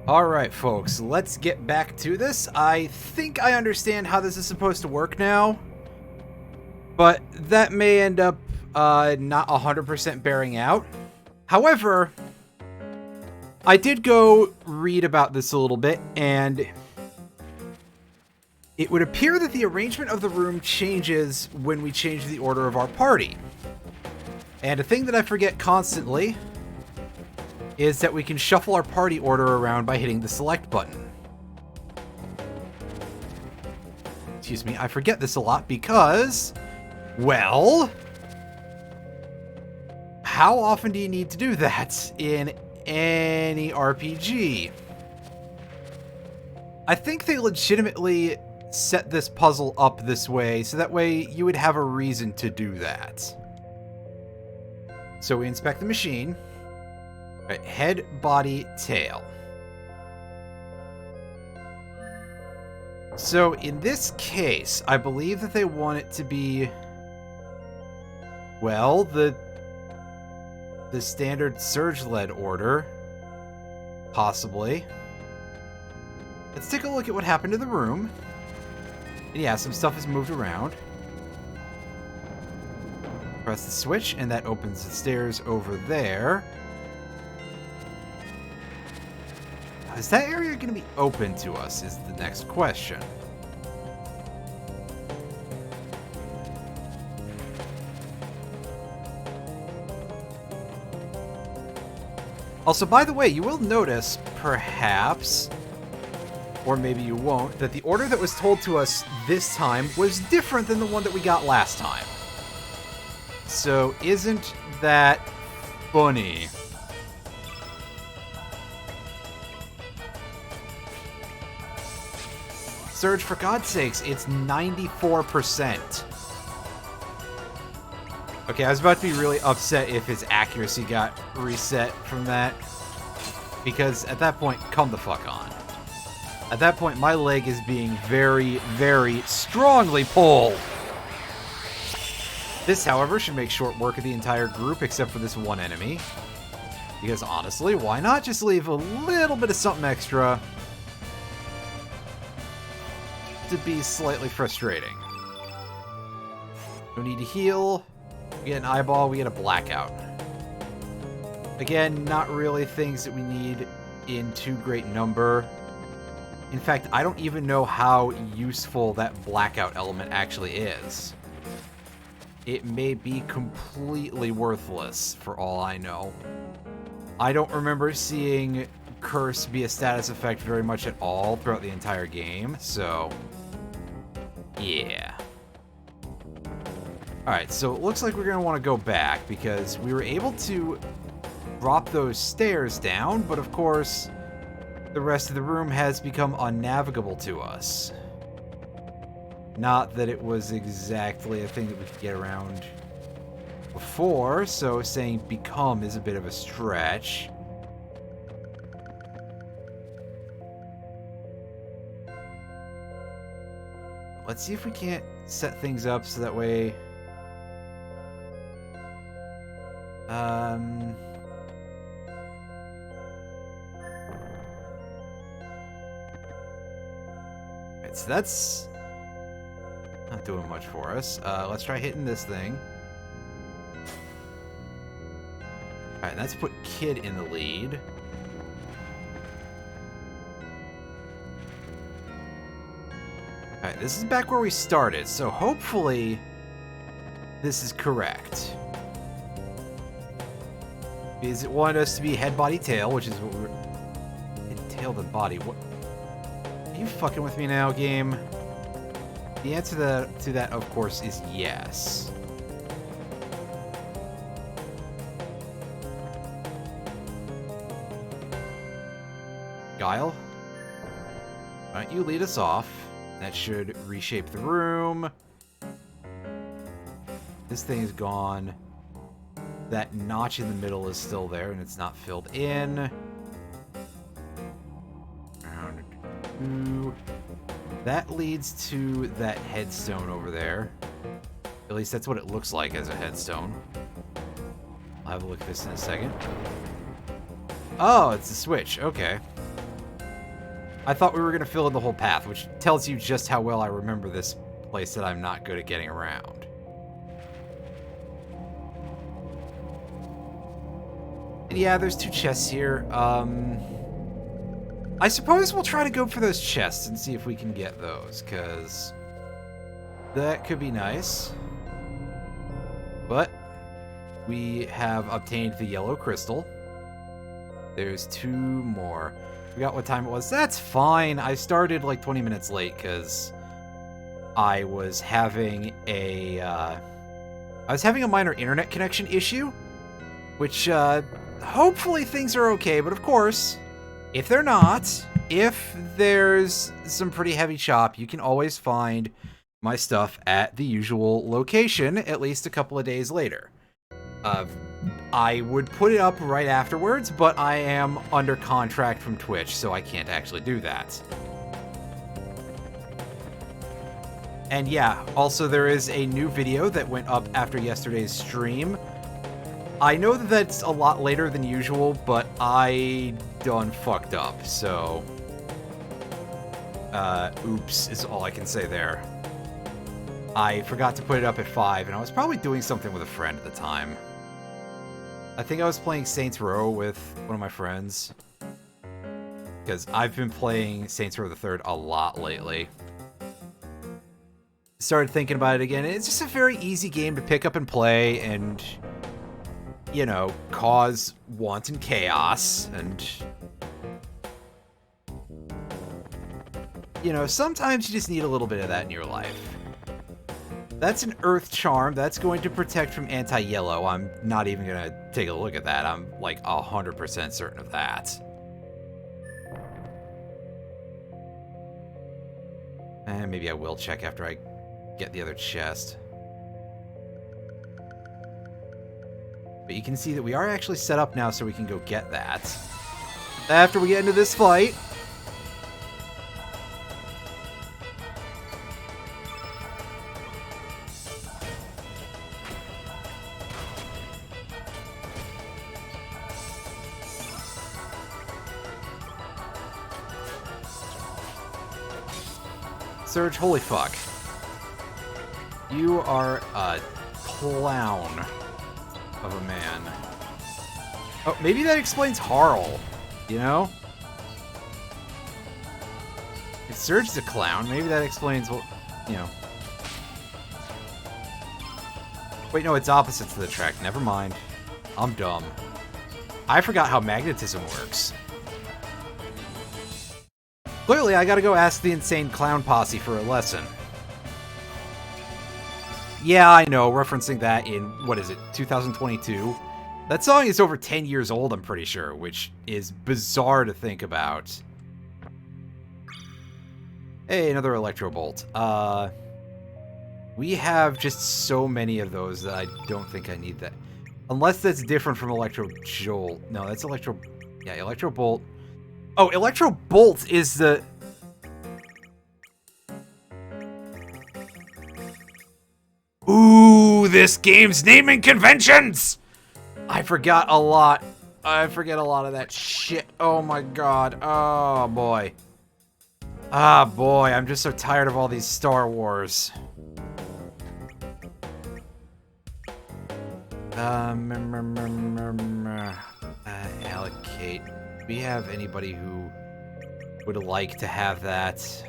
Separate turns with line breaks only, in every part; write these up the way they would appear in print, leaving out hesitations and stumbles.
Alright, folks, let's get back to this. I think I understand how this is supposed to work now, but that may end up not 100% bearing out. However, I did go read about this a little bit, and it would appear that the arrangement of the room changes when we change the order of our party. And a thing that I forget constantly is that we can shuffle our party order around by hitting the select button. Excuse me, I forget this a lot because, well, how often do you need to do that in any RPG? I think they legitimately set this puzzle up this way so that way you would have a reason to do that. So we inspect the machine. Right, head, body, tail. So in this case, I believe that they want it to be, well, the standard surge-led order. Possibly. Let's take a look at what happened to the room. And yeah, some stuff is moved around. Press the switch, and that opens the stairs over there. Is that area going to be open to us, is the next question. Also, by the way, you will notice, perhaps, or maybe you won't, that the order that was told to us this time was different than the one that we got last time. So, isn't that funny? Surge, for God's sakes, it's 94%. Okay, I was about to be really upset if his accuracy got reset from that. Because at that point, come the fuck on. At that point, my leg is being very, very strongly pulled. This, however, should make short work of the entire group except for this one enemy. Because honestly, why not just leave a little bit of something extra to be slightly frustrating. No need to heal. We get an eyeball, we get a blackout. Again, not really things that we need in too great number. In fact, I don't even know how useful that blackout element actually is. It may be completely worthless for all I know. I don't remember seeing Curse be a status effect very much at all throughout the entire game, so yeah. Alright, so it looks like we're going to want to go back because we were able to drop those stairs down, but of course, the rest of the room has become unnavigable to us. Not that it was exactly a thing that we could get around before, so saying become is a bit of a stretch. Let's see if we can't set things up so that way... Right, so that's not doing much for us. Let's try hitting this thing. Alright, let's put Kid in the lead. Alright, this is back where we started, so hopefully this is correct. Because it wanted us to be head, body, tail, which is what we're... Head, tail, then body. What? Are you fucking with me now, game? The answer to that, of course, is yes. Guile? Why don't you lead us off? That should reshape the room. This thing is gone. That notch in the middle is still there, and it's not filled in. Round 2. That leads to that headstone over there. At least that's what it looks like as a headstone. I'll have a look at this in a second. Oh, it's a switch. Okay. I thought we were going to fill in the whole path, which tells you just how well I remember this place that I'm not good at getting around. And yeah, there's 2 chests here. I suppose we'll try to go for those chests and see if we can get those, because that could be nice. But we have obtained the yellow crystal. There's 2 more. Forgot what time it was. That's fine. I started like 20 minutes late because I was having a minor internet connection issue, which hopefully things are okay. But of course, if they're not, if there's some pretty heavy chop, you can always find my stuff at the usual location at least a couple of days later. I would put it up right afterwards, but I am under contract from Twitch, so I can't actually do that. And yeah, also there is a new video that went up after yesterday's stream. I know that that's a lot later than usual, but I done fucked up, so... oops is all I can say there. I forgot to put it up at 5, and I was probably doing something with a friend at the time. I think I was playing Saints Row with one of my friends. Because I've been playing Saints Row the 3rd a lot lately. Started thinking about it again. It's just a very easy game to pick up and play and, you know, cause wanton chaos. And, you know, sometimes you just need a little bit of that in your life. That's an Earth Charm. That's going to protect from anti-yellow. I'm not even going to take a look at that. I'm like 100% certain of that. And maybe I will check after I get the other chest. But you can see that we are actually set up now so we can go get that. After we get into this fight... Surge, holy fuck. You are a clown of a man. Oh, maybe that explains Harl, you know? If Surge is a clown, maybe that explains what, you know. Wait, no, it's opposite to the track. Never mind. I'm dumb. I forgot how magnetism works. Clearly, I gotta go ask the insane clown posse for a lesson. Yeah, I know, referencing that in, what is it, 2022? That song is over 10 years old, I'm pretty sure, which is bizarre to think about. Hey, another Electro Bolt. We have just so many of those that I don't think I need that. Unless that's different from Electro Jolt. No, that's Electro... Yeah, Electro Bolt. Oh, Electro Bolt is the... Ooh, this game's naming conventions! I forgot a lot. I forget a lot of that shit. Oh my god. Oh boy. Ah boy, I'm just so tired of all these Star Wars. Allocate. Do we have anybody who would like to have that?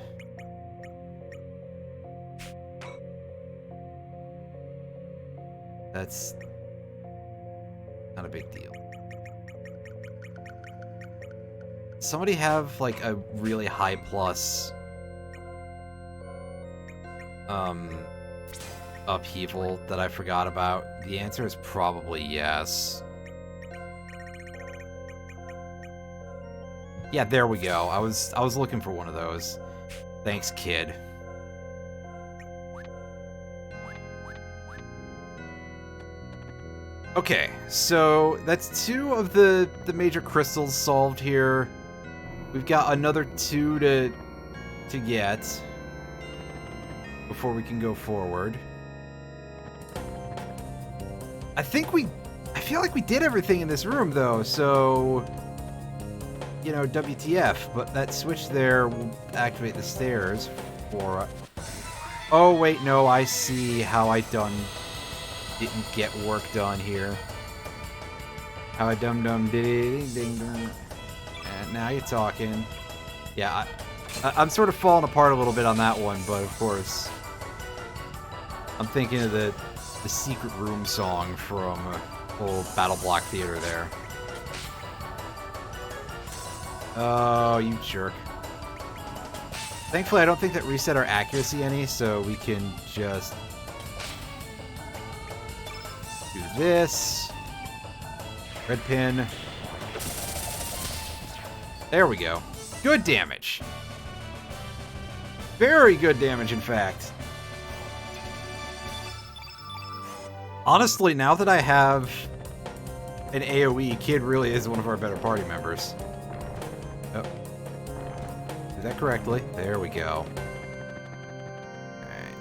That's not a big deal. Somebody have like a really high plus upheaval that I forgot about? The answer is probably yes. Yeah, there we go. I was looking for one of those. Thanks, kid. Okay, so that's 2 of the major crystals solved here. We've got another 2 to get before we can go forward. I feel like we did everything in this room though, so you know, WTF, but that switch there will activate the stairs for... Oh, wait, no, I see how I didn't get work done here. How I dum-dum ding-ding-ding. And now you're talking. Yeah, I'm sort of falling apart a little bit on that one, but of course, I'm thinking of the Secret Room song from old Battle Block Theater there. Oh, you jerk. Thankfully, I don't think that reset our accuracy any, so we can just do this. Red pin. There we go. Good damage. Very good damage, in fact. Honestly, now that I have an AoE, Kid really is one of our better party members. Oh. Did that correctly? There we go. Alright.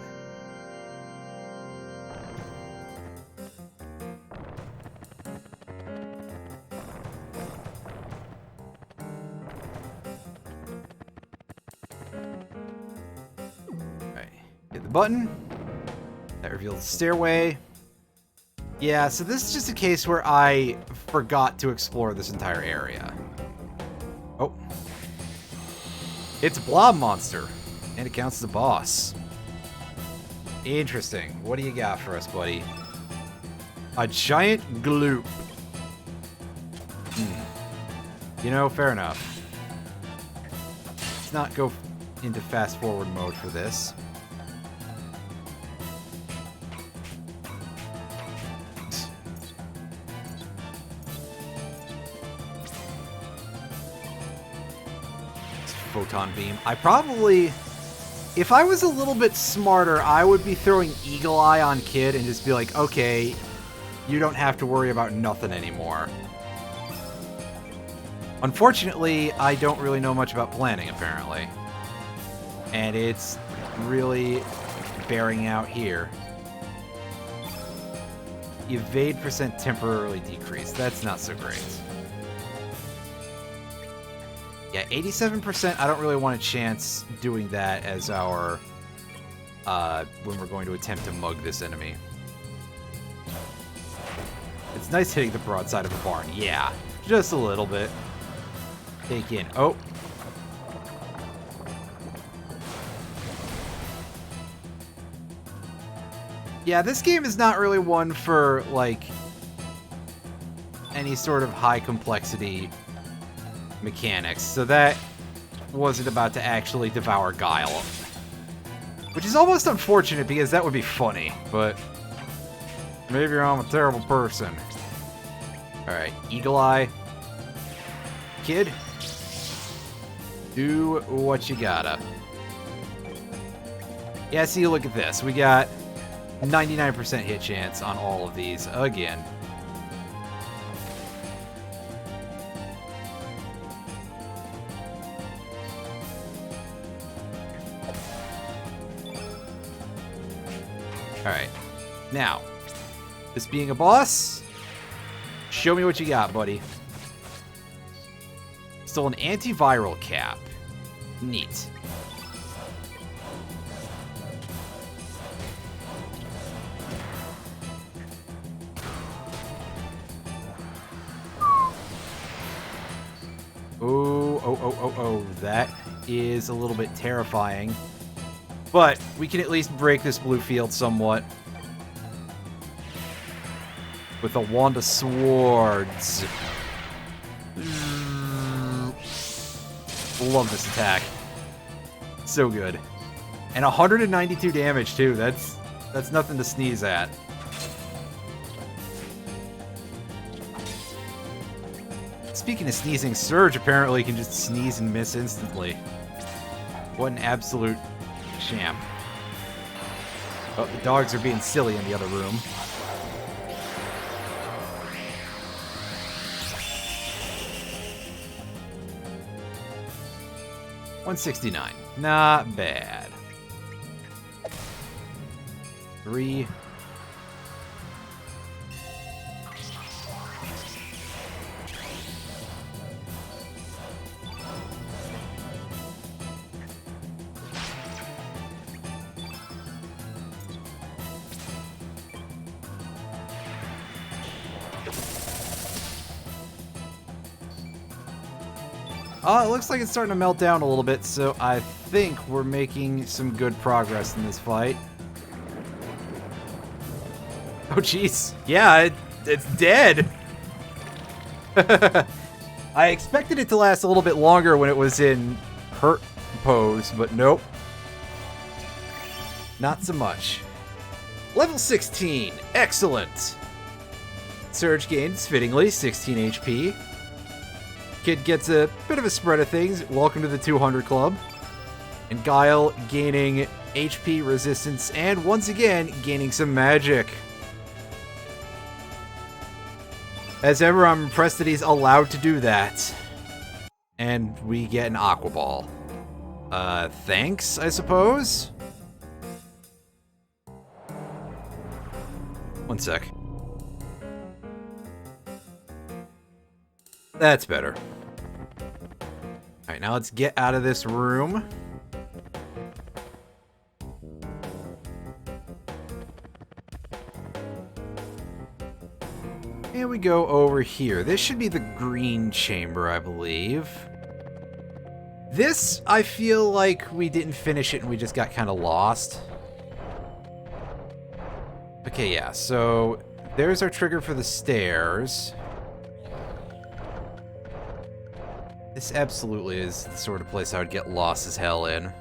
Alright. Hit the button. That reveals the stairway. Yeah, so this is just a case where I forgot to explore this entire area. Oh. It's a blob monster, and it counts as a boss. Interesting. What do you got for us, buddy? A giant gloop. You know, fair enough. Let's not go into fast-forward mode for this. Photon beam. I probably, if I was a little bit smarter, I would be throwing Eagle Eye on Kid and just be like, okay, you don't have to worry about nothing anymore. Unfortunately, I don't really know much about planning, apparently. And it's really bearing out here. Evade % temporarily decreased. That's not so great. Yeah, 87%, I don't really want a chance doing that as our, when we're going to attempt to mug this enemy. It's nice hitting the broadside of a barn. Yeah, just a little bit. Take in. Oh. Yeah, this game is not really one for, like, any sort of high complexity mechanics, so that wasn't about to actually devour Guile. Which is almost unfortunate, because that would be funny, but maybe I'm a terrible person. Alright, Eagle Eye. Kid, do what you gotta. Yeah, see, look at this. We got 99% hit chance on all of these again. Alright. Now, this being a boss, show me what you got, buddy. Still an antiviral cap. Neat. Oh, that is a little bit terrifying. But we can at least break this blue field somewhat. With a wand of swords. Love this attack. So good. And 192 damage too. That's nothing to sneeze at. Speaking of sneezing, Surge apparently can just sneeze and miss instantly. What an absolute sham. Oh, the dogs are being silly in the other room. $169. Not bad. 3. It looks like it's starting to melt down a little bit, so I think we're making some good progress in this fight. Oh, jeez. Yeah, it's dead. I expected it to last a little bit longer when it was in hurt pose, but nope. Not so much. Level 16. Excellent. Surge gains, fittingly, 16 HP. Kid gets a bit of a spread of things. Welcome to the 200 Club. And Guile gaining HP resistance and, once again, gaining some magic. As ever, I'm impressed that he's allowed to do that. And we get an Aqua Ball. Thanks, I suppose? One sec. That's better. Alright, now let's get out of this room. And we go over here. This should be the green chamber, I believe. This, I feel like we didn't finish it and we just got kind of lost. Okay, yeah, so there's our trigger for the stairs. This absolutely is the sort of place I would get lost as hell in.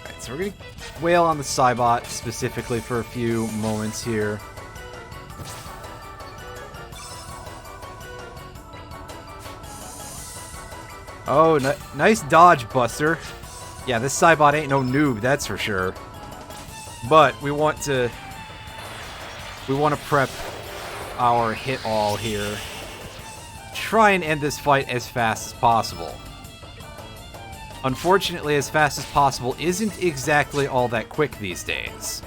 Alright, so we're gonna wail on the Cybot specifically for a few moments here. Oh, nice dodge, Buster. Yeah, this Cybot ain't no noob, that's for sure. But we want to prep our hit all here. Try and end this fight as fast as possible. Unfortunately, as fast as possible isn't exactly all that quick these days.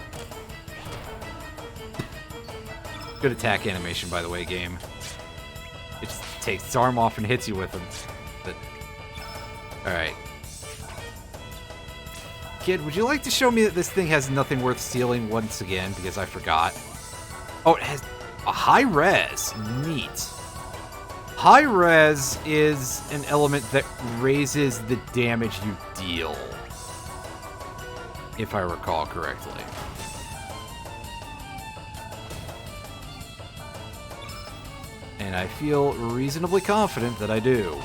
Good attack animation, by the way, game. It just takes its arm off and hits you with him. But alright. Kid, would you like to show me that this thing has nothing worth stealing once again, because I forgot? Oh, it has a high res. Neat. High res is an element that raises the damage you deal, if I recall correctly. And I feel reasonably confident that I do.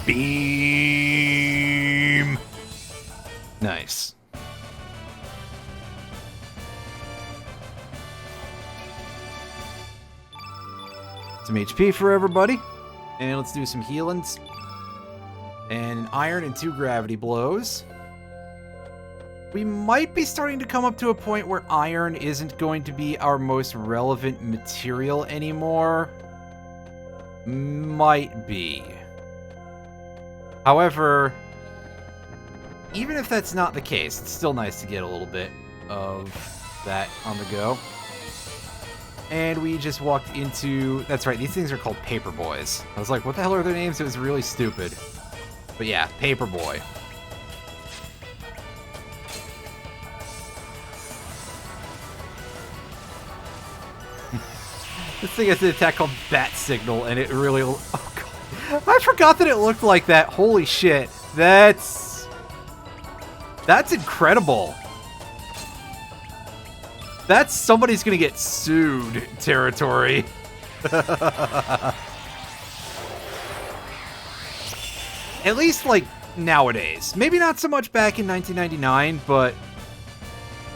Beam! Nice. Some HP for everybody. And let's do some healings. And an iron and 2 gravity blows. We might be starting to come up to a point where iron isn't going to be our most relevant material anymore. Might be. However, even if that's not the case, it's still nice to get a little bit of that on the go. And we just walked into... That's right, these things are called Paper Boys. I was like, what the hell are their names? It was really stupid. But yeah, Paper Boy. This thing has an attack called Bat Signal, and it really... Oh, God. I forgot that it looked like that. Holy shit. That's incredible. That's somebody's gonna get sued territory. At least, like, nowadays. Maybe not so much back in 1999, but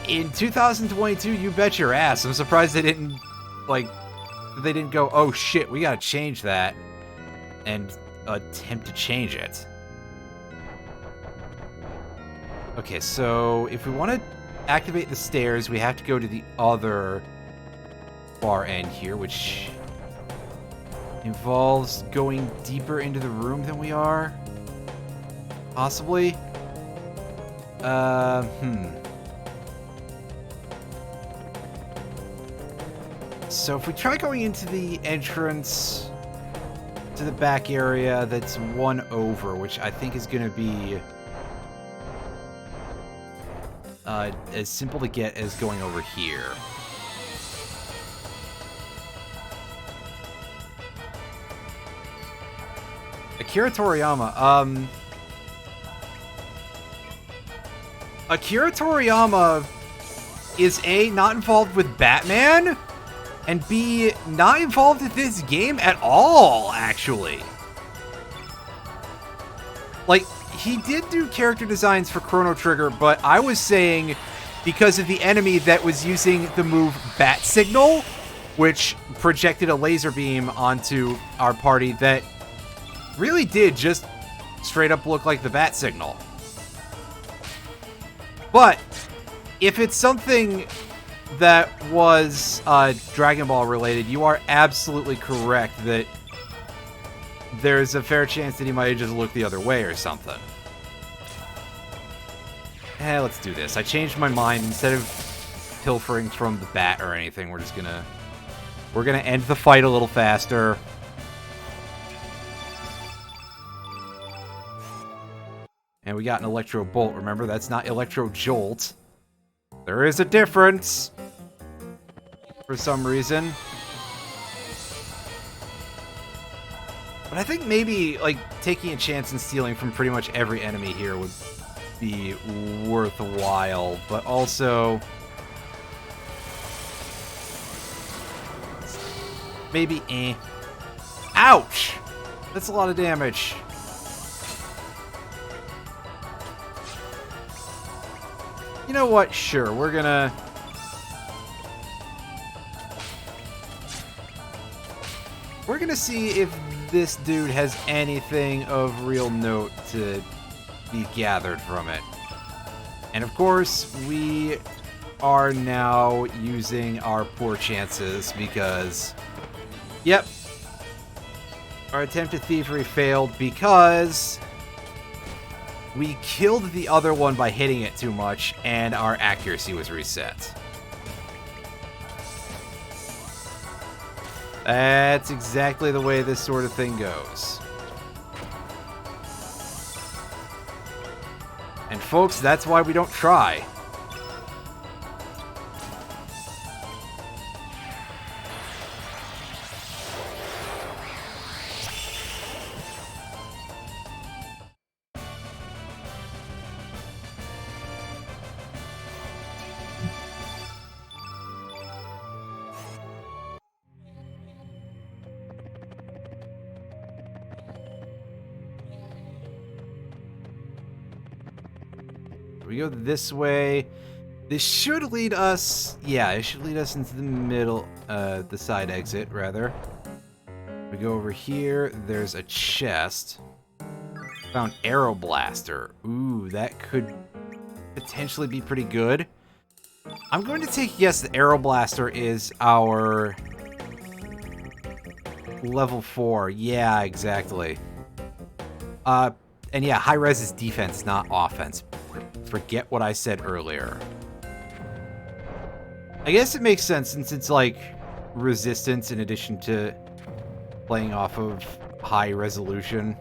in 2022, you bet your ass. I'm surprised they didn't, like, they didn't go, oh shit, we gotta change that, and attempt to change it. Okay, so if we want to activate the stairs, we have to go to the other far end here, which involves going deeper into the room than we are. So if we try going into the entrance to the back area that's one over, which I think is going to be as simple to get as going over here. Akira Toriyama. Akira Toriyama is A, not involved with Batman, and B, not involved with this game at all, actually. Like, he did do character designs for Chrono Trigger, but I was saying because of the enemy that was using the move Bat Signal, which projected a laser beam onto our party that really did just straight up look like the Bat Signal. But if it's something that was Dragon Ball related, you are absolutely correct that there's a fair chance that he might have just looked the other way or something. Let's do this. I changed my mind. Instead of pilfering from the bat or anything, we're gonna end the fight a little faster. And we got an Electro Bolt. Remember, that's not Electro Jolt. There is a difference. For some reason. But I think maybe, like, taking a chance and stealing from pretty much every enemy here would be worthwhile. But also, maybe, ouch! That's a lot of damage. You know what? Sure, we're gonna see if this dude has anything of real note to be gathered from it. And of course, we are now using our poor chances because, yep, our attempt at thievery failed because we killed the other one by hitting it too much, and our accuracy was reset. That's exactly the way this sort of thing goes. And folks, that's why we don't try. We go this way. This should lead us... Yeah, it should lead us into the middle, the side exit, rather. We go over here. There's a chest. Found Arrow Blaster. Ooh, that could potentially be pretty good. I'm going to take a guess that Arrow Blaster is our level 4. Yeah, exactly. And yeah, high res is defense, not offense. Forget what I said earlier. I guess it makes sense since it's like resistance in addition to playing off of high resolution.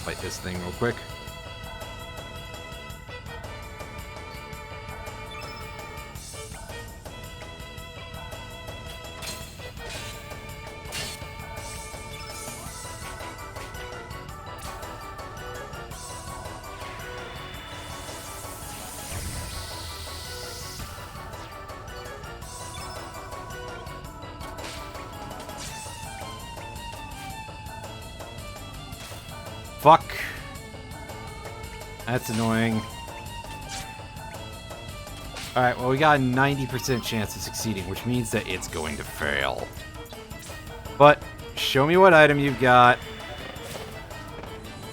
Fight this thing real quick. Fuck. That's annoying. Alright, well, we got a 90% chance of succeeding, which means that it's going to fail. But, show me what item you've got.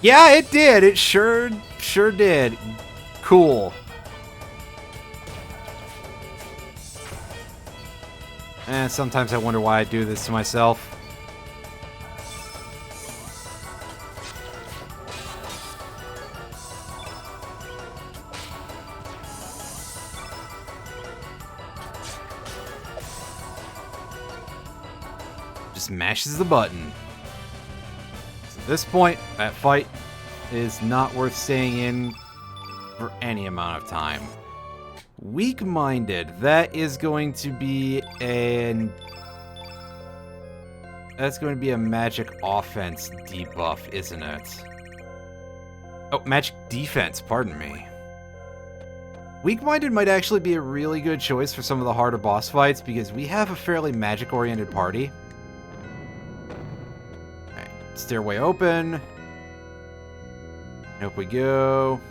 Yeah, it did! It sure did. Cool. And sometimes I wonder why I do this to myself. just mashes the button. So at this point, that fight is not worth staying in for any amount of time. Weak-minded, that is going to be that's going to be a magic offense debuff, isn't it? Oh, magic defense, pardon me. Weak-minded might actually be a really good choice for some of the harder boss fights because we have a fairly magic-oriented party. Alright, stairway open. Up we go.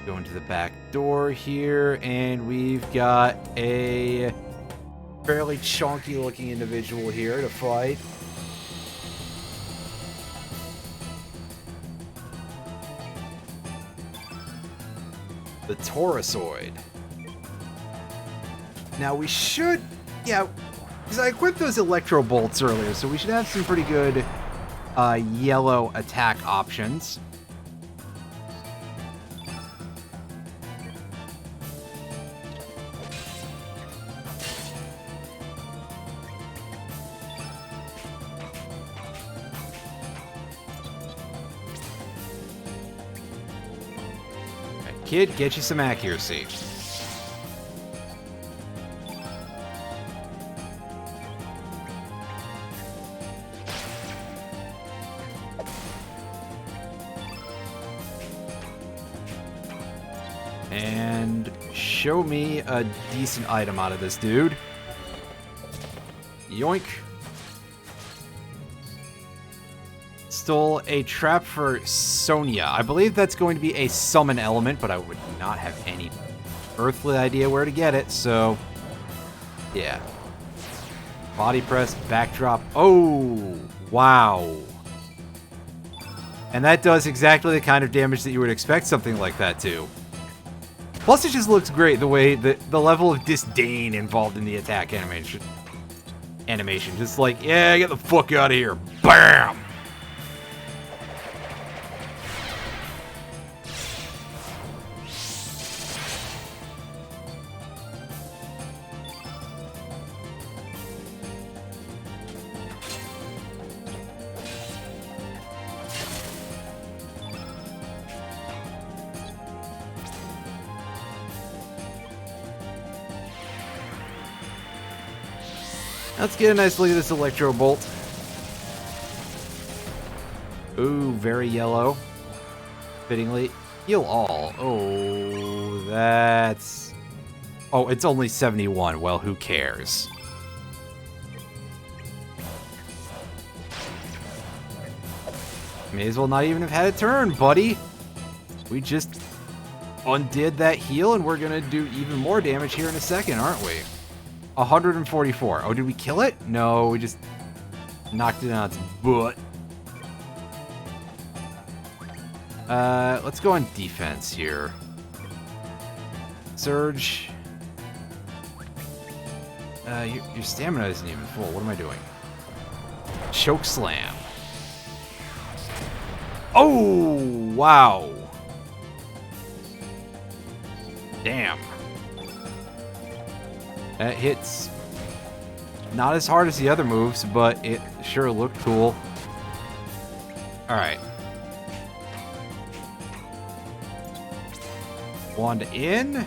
Go into the back door here, and we've got a fairly chunky-looking individual here to fight. The Taurusoid. Now we should, yeah, because I equipped those Electro Bolts earlier, so we should have some pretty good yellow attack options. Kid, get you some accuracy. And show me a decent item out of this dude. Yoink. Stole a trap for Sonia. I believe that's going to be a summon element, but I would not have any earthly idea where to get it, so yeah. Body press, backdrop. Oh, wow. And that does exactly the kind of damage that you would expect something like that to. Plus, it just looks great the way that the level of disdain involved in the attack animation. Just like, yeah, get the fuck out of here. Bam! Let's get a nice look at this Electro Bolt. Ooh, very yellow. Fittingly. Heal all. Oh, that's... Oh, it's only 71. Well, who cares? May as well not even have had a turn, buddy. We just undid that heal, and we're gonna do even more damage here in a second, aren't we? 144. Oh, did we kill it? No, we just knocked it on its butt. Let's go on defense here. Surge. Your stamina isn't even full. What am I doing? Choke slam. Oh, wow. Damn. That hits not as hard as the other moves, but it sure looked cool. Alright. Wand in.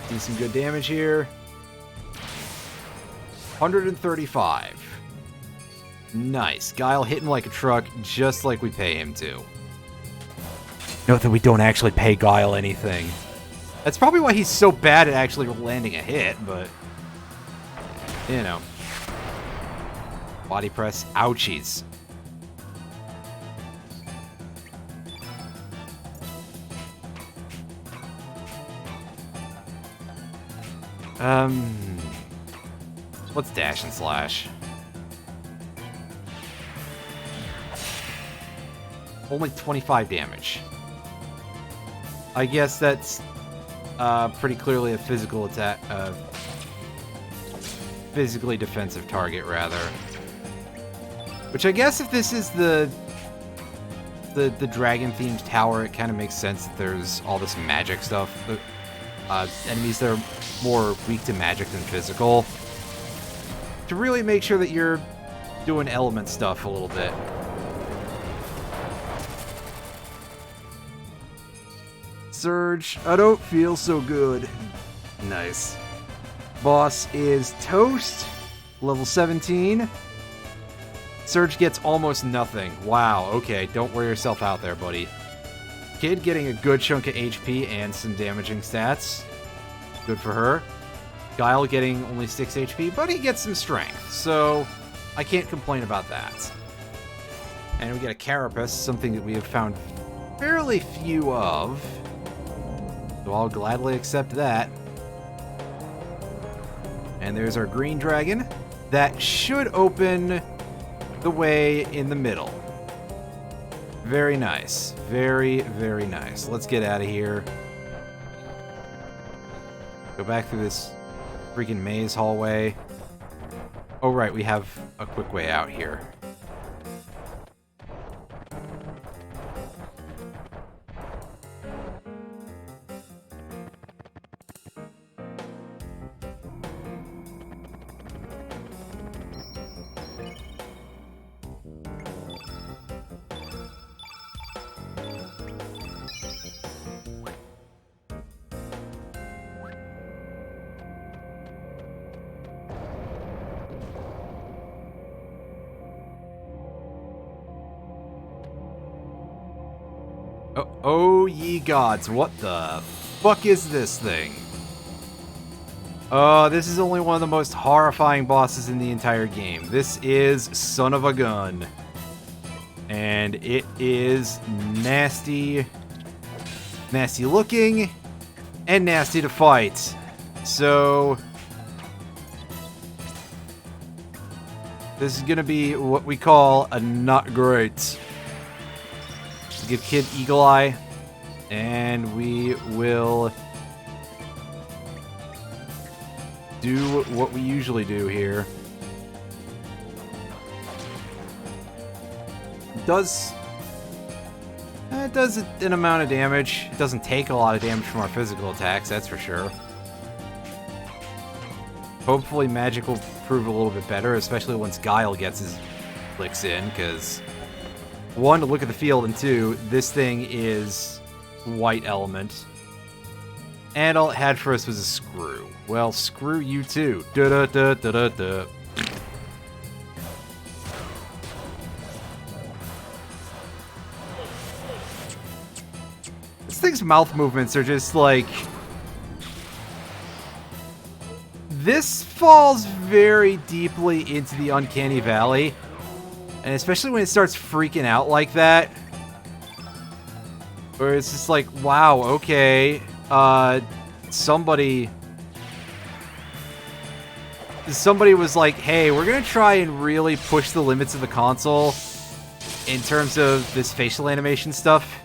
Do some good damage here. 135. Nice. Guile hitting like a truck, just like we pay him to. Note that we don't actually pay Guile anything. That's probably why he's so bad at actually landing a hit, but... You know. Body press. Ouchies. Let's dash and slash. Only 25 damage. I guess that's pretty clearly a physical attack, physically defensive target, rather. Which I guess if this is the the dragon-themed tower, it kind of makes sense that there's all this magic stuff. Enemies that are more weak to magic than physical. To really make sure that you're doing element stuff a little bit. Surge, I don't feel so good. Nice. Boss is Toast, level 17. Surge gets almost nothing. Wow, okay, don't wear yourself out there, buddy. Kid getting a good chunk of HP and some damaging stats. Good for her. Guile getting only 6 HP, but he gets some strength, so I can't complain about that. And we get a Carapace, something that we have found fairly few of. So I'll gladly accept that. And there's our green dragon. That should open the way in the middle. Very nice. Very, very nice. Let's get out of here. Go back through this freaking maze hallway. Oh, right, we have a quick way out here. Oh, ye gods, what the fuck is this thing? Oh, this is only one of the most horrifying bosses in the entire game. This is Son of a Gun. And it is nasty, nasty looking, and nasty to fight. So this is gonna be what we call a not great. Give Kid Eagle Eye, and we will do what we usually do here. It does an amount of damage. It doesn't take a lot of damage from our physical attacks, that's for sure. Hopefully magic will prove a little bit better, especially once Guile gets his licks in, because one, to look at the field, and two, this thing is white element. And all it had for us was a screw. Well, screw you too. Da-da-da-da-da-da. This thing's mouth movements are just like... This falls very deeply into the Uncanny Valley. And especially when it starts freaking out like that. Where it's just like, wow, okay. Somebody was like, hey, we're going to try and really push the limits of the console in terms of this facial animation stuff.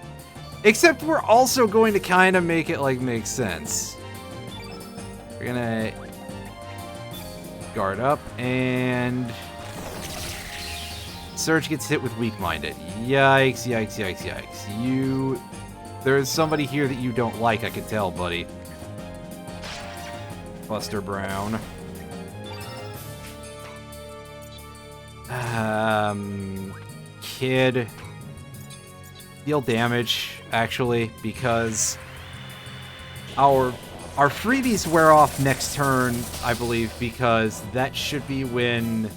Except we're also going to kind of make it, like, make sense. We're going to guard up and... Surge gets hit with weak-minded. Yikes, yikes, yikes, yikes. There's somebody here that you don't like, I can tell, buddy. Buster Brown. Kid. Deal damage, actually, because our freebies wear off next turn, I believe, because that should be when...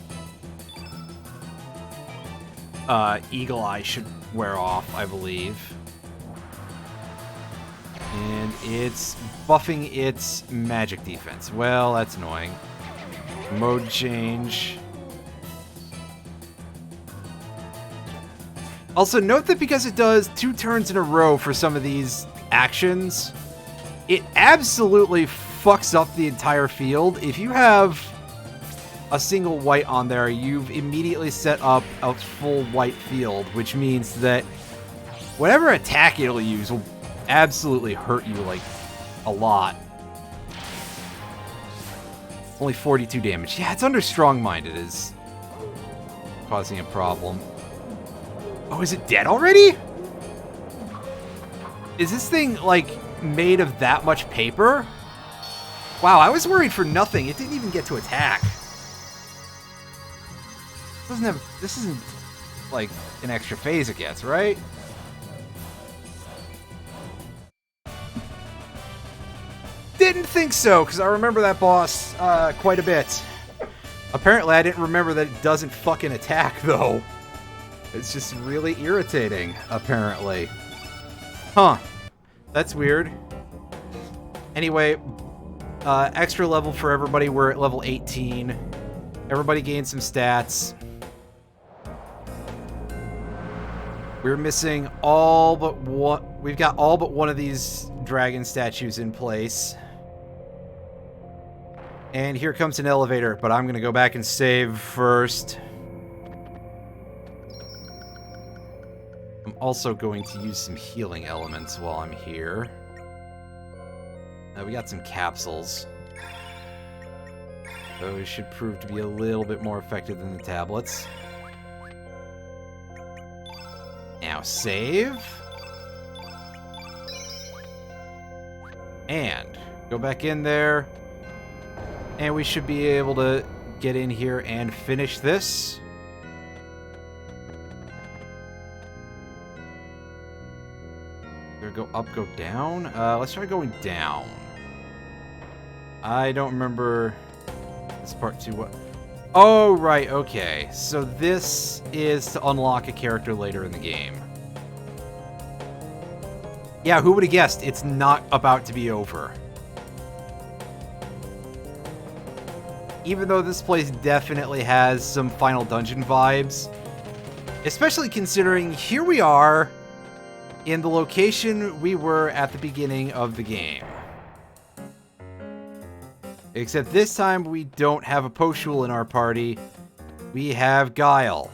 Eagle Eye should wear off, I believe. And it's buffing its magic defense. Well, that's annoying. Mode change. Also, note that because it does 2 turns in a row for some of these actions, it absolutely fucks up the entire field. If you have a single white on there, you've immediately set up a full white field, which means that whatever attack it'll use will absolutely hurt you, like, a lot. Only 42 damage. Yeah, it's under strong-minded is causing a problem. Oh, is it dead already? Is this thing, like, made of that much paper? Wow, I was worried for nothing. It didn't even get to attack. This isn't, like, an extra phase it gets, right? Didn't think so, because I remember that boss quite a bit. Apparently, I didn't remember that it doesn't fucking attack, though. It's just really irritating, apparently. Huh. That's weird. Anyway, extra level for everybody. We're at level 18. Everybody gained some stats. We're missing all but one. We've got all but one of these dragon statues in place. And here comes an elevator, but I'm going to go back and save first. I'm also going to use some healing elements while I'm here. We got some capsules. Those should prove to be a little bit more effective than the tablets. Now save. And go back in there. And we should be able to get in here and finish this. Go up, go down? Let's try going down. I don't remember this part too well. Oh, right, okay. So this is to unlock a character later in the game. Yeah, who would have guessed? It's not about to be over. Even though this place definitely has some Final Dungeon vibes. Especially considering here we are in the location we were at the beginning of the game. Except this time we don't have a Poshul in our party. We have Guile.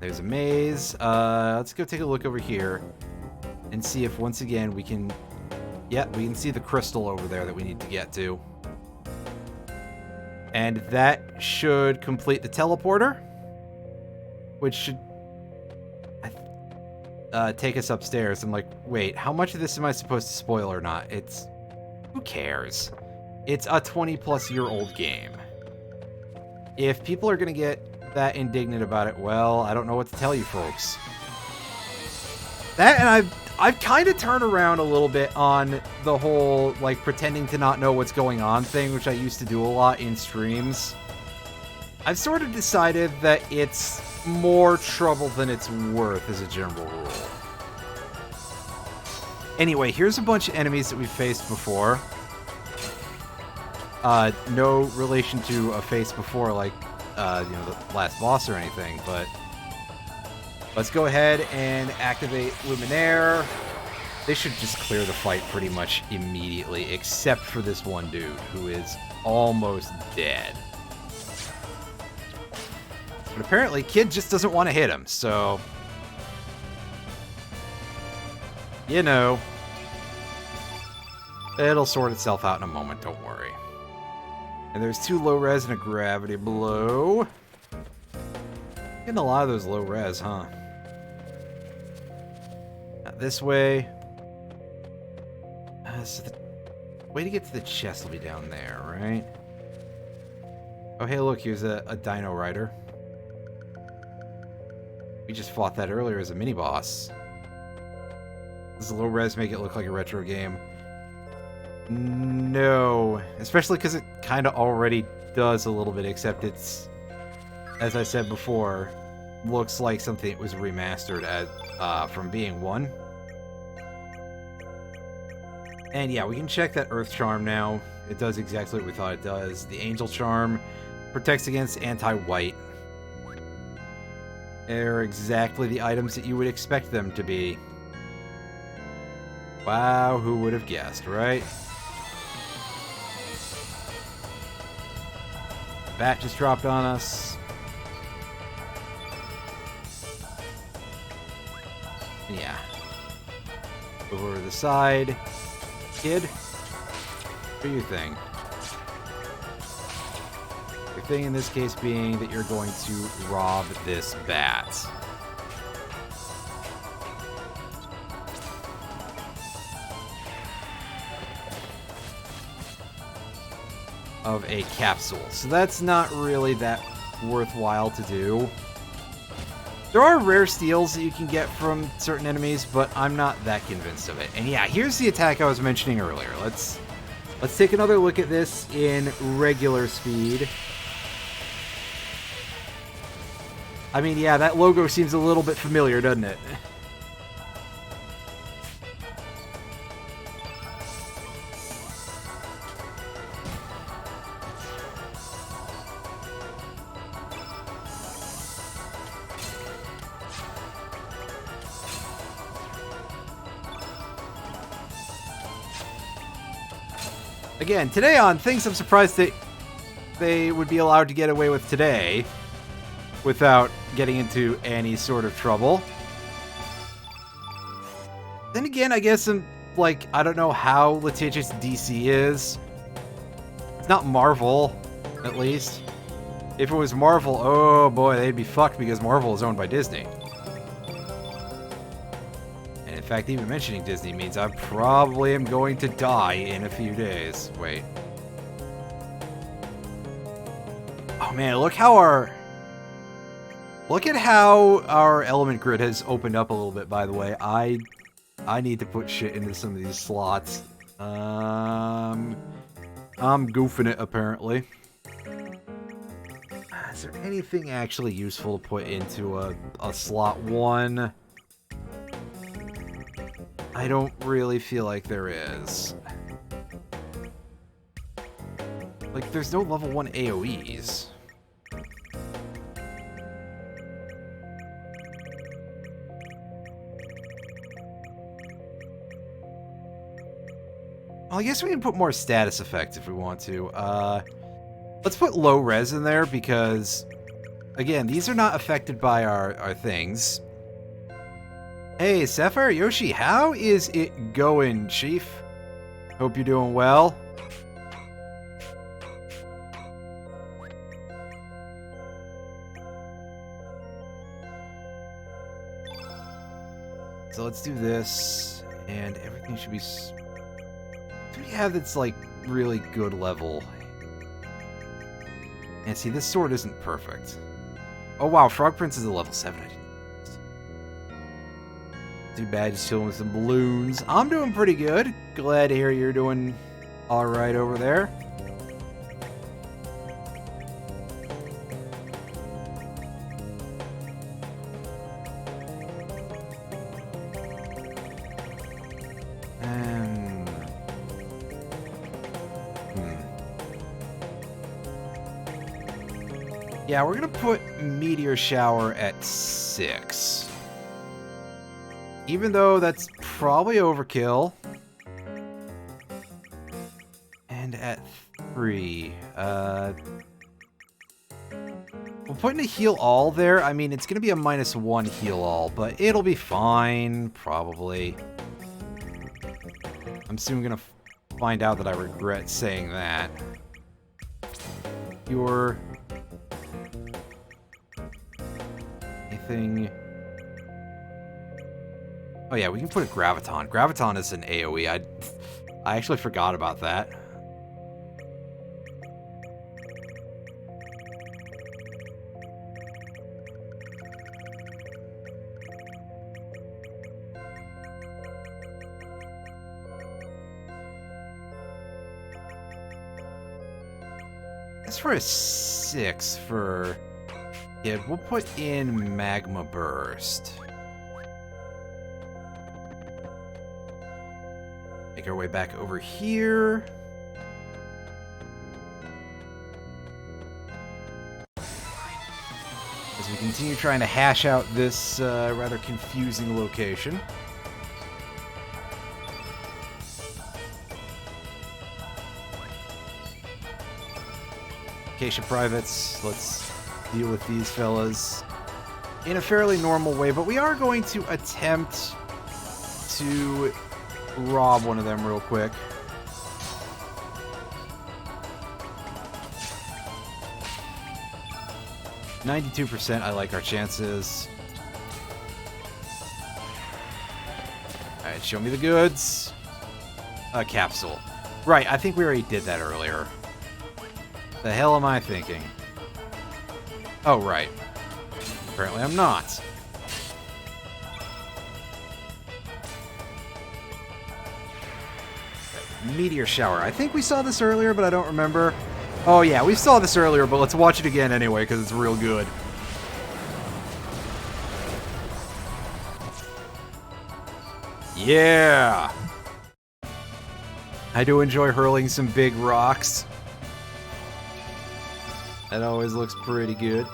There's a maze. Let's go take a look over here and see if once again we can... Yep, we can see the crystal over there that we need to get to. And that should complete the teleporter, which should take us upstairs. I'm like, wait, how much of this am I supposed to spoil or not? It's... Who cares? It's a 20-plus-year-old game. If people are going to get that indignant about it, well, I don't know what to tell you folks. That, and I've kind of turned around a little bit on the whole, like, pretending to not know what's going on thing, which I used to do a lot in streams. I've sort of decided that it's more trouble than it's worth as a general rule. Anyway, here's a bunch of enemies that we've faced before. No relation to a face before, like, you know, the last boss or anything, but... Let's go ahead and activate Luminaire. They should just clear the fight pretty much immediately, except for this one dude, who is almost dead. But apparently, Kid just doesn't want to hit him, so... You know... It'll sort itself out in a moment, don't worry. And there's 2 low res and a gravity blow. Getting a lot of those low res, huh? This way. So the way to get to the chest will be down there, right? Oh, hey, look, here's a Dino Rider. We just fought that earlier as a mini-boss. Does the low res make it look like a retro game? No. Especially because it kind of already does a little bit, except it's, as I said before, looks like something that was remastered as, from being 1. And yeah, we can check that Earth Charm now. It does exactly what we thought it does. The Angel Charm protects against anti-white. They're exactly the items that you would expect them to be. Wow, who would have guessed, right? Bat just dropped on us. Yeah. Over to the side. Kid, do your thing. You're thing in this case being that you're going to rob this bat. Of a capsule. So that's not really that worthwhile to do. There are rare steals that you can get from certain enemies, but I'm not that convinced of it. And yeah, here's the attack I was mentioning earlier. Let's take another look at this in regular speed. I mean, yeah, that logo seems a little bit familiar, doesn't it? Again, today on things I'm surprised that they would be allowed to get away with today without getting into any sort of trouble. Then again, I guess I'm like, I don't know how litigious DC is. It's not Marvel, at least. If it was Marvel, oh boy, they'd be fucked because Marvel is owned by Disney. And in fact, even mentioning Disney means I probably am going to die in a few days. Wait. Oh man, look at how our element grid has opened up a little bit, by the way. I need to put shit into some of these slots. I'm goofing it, apparently. Is there anything actually useful to put into a slot 1? I don't really feel like there is. Like, there's no level 1 AoEs. Well, I guess we can put more status effects if we want to. Let's put low res in there because, again, these are not affected by our things. Hey, Sapphire Yoshi, how is it going, Chief? Hope you're doing well. So let's do this, and everything should be... What do we have that's, like, really good level? And see, this sword isn't perfect. Oh wow, Frog Prince is a level 7. Too bad, just chilling with some balloons. I'm doing pretty good. Glad to hear you're doing alright over there. Yeah, we're gonna put Meteor Shower at 6. Even though that's probably overkill. And at 3. We're putting a heal all there. I mean, it's gonna be a -1 heal all, but it'll be fine, probably. I'm soon gonna find out that I regret saying that. Your... anything... Oh yeah, we can put a Graviton. Graviton is an AoE. I actually forgot about that. That's for a 6 for... Yeah, we'll put in Magma Burst. Make our way back over here. As we continue trying to hash out this rather confusing location. Acacia Privates, let's deal with these fellas in a fairly normal way, but we are going to attempt to rob one of them real quick. 92%, I like our chances. Alright, show me the goods. A capsule. Right, I think we already did that earlier. The hell am I thinking? Oh, right. Apparently I'm not. Meteor shower. I think we saw this earlier, but I don't remember. Oh yeah, we saw this earlier, but let's watch it again anyway, because it's real good. Yeah! I do enjoy hurling some big rocks. That always looks pretty good.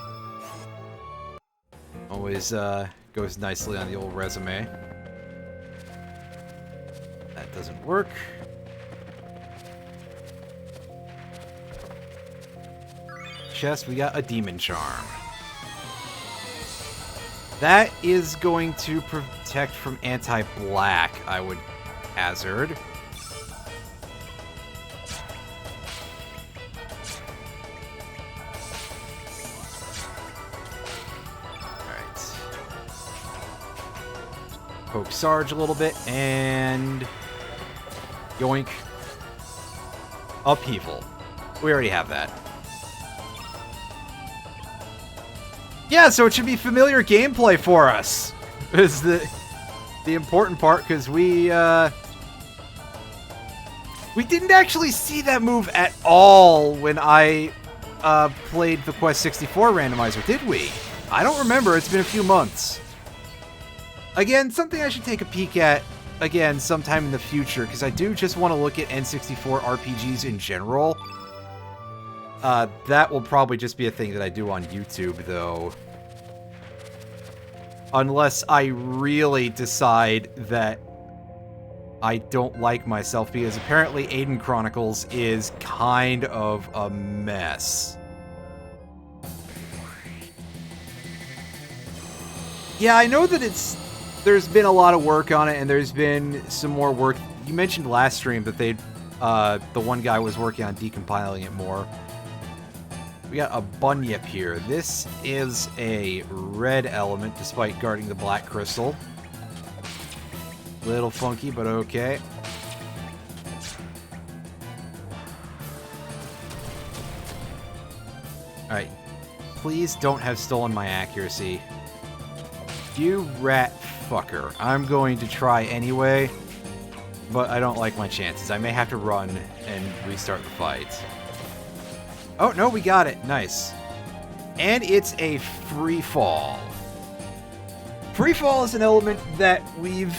Always goes nicely on the old resume. That doesn't work. Chest, we got a demon charm. That is going to protect from anti-black, I would hazard. Alright. Poke Sarge a little bit, and... yoink. Upheaval. We already have that. Yeah, so it should be familiar gameplay for us. Is the important part, because we didn't actually see that move at all when I played the Quest 64 randomizer, did we? I don't remember. It's been a few months. Again, something I should take a peek at again sometime in the future, because I do just want to look at N64 RPGs in general. That will probably just be a thing that I do on YouTube, though. Unless I really decide that I don't like myself, because apparently Aiden Chronicles is kind of a mess. Yeah, I know that there's been a lot of work on it, and there's been some more work. You mentioned last stream that the one guy was working on decompiling it more. We got a Bunyip here. This is a red element, despite guarding the black crystal. Little funky, but okay. Alright. Please don't have stolen my accuracy. You rat fucker. I'm going to try anyway, but I don't like my chances. I may have to run and restart the fight. Oh, no, we got it. Nice. And it's a free fall. Free fall is an element that we've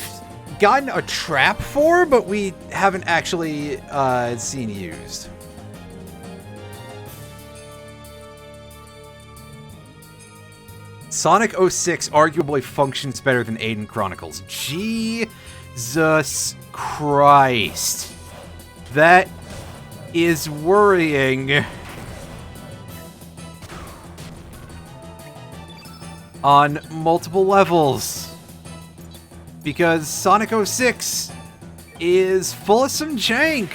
gotten a trap for, but we haven't actually seen used. Sonic 06 arguably functions better than Aiden Chronicles. Jesus Christ. That is worrying. On multiple levels. Because Sonic 06 is full of some jank.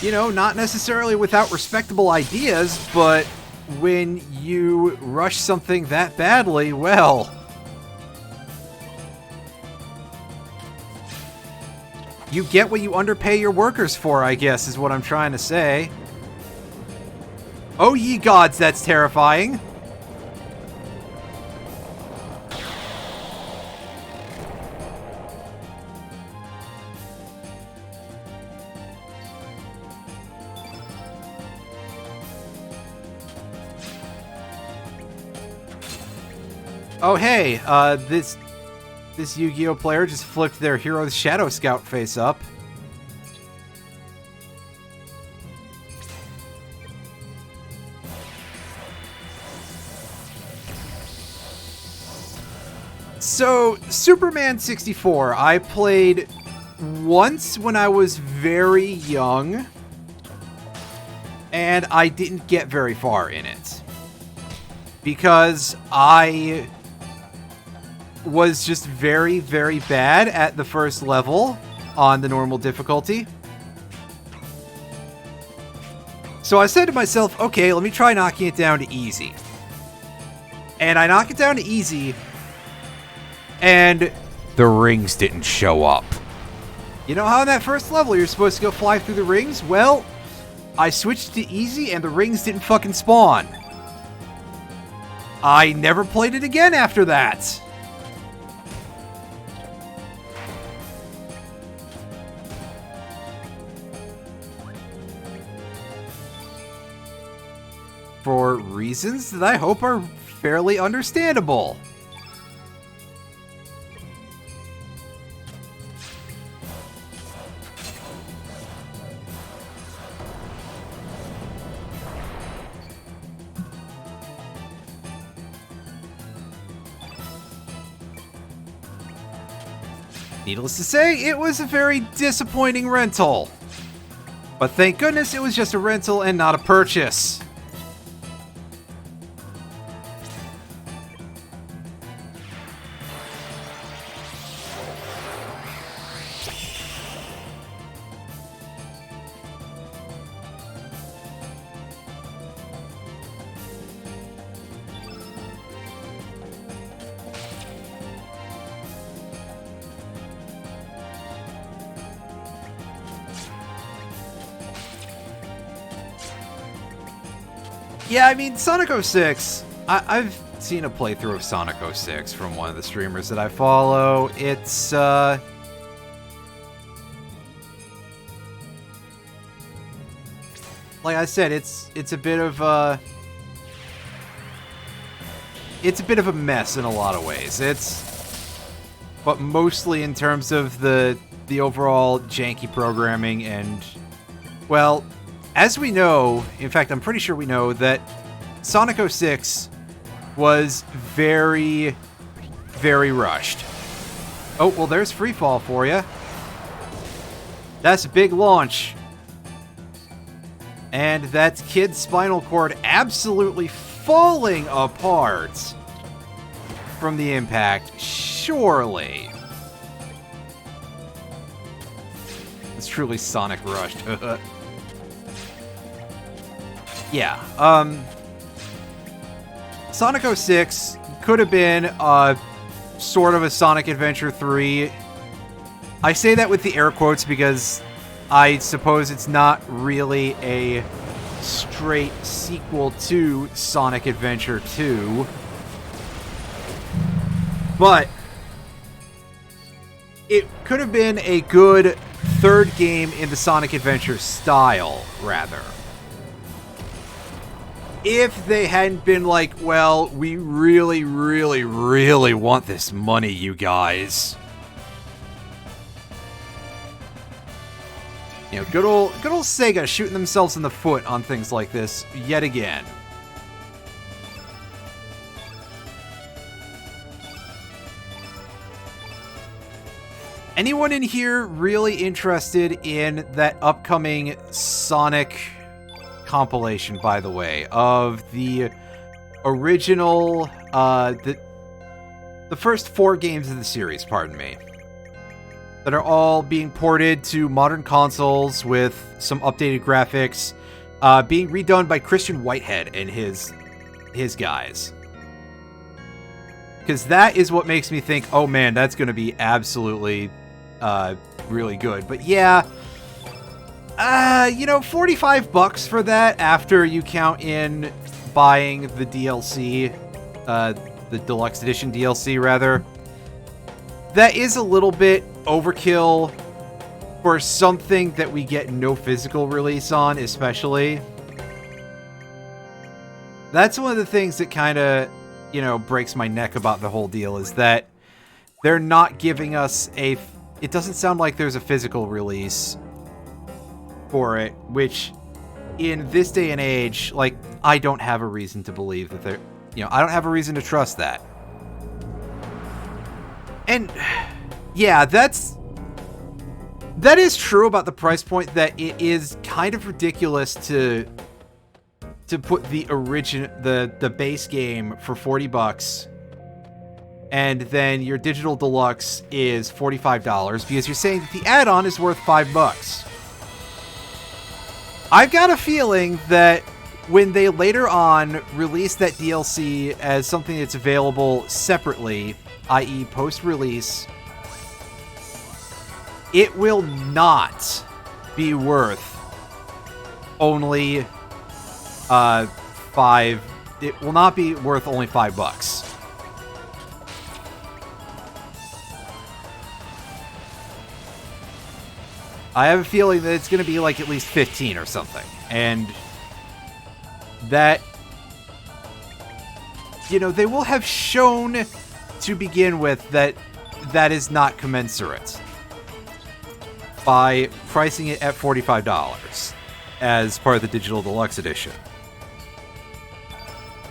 You know, not necessarily without respectable ideas, but when you rush something that badly, well... you get what you underpay your workers for, I guess, is what I'm trying to say. Oh ye gods, that's terrifying. Oh hey, this Yu-Gi-Oh player just flipped their Hero's Shadow Scout face up. So, Superman 64, I played once when I was very young, and I didn't get very far in it. Because I was just very, very bad at the first level on the normal difficulty. So I said to myself, okay, let me try knocking it down to easy. And I knock it down to easy, and the rings didn't show up. You know how in that first level you're supposed to go fly through the rings? Well, I switched to easy and the rings didn't fucking spawn. I never played it again after that. For reasons that I hope are fairly understandable. Needless to say, it was a very disappointing rental. But thank goodness it was just a rental and not a purchase. Yeah, I mean, Sonic 06, I've seen a playthrough of Sonic 06 from one of the streamers that I follow. It's, like I said, it's a bit of a... It's a bit of a mess in a lot of ways. But mostly in terms of the overall janky programming and, well... As we know, in fact, I'm pretty sure we know that Sonic 06 was very, very rushed. Oh, well, there's Freefall for you. That's a big launch. And that's Kid's spinal cord absolutely falling apart from the impact. Surely. It's truly Sonic rushed. Yeah, Sonic 06 could have been sort of a Sonic Adventure 3. I say that with the air quotes because I suppose it's not really a straight sequel to Sonic Adventure 2. But it could have been a good third game in the Sonic Adventure style, rather. If they hadn't been like, well, we really, really, really want this money, you guys. You know, good old Sega shooting themselves in the foot on things like this yet again. Anyone in here really interested in that upcoming Sonic compilation, by the way, of the original, the first 4 games of the series, pardon me, that are all being ported to modern consoles with some updated graphics, being redone by Christian Whitehead and his guys. Because that is what makes me think, oh man, that's going to be absolutely really good. But yeah, you know, $45 for that after you count in buying the DLC, the Deluxe Edition DLC, rather. That is a little bit overkill for something that we get no physical release on, especially. That's one of the things that kind of, you know, breaks my neck about the whole deal, is that they're not giving us a... It doesn't sound like there's a physical release for it, which in this day and age, like, I don't have a reason to believe that they're, you know, I don't have a reason to trust that. And yeah, that is true about the price point, that it is kind of ridiculous to put the the base game for $40 and then your digital deluxe is $45 because you're saying that the add-on is worth $5. I've got a feeling that when they later on release that DLC as something that's available separately, i.e. post-release, it will not be worth only it will not be worth only $5. I have a feeling that it's going to be like at least 15 or something. And that, you know, they will have shown to begin with that that is not commensurate by pricing it at $45 as part of the Digital Deluxe Edition.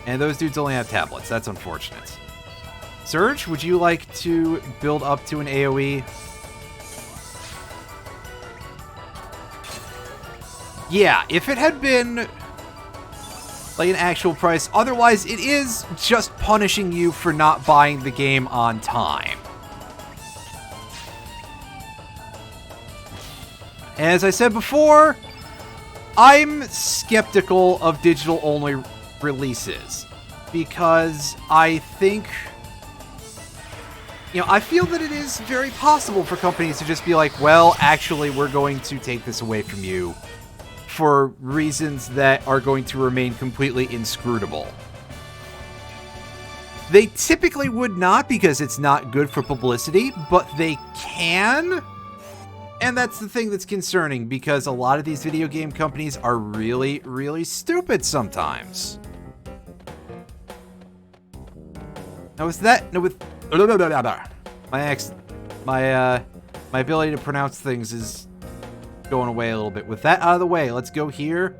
And those dudes only have tablets. That's unfortunate. Surge, would you like to build up to an AoE? Yeah, if it had been like an actual price. Otherwise, it is just punishing you for not buying the game on time. As I said before, I'm skeptical of digital-only releases because I think, you know, I feel that it is very possible for companies to just be like, well, actually, we're going to take this away from you for reasons that are going to remain completely inscrutable. They typically would not because it's not good for publicity, but they can. And that's the thing that's concerning because a lot of these video game companies are really, really stupid sometimes. Now with that, my ability to pronounce things is going away a little bit. With that out of the way, let's go here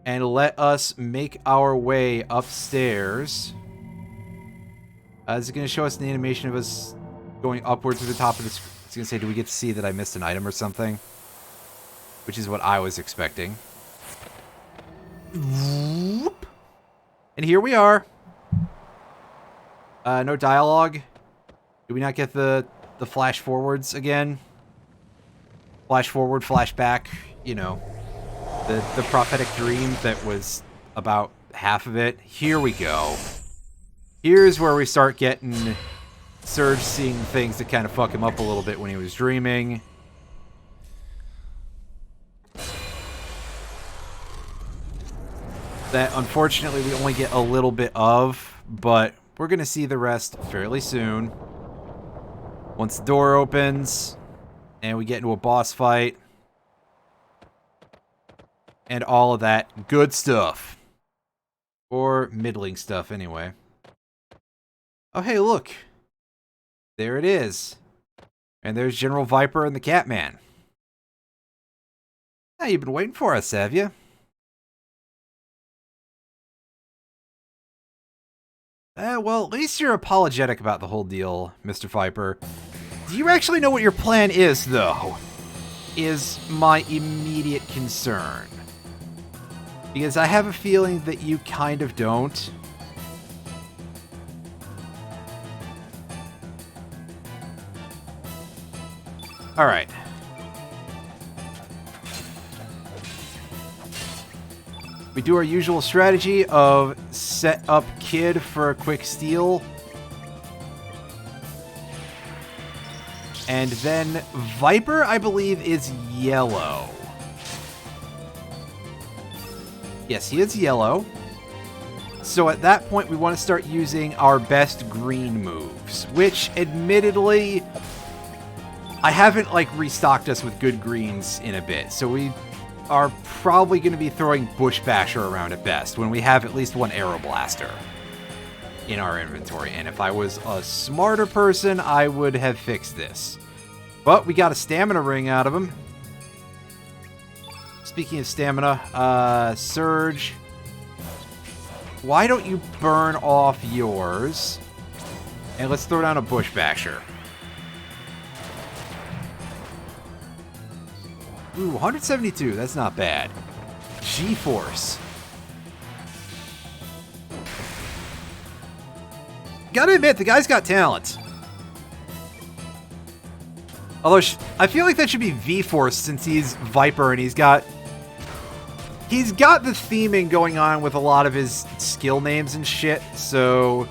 and let us make our way upstairs. This is going to show us an animation of us going upward to the top of the screen. It's going to say, do we get to see that I missed an item or something? Which is what I was expecting. And here we are. No dialogue. Do we not get the flash forwards again? Flash forward, flash back, you know, the prophetic dream that was about half of it. Here we go. Here's where we start getting Surge seeing things that kind of fuck him up a little bit when he was dreaming. That, unfortunately, we only get a little bit of, but we're going to see the rest fairly soon. Once the door opens and we get into a boss fight and all of that good stuff. Or middling stuff, anyway. Oh, hey, look. There it is. And there's General Viper and the Catman. Ah, you've been waiting for us, have you? Well, at least you're apologetic about the whole deal, Mr. Viper. Do you actually know what your plan is, though? Is my immediate concern. Because I have a feeling that you kind of don't. Alright. We do our usual strategy of set up Kid for a quick steal. And then Viper, I believe, is yellow. Yes, he is yellow. So at that point, we want to start using our best green moves, which, admittedly, I haven't, like, restocked us with good greens in a bit. So we are probably going to be throwing Bush Basher around at best when we have at least one Arrow Blaster in our inventory. And if I was a smarter person, I would have fixed this. But we got a stamina ring out of him. Speaking of stamina, Surge, why don't you burn off yours? And let's throw down a Bush Basher. Ooh, 172. That's not bad. G-Force. Gotta admit, the guy's got talent. Although, I feel like that should be V-Force since he's Viper and he's got He's got the theming going on with a lot of his skill names and shit, so,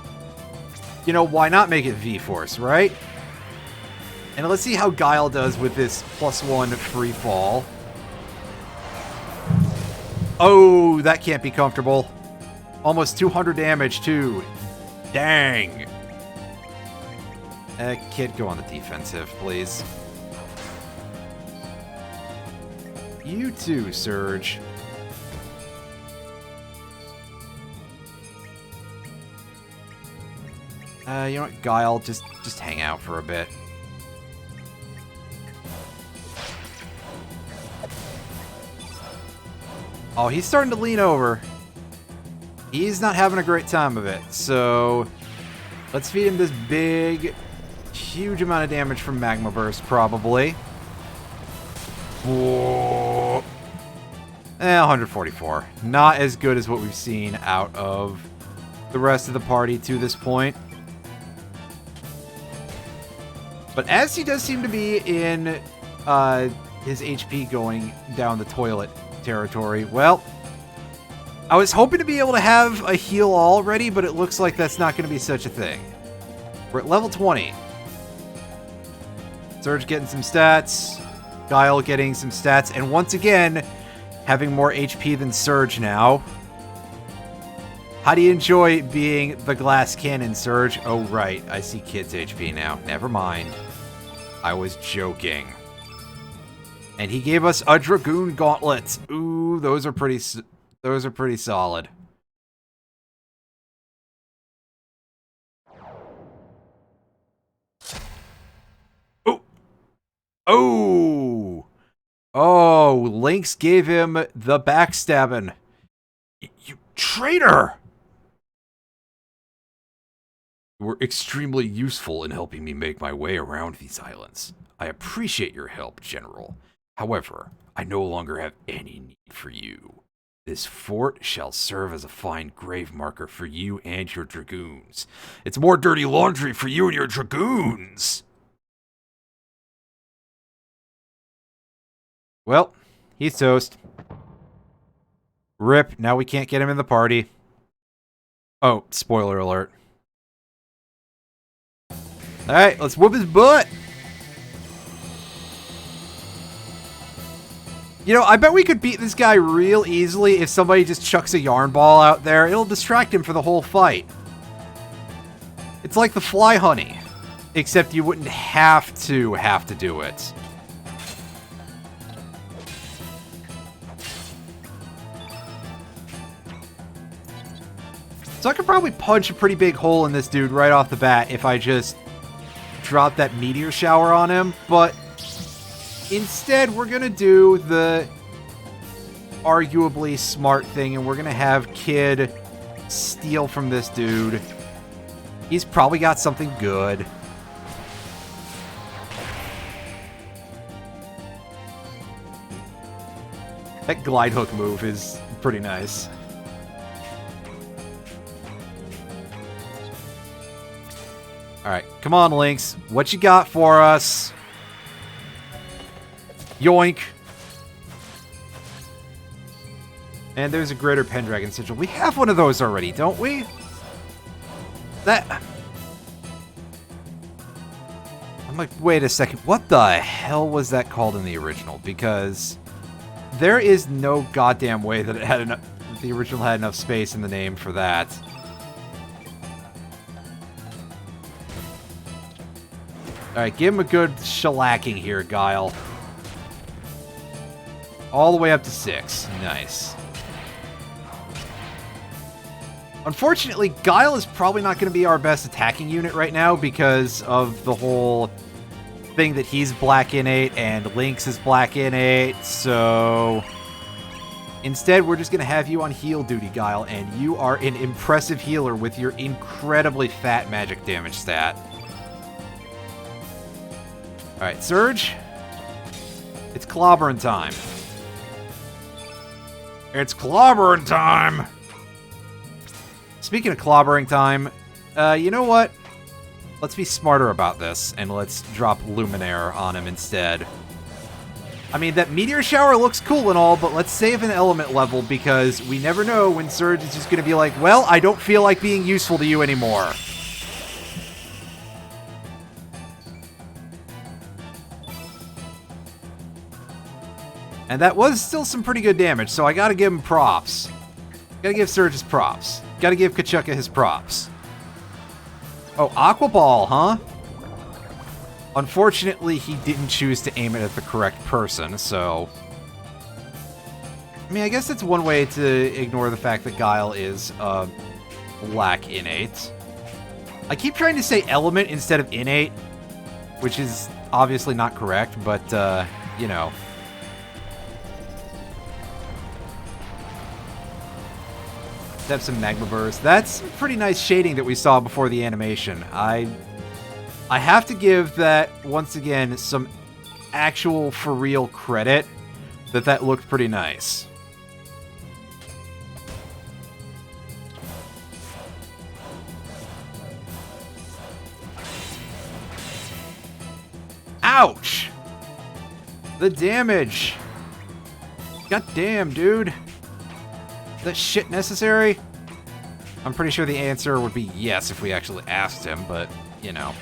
you know, why not make it V-Force, right? And let's see how Guile does with this +1 free fall. Oh, that can't be comfortable. Almost 200 damage, too. Dang. Kid, go on the defensive, please. You too, Surge. You know what, Guile, just hang out for a bit. Oh, he's starting to lean over. He's not having a great time of it, so let's feed him this big, huge amount of damage from Magma Burst, probably. Whoa. 144. Not as good as what we've seen out of the rest of the party to this point. But as he does seem to be in his HP going down the toilet territory, well, I was hoping to be able to have a heal all ready, but it looks like that's not going to be such a thing. We're at level 20. Surge getting some stats. Guile getting some stats. And once again, having more HP than Surge now. How do you enjoy being the glass cannon, Surge? Oh, right. I see Kid's HP now. Never mind. I was joking. And he gave us a Dragoon Gauntlet. Ooh, those are pretty solid. Oh! Oh! Oh, Lynx gave him the backstabbing. You traitor! You were extremely useful in helping me make my way around these islands. I appreciate your help, General. However, I no longer have any need for you. This fort shall serve as a fine grave marker for you and your dragoons. It's more dirty laundry for you and your dragoons! Well, he's toast. Rip, now we can't get him in the party. Oh, spoiler alert. Alright, let's whoop his butt! You know, I bet we could beat this guy real easily if somebody just chucks a yarn ball out there. It'll distract him for the whole fight. It's like the fly honey, except you wouldn't have to do it. So I could probably punch a pretty big hole in this dude right off the bat if I just drop that meteor shower on him, but instead we're gonna do the arguably smart thing and we're gonna have Kid steal from this dude. He's probably got something good. That glide hook move is pretty nice. Alright, come on, Lynx. What you got for us? Yoink. And there's a Greater Pendragon Sigil. We have one of those already, don't we? That... I'm like, wait a second. What the hell was that called in the original? Because there is no goddamn way that it had enough... The original had enough space in the name for that. Alright, give him a good shellacking here, Guile. All the way up to 6. Nice. Unfortunately, Guile is probably not going to be our best attacking unit right now because of the whole thing that he's black innate and Lynx is black innate, so... Instead, we're just going to have you on heal duty, Guile, and you are an impressive healer with your incredibly fat magic damage stat. Alright, Surge. It's clobbering time. It's clobbering time! Speaking of clobbering time, you know what? Let's be smarter about this, and let's drop Luminaire on him instead. I mean, that meteor shower looks cool and all, but let's save an element level because we never know when Surge is just going to be like, well, I don't feel like being useful to you anymore. And that was still some pretty good damage, so I gotta give him props. Gotta give Surge his props. Gotta give Kachuka his props. Oh, Aqua Ball, huh? Unfortunately, he didn't choose to aim it at the correct person, so... I mean, I guess it's one way to ignore the fact that Guile is, black innate. I keep trying to say element instead of innate, which is obviously not correct, but, you know... Have some magma burst. That's pretty nice shading that we saw before the animation. I have to give that, once again, some actual for real credit that looked pretty nice. Ouch! The damage! God damn, dude. Is that shit necessary? I'm pretty sure the answer would be yes if we actually asked him, but, you know.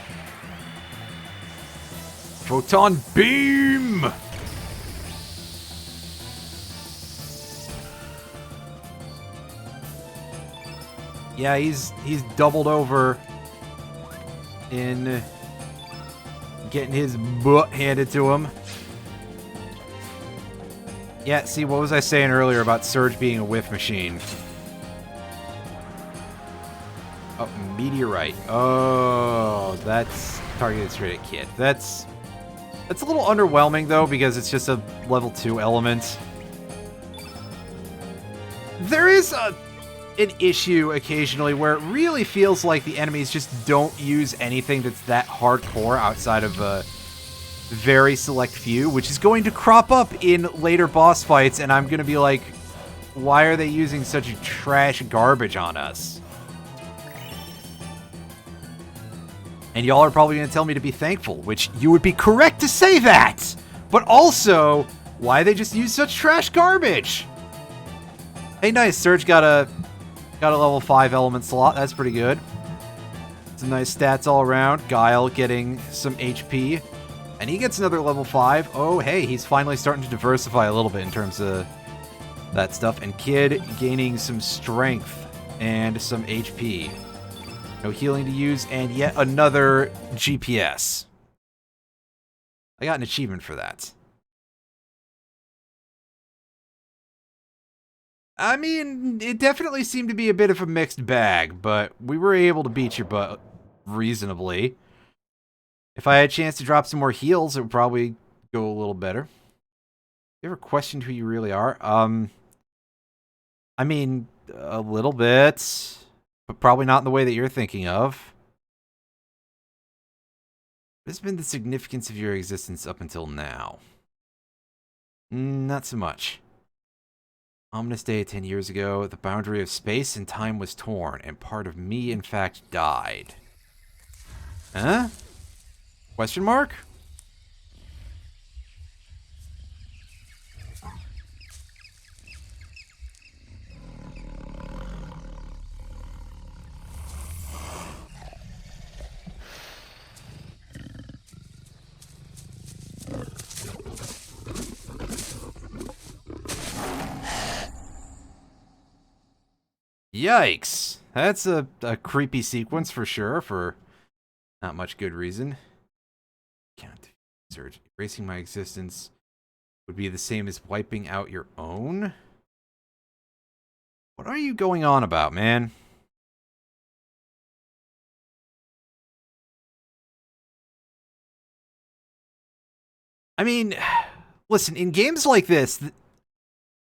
Photon Beam! Yeah, he's doubled over in getting his butt handed to him. Yeah, see, what was I saying earlier about Surge being a whiff machine? Oh, Meteorite. Oh, that's targeted straight at Kid. That's a little underwhelming, though, because it's just a level 2 element. There is an issue occasionally where it really feels like the enemies just don't use anything that's that hardcore outside of a very select few, which is going to crop up in later boss fights, and I'm going to be like, why are they using such trash garbage on us? And y'all are probably going to tell me to be thankful, which you would be correct to say that! But also, why they just use such trash garbage? Hey, nice, Surge got a level 5 element slot, that's pretty good. Some nice stats all around. Guile getting some HP. And he gets another level 5. Oh, hey, he's finally starting to diversify a little bit in terms of that stuff. And Kid gaining some strength and some HP. No healing to use, and yet another GPS. I got an achievement for that. I mean, it definitely seemed to be a bit of a mixed bag, but we were able to beat your butt reasonably. If I had a chance to drop some more heals, it would probably go a little better. You ever questioned who you really are? I mean, a little bit, but probably not in the way that you're thinking of. What has been the significance of your existence up until now? Not so much. Ominous day 10 years ago, the boundary of space and time was torn, and part of me, in fact, died. Huh? Question mark? Yikes. That's a creepy sequence for sure, for not much good reason. Can't Surge. Erasing my existence would be the same as wiping out your own? What are you going on about, man? I mean, listen, in games like this,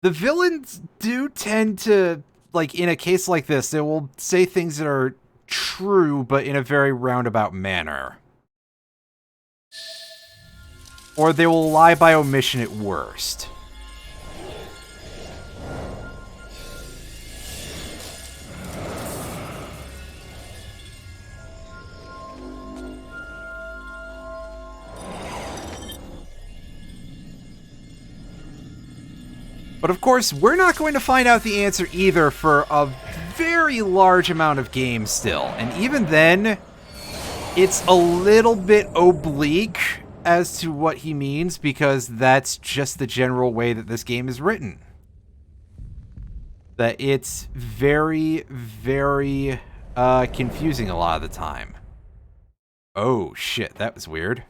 the villains do tend to, like, in a case like this, they will say things that are true, but in a very roundabout manner. Or they will lie by omission at worst. But of course, we're not going to find out the answer either for a very large amount of games still. And even then, it's a little bit oblique as to what he means, because that's just the general way that this game is written. That it's very, very confusing a lot of the time. Oh, shit, that was weird.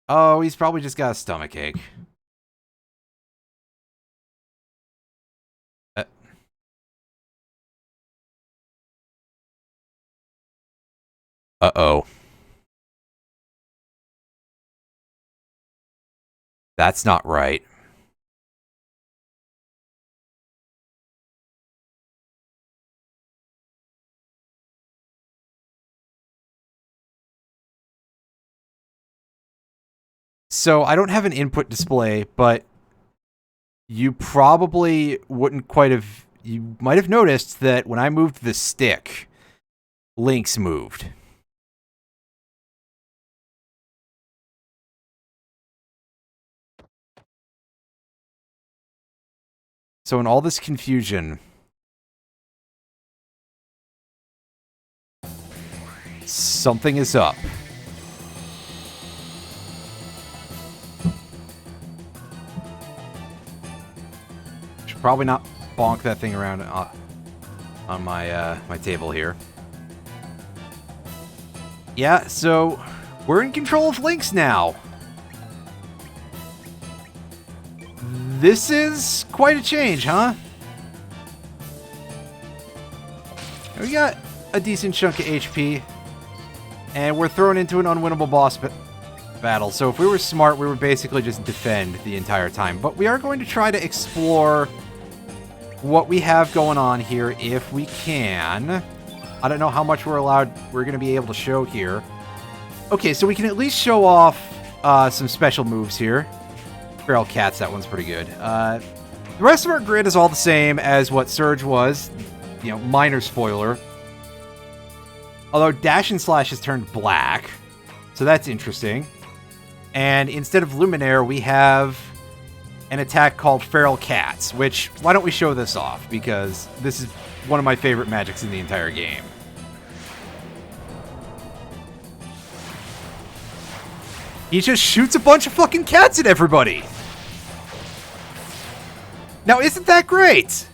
Oh, he's probably just got a stomachache. Uh-oh. That's not right. So I don't have an input display, but you probably wouldn't quite have... You might have noticed that when I moved the stick, Link's moved. So in all this confusion, something is up. Should probably not bonk that thing around on my my table here. Yeah, so we're in control of Link's now. This is quite a change, huh? We got a decent chunk of HP, and we're thrown into an unwinnable boss battle. So if we were smart, we would basically just defend the entire time. But we are going to try to explore what we have going on here if we can. I don't know how much we're going to be able to show here. Okay, so we can at least show off some special moves here. Feral Cats, that one's pretty good. The rest of our grid is all the same as what Surge was. You know, minor spoiler. Although Dash and Slash has turned black. So that's interesting. And instead of Luminaire, we have an attack called Feral Cats, which, why don't we show this off? Because this is one of my favorite magics in the entire game. He just shoots a bunch of fucking cats at everybody! Now, isn't that great?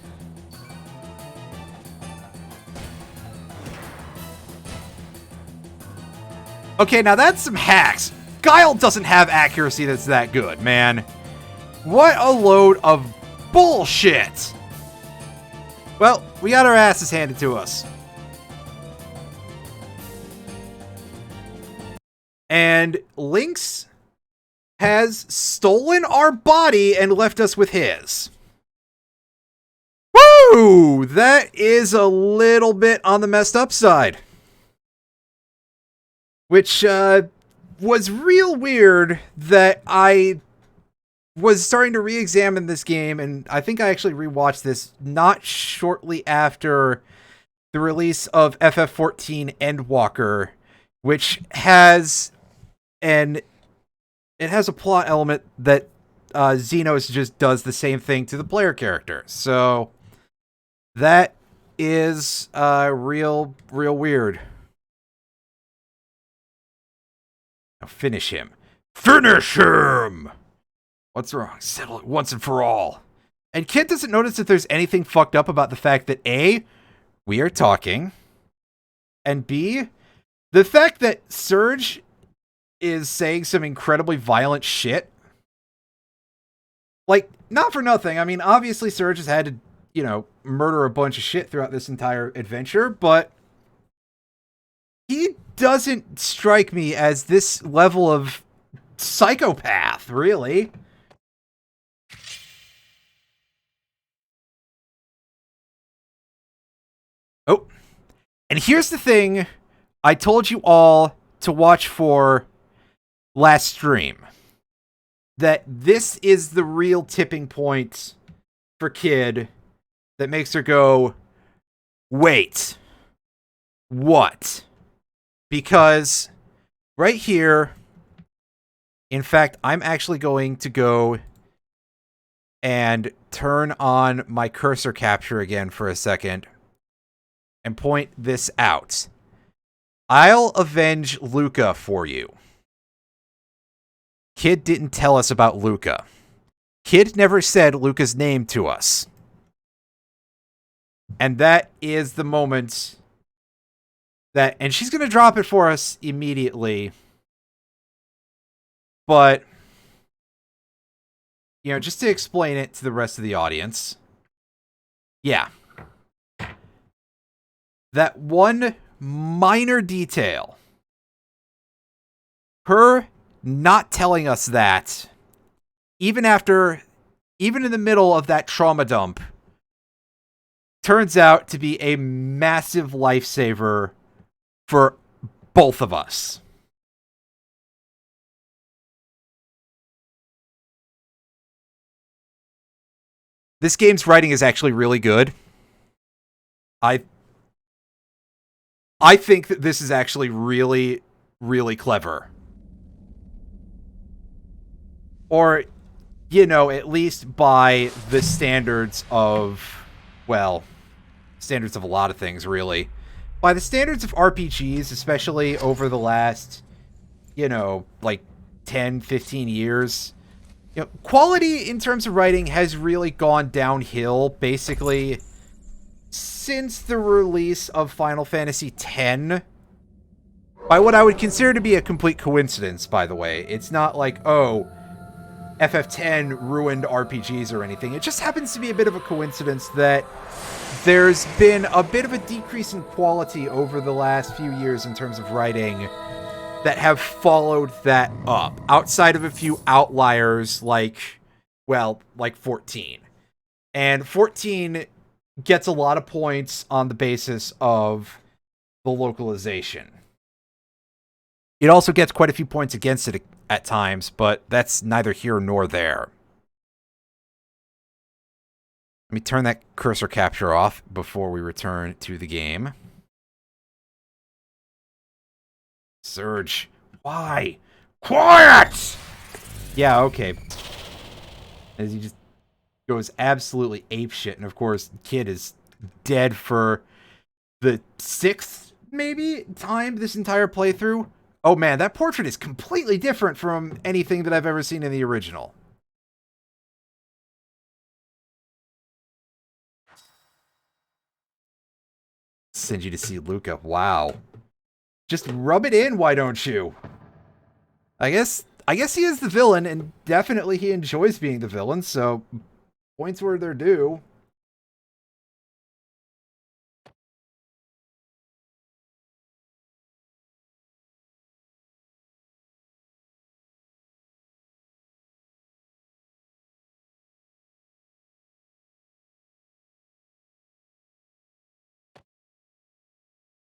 Okay, now that's some hacks. Guile doesn't have accuracy that's that good, man. What a load of bullshit! Well, we got our asses handed to us. And Lynx has stolen our body and left us with his. Woo! That is a little bit on the messed up side. Which was real weird that I was starting to re-examine this game, and I think I actually rewatched this not shortly after the release of FF14 Endwalker, which has it has a plot element that Xenos just does the same thing to the player character. So that is real weird. Now finish him. Finish him! What's wrong? Settle it once and for all. And Kid doesn't notice that there's anything fucked up about the fact that A, we are talking, and B, the fact that Surge is saying some incredibly violent shit. Like, not for nothing. I mean, obviously Surge has had to, you know, murder a bunch of shit throughout this entire adventure, but he doesn't strike me as this level of psychopath, really. Oh, and here's the thing I told you all to watch for last stream. That this is the real tipping point for Kid that makes her go, wait, what? Because right here. In fact, I'm actually going to go and turn on my cursor capture again for a second and point this out. I'll avenge Luca for you. Kid didn't tell us about Luca. Kid never said Luca's name to us. And that is the moment that... And she's going to drop it for us immediately. But, you know, just to explain it to the rest of the audience. Yeah. That one minor detail. Her not telling us that, even in the middle of that trauma dump, turns out to be a massive lifesaver for both of us. This game's writing is actually really good. I think that this is actually really, really clever. Or, you know, at least by the standards of, well, standards of a lot of things, really. By the standards of RPGs, especially over the last, you know, like 10, 15 years, you know, quality in terms of writing has really gone downhill, basically, since the release of Final Fantasy X. By what I would consider to be a complete coincidence, by the way. It's not like, oh, FF10 ruined RPGs or anything. It just happens to be a bit of a coincidence that there's been a bit of a decrease in quality over the last few years in terms of writing that have followed that up, outside of a few outliers like, well, like 14. And 14 gets a lot of points on the basis of the localization. It also gets quite a few points against it at times, but that's neither here nor there. Let me turn that cursor capture off before we return to the game. Surge. Why? Quiet! Yeah, okay. As he just goes absolutely apeshit, and of course, Kid is dead for the 6th, maybe, time this entire playthrough. Oh man, that portrait is completely different from anything that I've ever seen in the original. Send you to see Luca. Wow. Just rub it in, why don't you? I guess he is the villain, and definitely he enjoys being the villain, so points where they're due.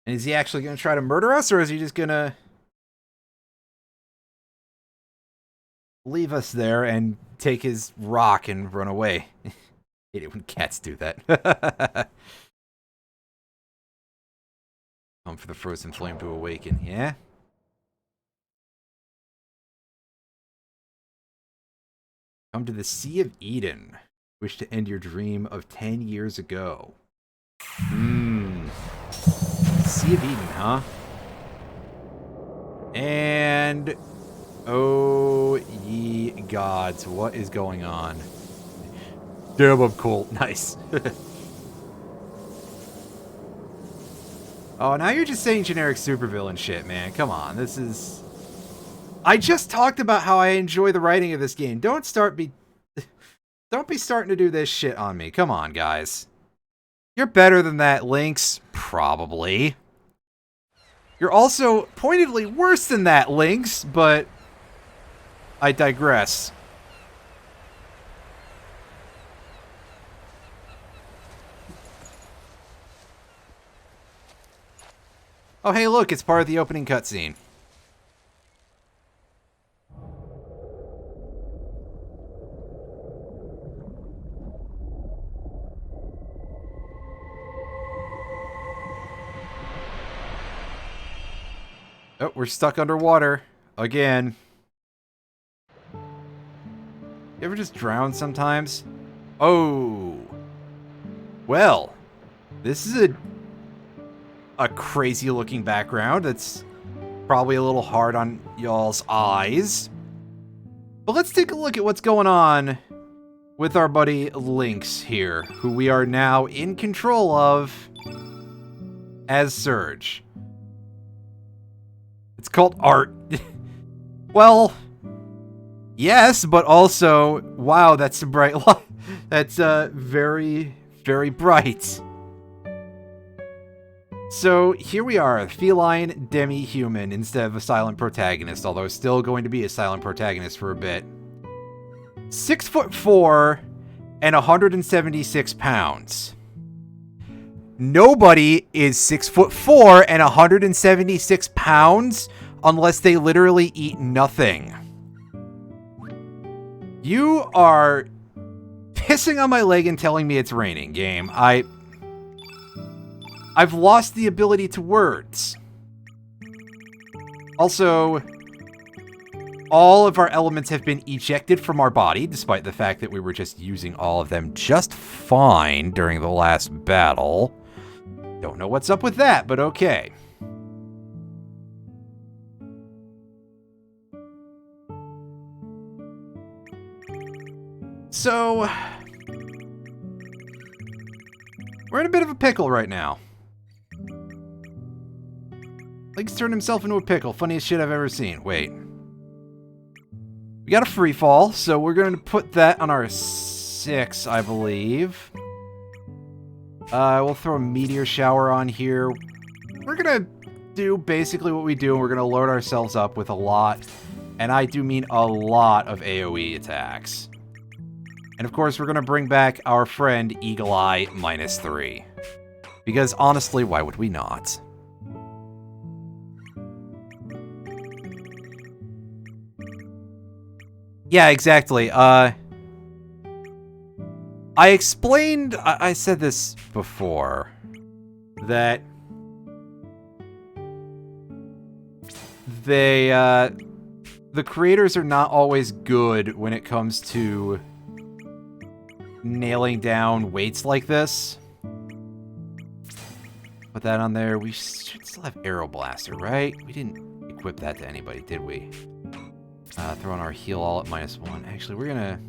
And is he actually going to try to murder us, or is he just going to leave us there and take his rock and run away? I hate it when cats do that. Come for the frozen flame to awaken, yeah? Come to the Sea of Eden. Wish to end your dream of 10 years ago. Sea of Eden, huh? And... oh, ye gods. What is going on? Damn, I'm cool. Nice. Oh, now you're just saying generic supervillain shit, man. Come on, this is... I just talked about how I enjoy the writing of this game. Don't be starting to do this shit on me. Come on, guys. You're better than that, Lynx. Probably. You're also pointedly worse than that, Lynx, but I digress. Oh, hey, look, it's part of the opening cutscene. Oh, we're stuck underwater. Again. You ever just drown sometimes? Oh. Well. This is a crazy looking background. That's probably a little hard on y'all's eyes. But let's take a look at what's going on with our buddy Lynx here, who we are now in control of as Surge. It's called art. Well, yes, but also, wow, that's a bright light. That's very, very bright. So here we are, a feline demi-human instead of a silent protagonist, although still going to be a silent protagonist for a bit. 6'4" and 176 pounds. Nobody is 6'4" and 176 pounds unless they literally eat nothing. You are pissing on my leg and telling me it's raining, game. I've lost the ability to words. Also, all of our elements have been ejected from our body, despite the fact that we were just using all of them just fine during the last battle. Don't know what's up with that, but okay. So, we're in a bit of a pickle right now. Lynx turned himself into a pickle. Funniest shit I've ever seen. Wait. We got a free fall, so we're going to put that on our 6, I believe. We'll throw a meteor shower on here. We're going to do basically what we do, and we're going to load ourselves up with a lot, and I do mean a lot of AoE attacks. And of course, we're going to bring back our friend Eagle Eye -3. Because honestly, why would we not? Yeah, exactly. I explained, I said this before, that the creators are not always good when it comes to nailing down weights like this. Put that on there. We should still have Arrow Blaster, right? We didn't equip that to anybody, did we? Throw on our heal all at -1. Actually, we're gonna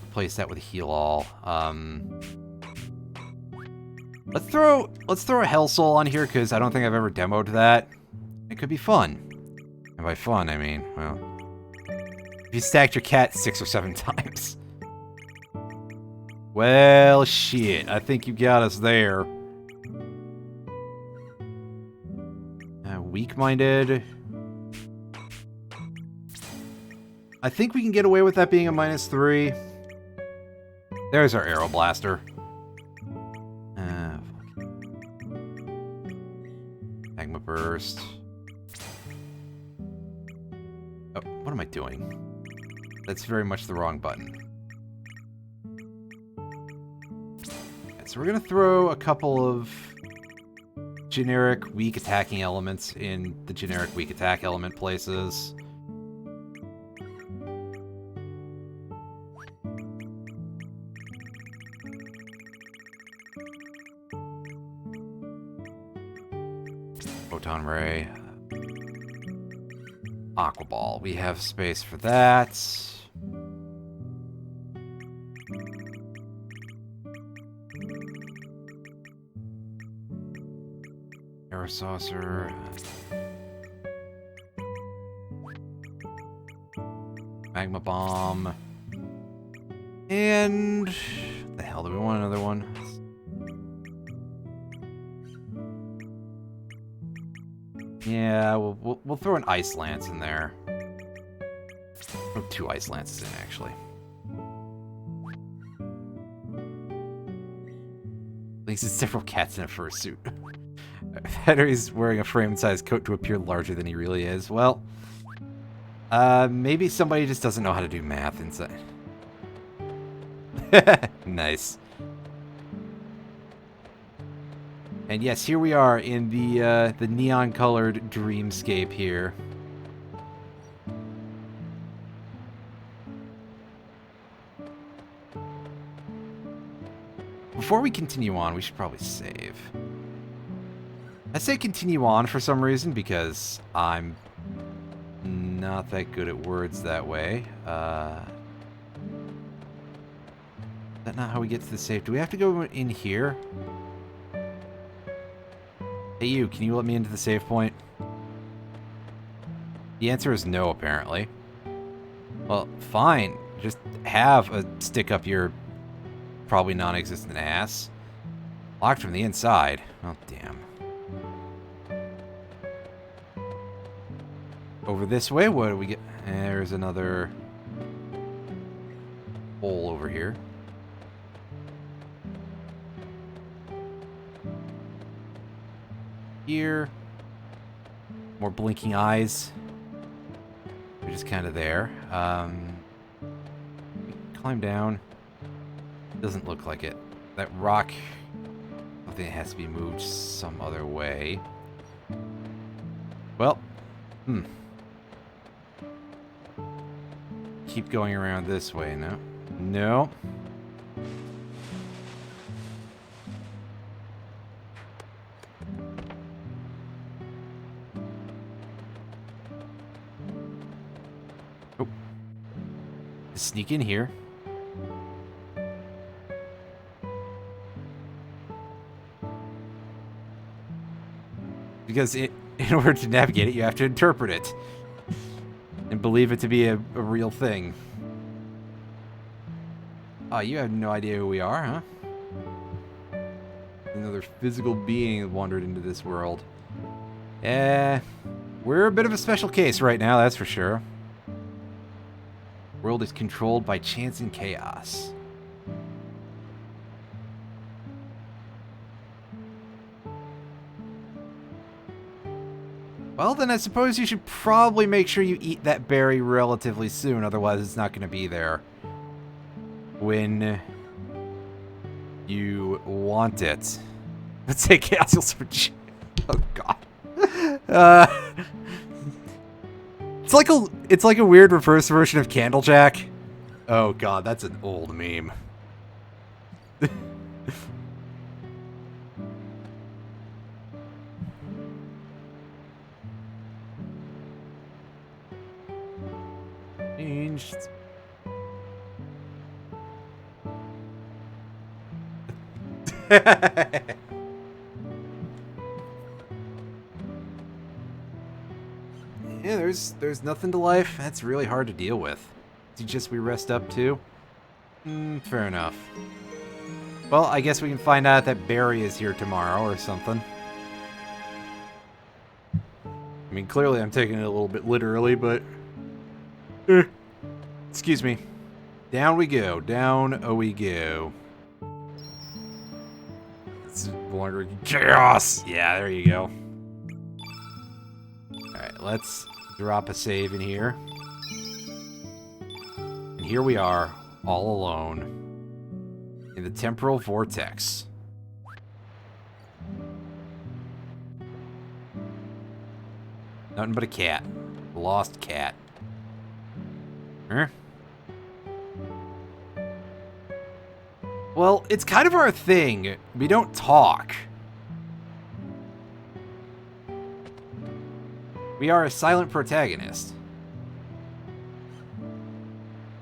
replace that with a heal all. Let's throw a Hell Soul on here because I don't think I've ever demoed that. It could be fun. And by fun, I mean, well, if you stacked your cat 6 or 7 times. Well, shit. I think you got us there. Weak-minded. I think we can get away with that being a -3. There's our Arrow Blaster. Magma Burst. Oh, what am I doing? That's very much the wrong button. Okay, so we're gonna throw a couple of generic weak attacking elements in the generic weak attack element places. Photon Ray. Aqua Ball. We have space for that. Air Saucer. Magma Bomb. And... what the hell, do we want another one? Yeah, we'll throw an Ice Lance in there. Throw 2 Ice Lances in, actually. At least it's several cats in a fursuit. Henry's wearing a frame-sized coat to appear larger than he really is. Well, maybe somebody just doesn't know how to do math inside. Nice. And yes, here we are in the neon-colored dreamscape here. Before we continue on, we should probably save. I say continue on for some reason because I'm not that good at words that way. Is that not how we get to the save? Do we have to go in here? Hey you, can you let me into the save point? The answer is no, apparently. Well, fine. Just have a stick up your probably non-existent ass. Locked from the inside. Oh, damn. Over this way, what do we get? There's another hole over here. Here. More blinking eyes. We're just kind of there. Climb down. Doesn't look like it. That rock, I think it has to be moved some other way. Well, keep going around this way, no? No. Oh. Sneak in here. Because in order to navigate it, you have to interpret it. And believe it to be a real thing. Oh, you have no idea who we are, huh? Another physical being wandered into this world. We're a bit of a special case right now, that's for sure. The world is controlled by chance and chaos. Well, then I suppose you should probably make sure you eat that berry relatively soon, otherwise it's not going to be there when you want it. Let's say chaos will switch. Oh god. It's like a weird reverse version of Candlejack. Oh god, that's an old meme. Changed. Yeah, there's nothing to life. That's really hard to deal with. Suggest we rest up too? Fair enough. Well, I guess we can find out that Barry is here tomorrow or something. I mean, clearly I'm taking it a little bit literally, but... Excuse me. Down we go. Down we go. It's wandering chaos! Yeah, there you go. Alright, let's drop a save in here. And here we are, all alone. In the temporal vortex. Nothing but a cat. A lost cat. Huh? Well, it's kind of our thing. We don't talk. We are a silent protagonist.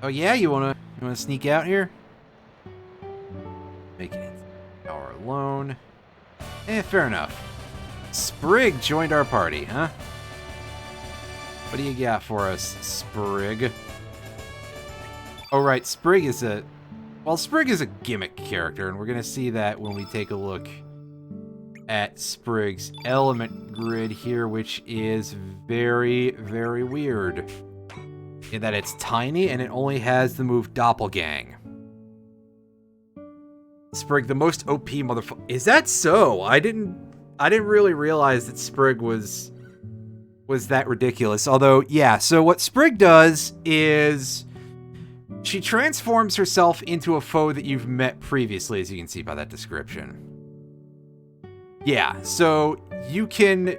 Oh yeah, you wanna sneak out here? Make it an hour alone. Fair enough. Sprig joined our party, huh? What do you got for us, Sprig? Oh right, Sprig is a gimmick character, and we're gonna see that when we take a look at Sprig's element grid here, which is very, very weird. In that it's tiny and it only has the move Doppelgang. Sprig, the most OP motherfucker. Is that so? I didn't really realize that Sprig was that ridiculous. Although, yeah, so what Sprig does is she transforms herself into a foe that you've met previously, as you can see by that description. Yeah, so you can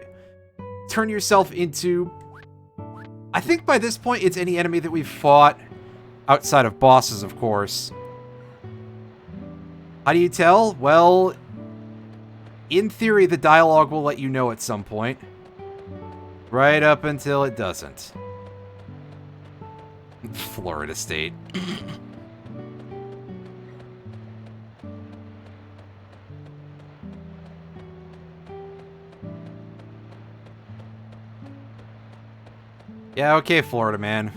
turn yourself into... I think by this point, it's any enemy that we've fought outside of bosses, of course. How do you tell? Well, in theory, the dialogue will let you know at some point. Right up until it doesn't. Florida State. Yeah, okay, Florida man.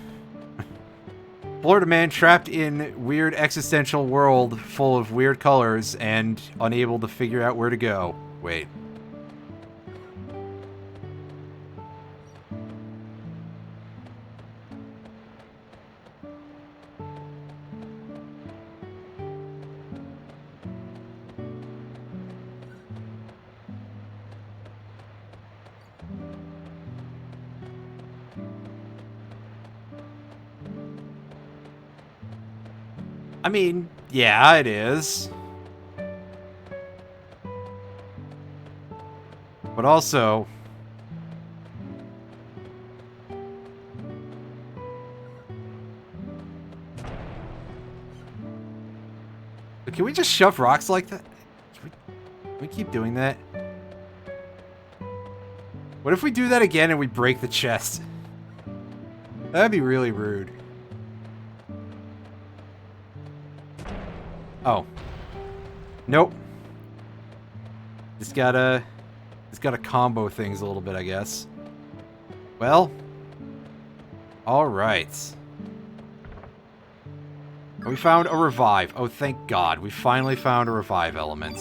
Florida man trapped in weird existential world full of weird colors and unable to figure out where to go. Wait. I mean, yeah, it is. But also... Can we just shove rocks like that? Can we keep doing that? What if we do that again and we break the chest? That'd be really rude. Oh. Nope. Just gotta combo things a little bit, I guess. Well. Alright. We found a revive. Oh, thank God. We finally found a revive element.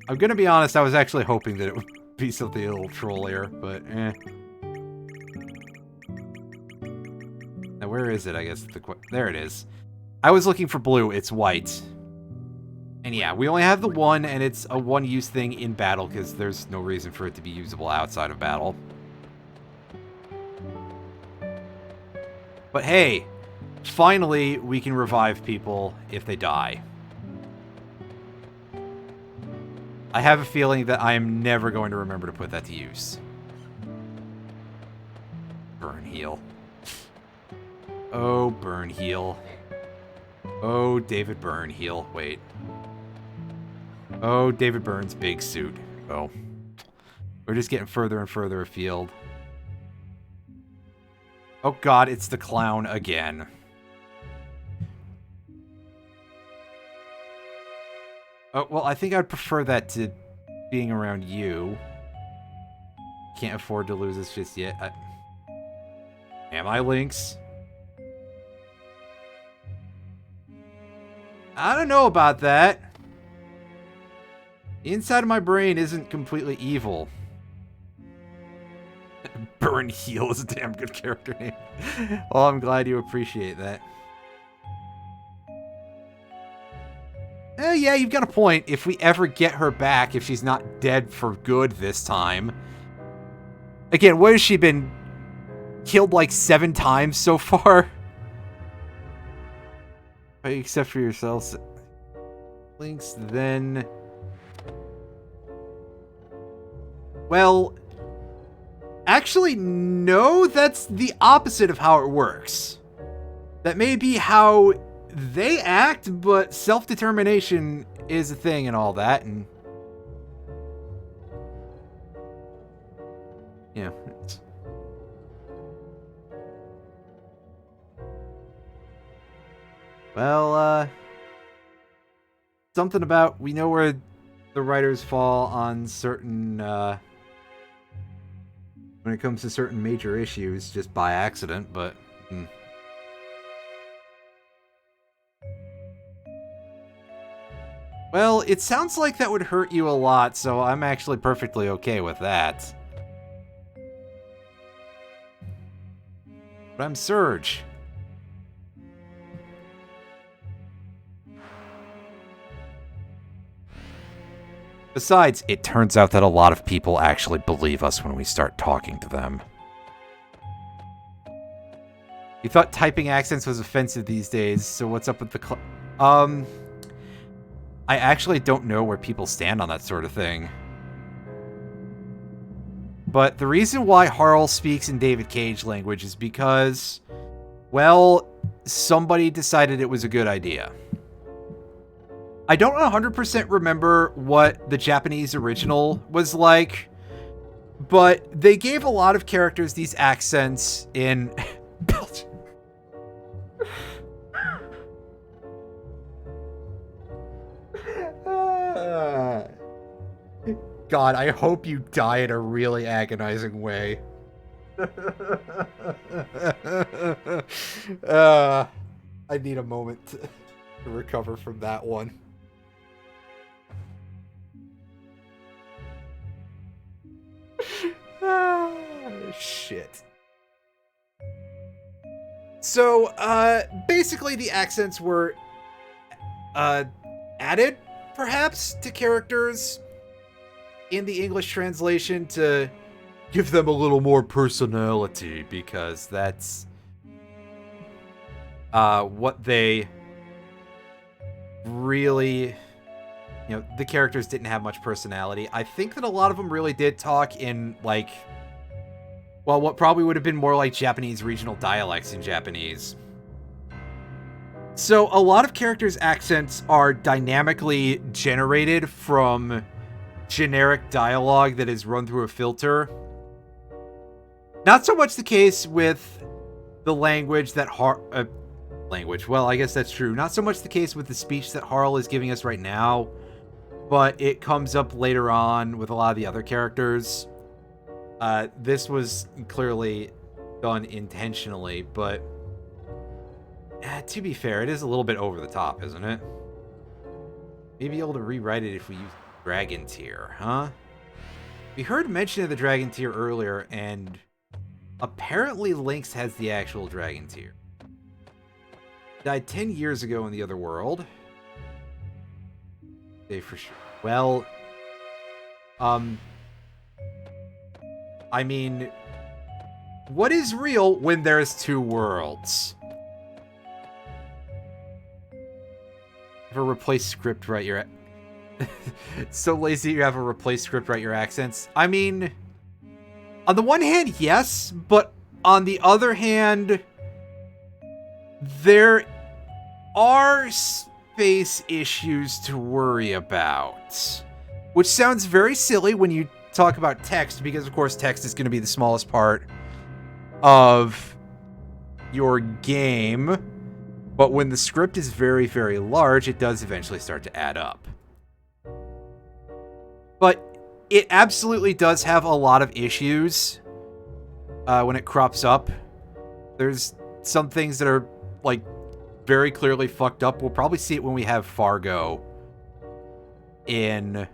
I'm gonna be honest, I was actually hoping that it would be something a little trollier, but eh. Now, where is it, I guess? There it is. I was looking for blue. It's white. And yeah, we only have the one, and it's a one-use thing in battle, because there's no reason for it to be usable outside of battle. But hey, finally, we can revive people if they die. I have a feeling that I am never going to remember to put that to use. Burn heal. Oh, burn heal. Oh, David Byrne heal. Wait. Oh, David Byrne's big suit. Oh. We're just getting further and further afield. Oh God, it's the clown again. Oh, well, I think I'd prefer that to being around you. Can't afford to lose this just yet. Am I Lynx? I don't know about that. The inside of my brain isn't completely evil. Burn Heal is a damn good character name. Well, I'm glad you appreciate that. Yeah, you've got a point. If we ever get her back, if she's not dead for good this time. Again, what has she been killed like 7 times so far? Except for yourselves. Links, then... Well... Actually, no, that's the opposite of how it works. That may be how they act, but self-determination is a thing and all that, and... Yeah. Well, something about, we know where the writers fall on certain, when it comes to certain major issues, just by accident, but... Well, it sounds like that would hurt you a lot, so I'm actually perfectly okay with that. But I'm Surge. Besides, it turns out that a lot of people actually believe us when we start talking to them. You thought typing accents was offensive these days, so what's up with the I actually don't know where people stand on that sort of thing. But the reason why Harl speaks in David Cage language is because, well, somebody decided it was a good idea. I don't 100% remember what the Japanese original was like, but they gave a lot of characters these accents in Belgium. God, I hope you die in a really agonizing way. I need a moment to recover from that one. Shit. So, basically the accents were, added, perhaps, to characters in the English translation to give them a little more personality, because that's, what they really, you know, the characters didn't have much personality. I think that a lot of them really did talk in, like, well, what probably would have been more like Japanese regional dialects in Japanese. So a lot of characters' accents are dynamically generated from generic dialogue that is run through a filter. Not so much the case with the language that well, I guess that's true. Not so much the case with the speech that Harl is giving us right now, but it comes up later on with a lot of the other characters. This was clearly done intentionally, but to be fair, it is a little bit over the top, isn't it? Maybe able to rewrite it if we use Dragon Tier, huh? We heard mention of the Dragon Tier earlier, and apparently Lynx has the actual Dragon Tier. Died 10 years ago in the other world. Okay, for sure. Well, I mean, what is real when there's two worlds? Have a replace script, write your... So lazy you have a replace script, write your accents. I mean, on the one hand, yes, but on the other hand, there are space issues to worry about. Which sounds very silly when you talk about text, because of course text is going to be the smallest part of your game, but when the script is very, very large, it does eventually start to add up. But it absolutely does have a lot of issues when it crops up. There's some things that are, like, very clearly fucked up. We'll probably see it when we have Fargo in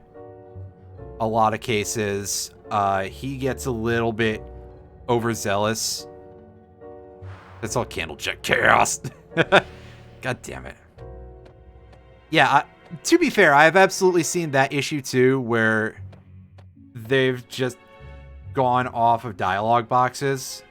a lot of cases. He gets a little bit overzealous. That's all Candlejack chaos. God damn it. Yeah, to be fair, I have absolutely seen that issue too, where they've just gone off of dialogue boxes.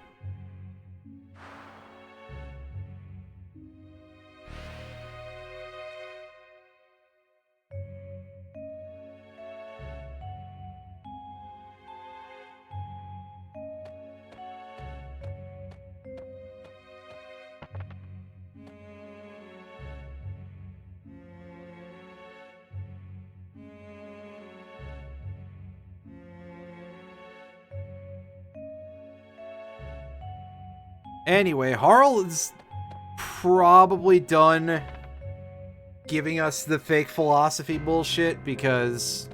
Anyway, Harl is probably done giving us the fake philosophy bullshit, because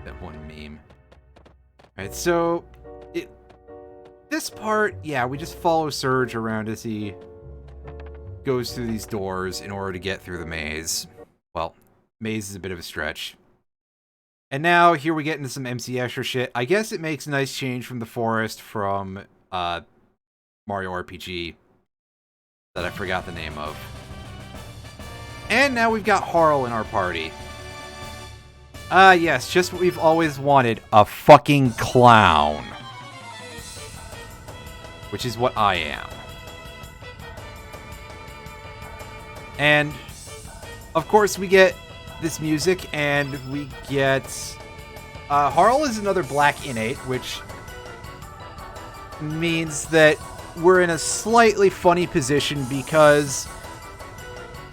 that one meme. Alright, so this part, yeah, we just follow Surge around as he goes through these doors in order to get through the maze. Well, maze is a bit of a stretch. And now, here we get into some MC Escher shit. I guess it makes a nice change from the forest from Mario RPG that I forgot the name of. And now we've got Harl in our party. Yes, just what we've always wanted. A fucking clown. which is what I am. And, of course, we get this music, and we get... Harl is another black innate, which means that we're in a slightly funny position because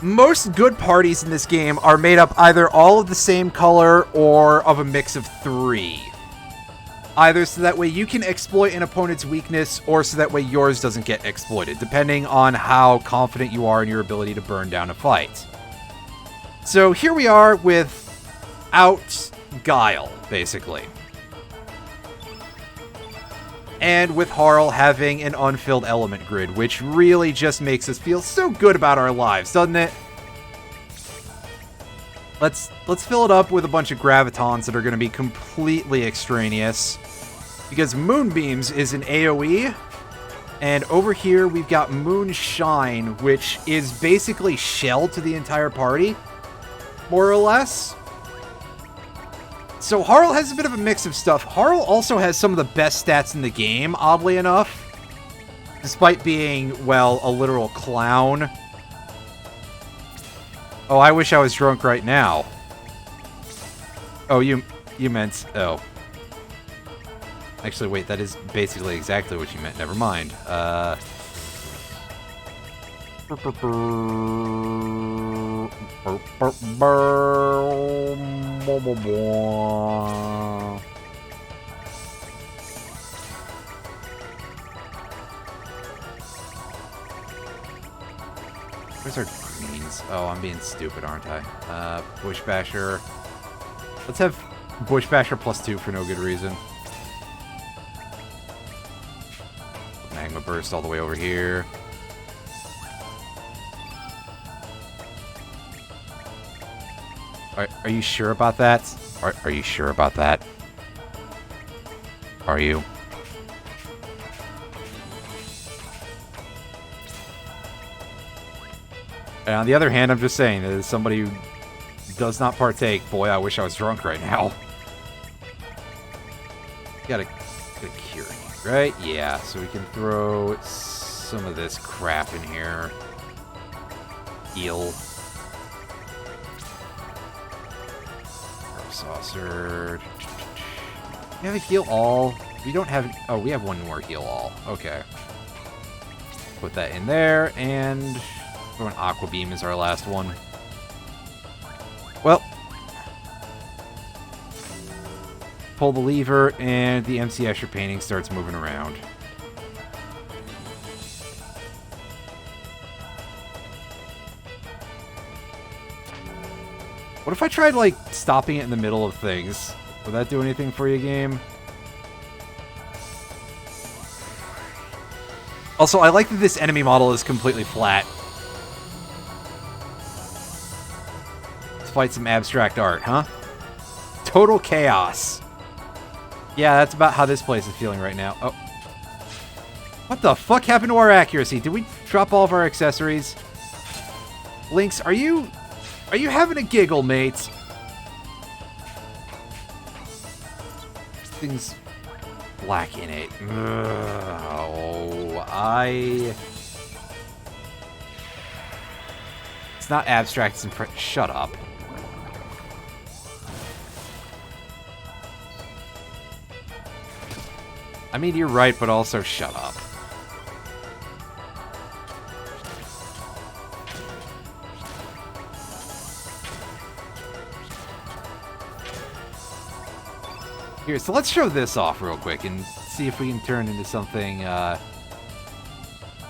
most good parties in this game are made up either all of the same color or of a mix of 3. Either so that way you can exploit an opponent's weakness, or so that way yours doesn't get exploited, depending on how confident you are in your ability to burn down a fight. So here we are without Guile, basically. And with Harl having an unfilled element grid, which really just makes us feel so good about our lives, doesn't it? Let's fill it up with a bunch of gravitons that are going to be completely extraneous. Because Moonbeams is an AoE. And over here we've got Moonshine, which is basically shell to the entire party. More or less. So Harl has a bit of a mix of stuff. Harl also has some of the best stats in the game, oddly enough. Despite being, well, a literal clown. Oh, I wish I was drunk right now. Oh, you meant... Oh. Actually, wait, that is basically exactly what you meant. Never mind. Where's our greens? Oh, I'm being stupid, aren't I? Bush Basher. Let's have Bush Basher +2 for no good reason. Magma Burst all the way over here. Are you sure about that? Are you sure about that? Are you? And on the other hand, I'm just saying that as somebody who does not partake, boy, I wish I was drunk right now. Gotta cure you, right? Yeah, so we can throw some of this crap in here. Heal. Saucer. We have a heal all. We don't have... Oh, we have one more heal all. Okay. Put that in there, and throw an Aqua Beam as our last one. Well. Pull the lever, and the MC Escher painting starts moving around. What if I tried, like, stopping it in the middle of things? Would that do anything for you, game? Also, I like that this enemy model is completely flat. Let's fight some abstract art, huh? Total chaos. Yeah, that's about how this place is feeling right now. Oh. What the fuck happened to our accuracy? Did we drop all of our accessories? Lynx, are you having a giggle, mate? Things black in it. It's not abstract, it's shut up. I mean, you're right, but also shut up. Here, so let's show this off real quick and see if we can turn into something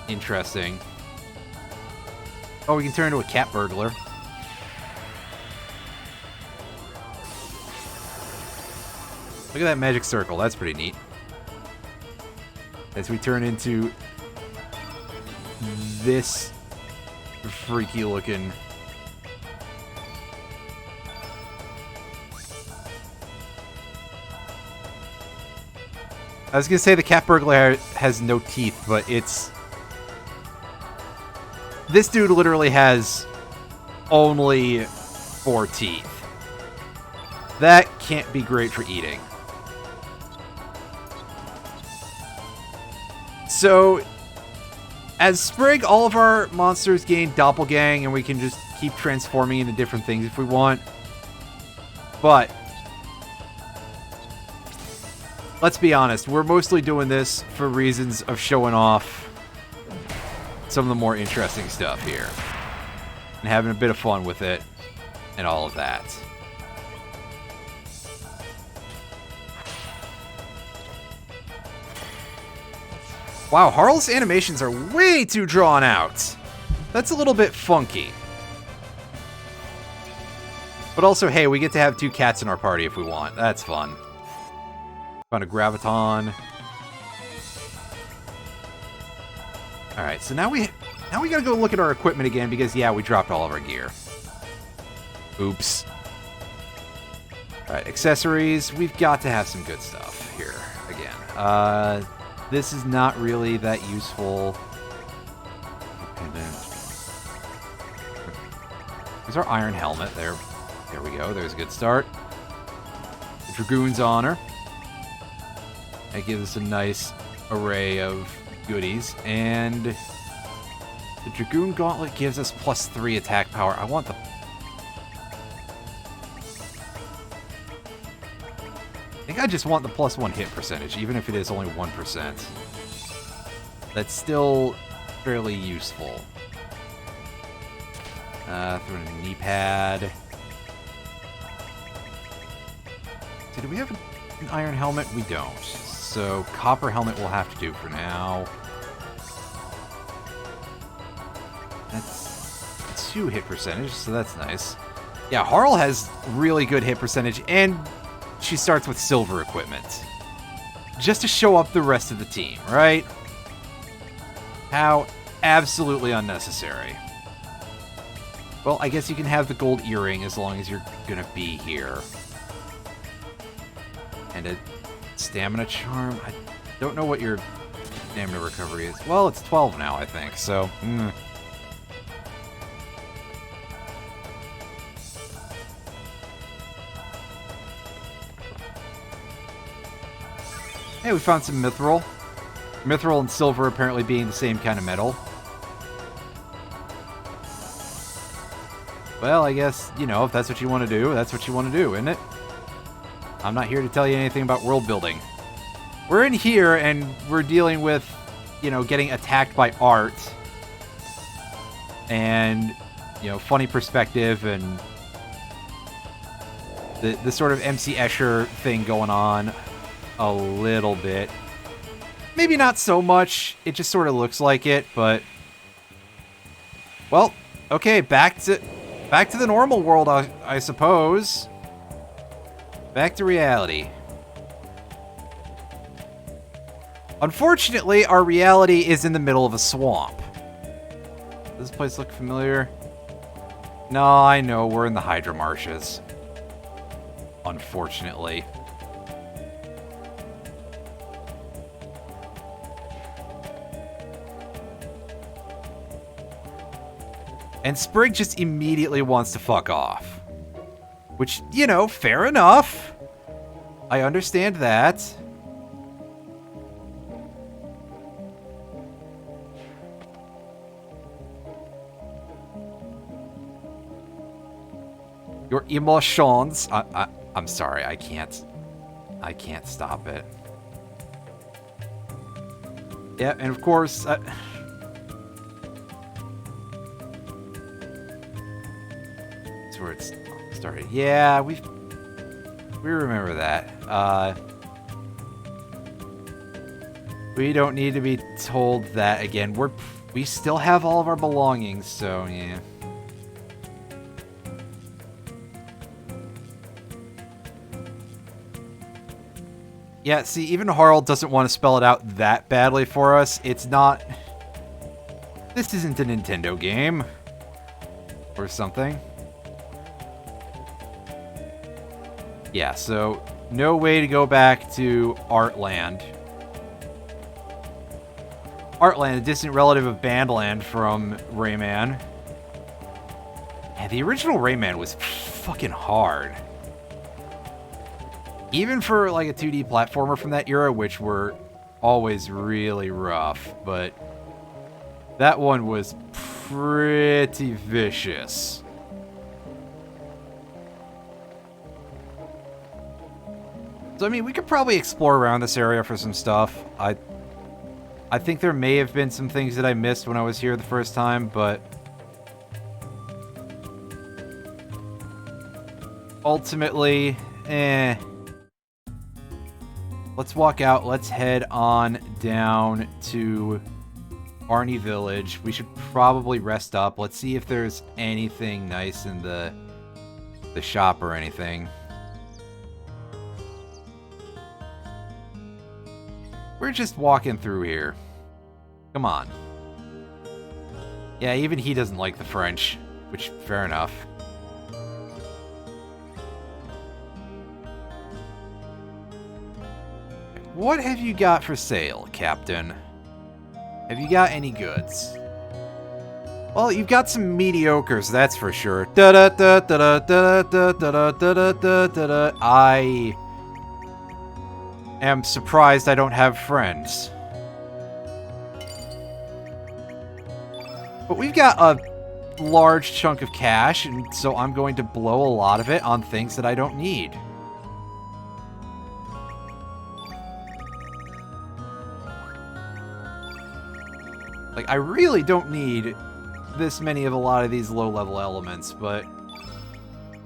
interesting. Oh, we can turn into a cat burglar. Look at that magic circle. That's pretty neat. As we turn into this freaky looking... I was gonna say the cat burglar has no teeth, but it's... This dude literally has only 4 teeth. That can't be great for eating. So, as Sprig, all of our monsters gain Doppelgang, and we can just keep transforming into different things if we want. But, let's be honest, we're mostly doing this for reasons of showing off some of the more interesting stuff here. And having a bit of fun with it, and all of that. Wow, Harl's animations are way too drawn out. That's a little bit funky. But also, hey, we get to have 2 cats in our party if we want. That's fun. Found a Graviton. Alright, so now we gotta go look at our equipment again because, yeah, we dropped all of our gear. Oops. Alright, accessories. We've got to have some good stuff here again. This is not really that useful. There's our iron helmet. There we go. There's a good start. The Dragoon's Honor. That gives us a nice array of goodies. And the Dragoon Gauntlet gives us +3 attack power. I want the... I think I just want the +1 hit percentage, even if it is only 1%. That's still fairly useful. Throw in a knee pad. So do we have an iron helmet? We don't. So copper helmet will have to do for now. That's 2 hit percentage, so that's nice. Yeah, Harl has really good hit percentage, and she starts with silver equipment. Just to show up the rest of the team, right? How absolutely unnecessary. Well, I guess you can have the gold earring as long as you're gonna be here. And a stamina charm. I don't know what your stamina recovery is. Well, it's 12 now, I think, so... Hey, we found some mithril. Mithril and silver apparently being the same kind of metal. Well, I guess, you know, if that's what you want to do, that's what you want to do, isn't it? I'm not here to tell you anything about world building. We're in here and we're dealing with, you know, getting attacked by art. And, you know, funny perspective and the sort of MC Escher thing going on a little bit. Maybe not so much. It just sort of looks like it, but... Well, okay, back to the normal world, I suppose. Back to reality. Unfortunately, our reality is in the middle of a swamp. Does this place look familiar? No, I know, we're in the Hydra Marshes. Unfortunately. And Sprig just immediately wants to fuck off. Which, you know, fair enough. I understand that. Your emotions. I'm sorry, I can't stop it. Yeah, and of course... where it started. Yeah, we remember that. We don't need to be told that again. We still have all of our belongings, so yeah. Yeah, see, even Harl doesn't want to spell it out that badly for us. It's not... This isn't a Nintendo game. Or something. Yeah, so no way to go back to Artland. Artland, a distant relative of Bandland from Rayman. Yeah, the original Rayman was fucking hard. Even for like a 2D platformer from that era, which we're always really rough, but that one was pretty vicious. So, I mean, we could probably explore around this area for some stuff. I think there may have been some things that I missed when I was here the first time, but ultimately, let's walk out. Let's head on down to Barney Village. We should probably rest up. Let's see if there's anything nice in the shop or anything. We're just walking through here. Come on. Yeah, even he doesn't like the French, which, fair enough. What have you got for sale, Captain? Have you got any goods? Well, you've got some mediocres, that's for sure. I am surprised I don't have friends. But we've got a large chunk of cash, and so I'm going to blow a lot of it on things that I don't need. Like, I really don't need this many of a lot of these low-level elements, but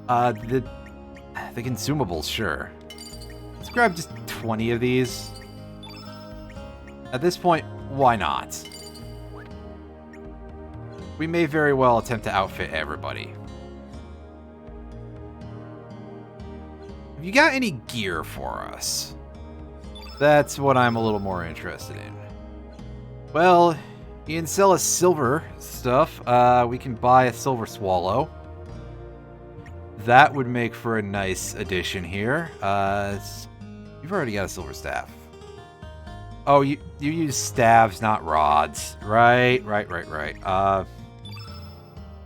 the consumables, sure. Let's grab just 20 of these. At this point, why not? We may very well attempt to outfit everybody. Have you got any gear for us? That's what I'm a little more interested in. Well, you can sell us silver stuff. We can buy a silver swallow. That would make for a nice addition here. You've already got a silver staff. Oh, you use staves, not rods. Right.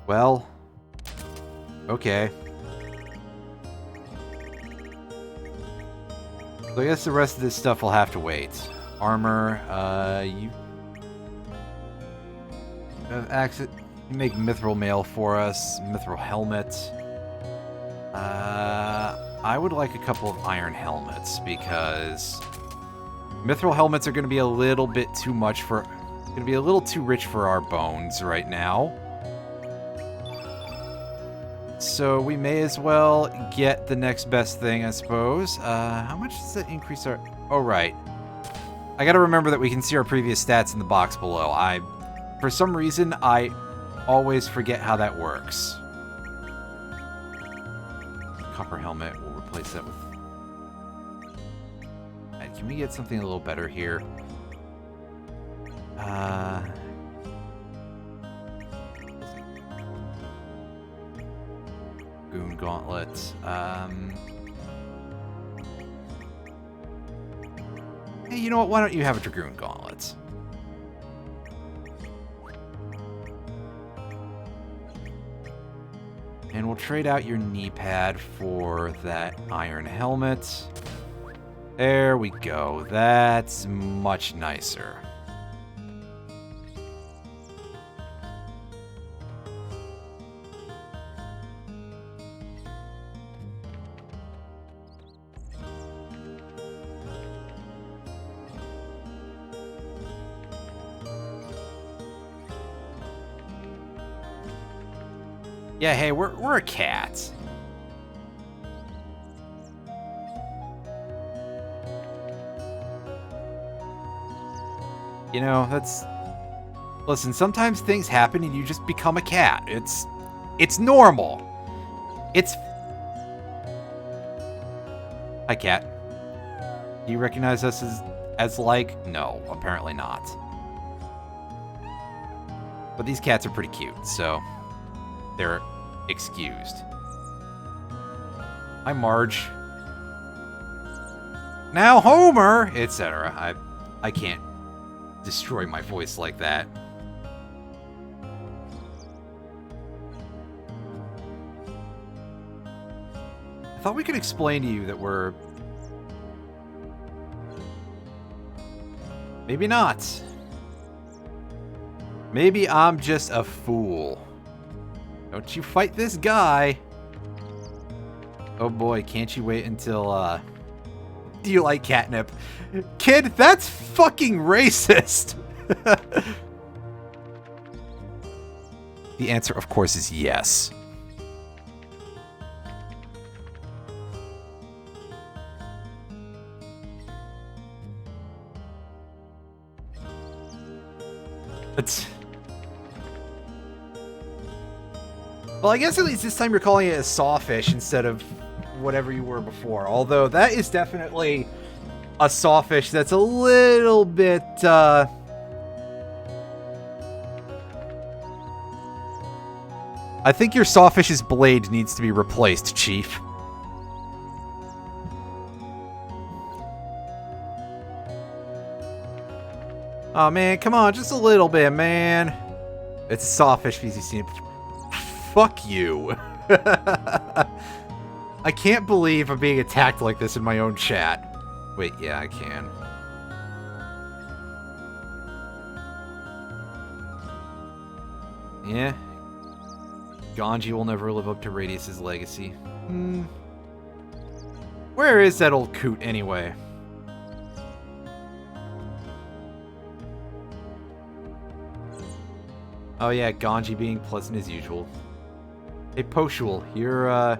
Well, okay. So I guess the rest of this stuff will have to wait. Armor, you have access. You make mithril mail for us. Mithril helmet. I would like a couple of iron helmets because mithril helmets are going to be a little bit too much for. Going to be a little too rich for our bones right now. So we may as well get the next best thing, I suppose. How much does that increase our... Oh, right. I gotta remember that we can see our previous stats in the box below. For some reason, I always forget how that works. Copper helmet, we'll replace that with... Can we get something a little better here? Goon gauntlet. Hey, you know what? Why don't you have a Dragoon gauntlet? And we'll trade out your knee pad for that iron helmet. There we go. That's much nicer. Yeah, hey, we're a cat. You know, that's... Listen, sometimes things happen and you just become a cat. It's normal. It's... Hi, cat. Do you recognize us as like? No, apparently not. But these cats are pretty cute, so... They're excused. Hi, Marge. Now, Homer! Etc. I can't destroy my voice like that. I thought we could explain to you that we're... Maybe not. Maybe I'm just a fool. Don't you fight this guy. Oh boy, can't you wait until, Do you like catnip? Kid, that's fucking racist! The answer, of course, is yes. Well, I guess at least this time you're calling it a sawfish instead of whatever you were before. Although that is definitely a sawfish that's a little bit, I think your sawfish's blade needs to be replaced, Chief. Oh man, come on, just a little bit, man. It's a sawfish VCC. Fuck you. I can't believe I'm being attacked like this in my own chat. Wait, yeah, I can. Yeah. Ganji will never live up to Radius's legacy. Where is that old coot anyway? Oh yeah, Ganji being pleasant as usual. Hey, Poshul, you're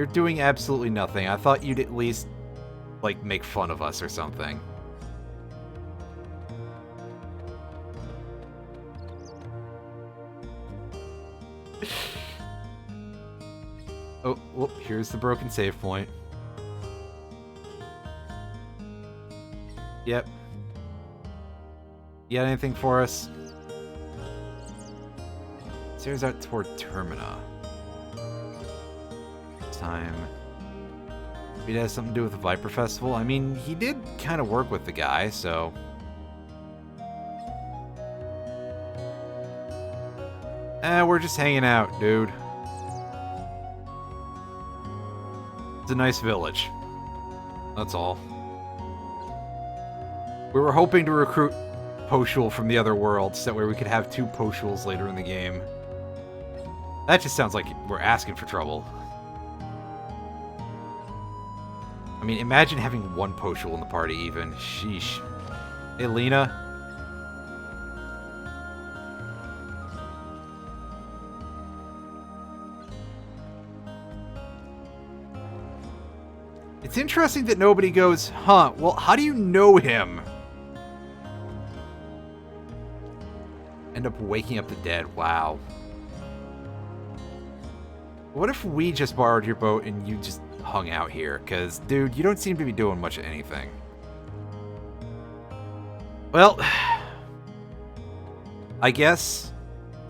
doing absolutely nothing. I thought you'd at least, like, make fun of us or something. Oh, whoop, here's the broken save point. Yep. You got anything for us? Stairs out toward Termina. This time. Maybe it has something to do with the Viper Festival. I mean, he did kind of work with the guy, so... we're just hanging out, dude. It's a nice village. That's all. We were hoping to recruit Poshul from the other worlds, that way we could have 2 Poshuls later in the game. That just sounds like we're asking for trouble. I mean, imagine having 1 Poshul in the party even. Sheesh. Hey, Lena. It's interesting that nobody goes, huh, well, how do you know him? End up waking up the dead. Wow. What if we just borrowed your boat and you just hung out here? Because, dude, you don't seem to be doing much of anything. Well, I guess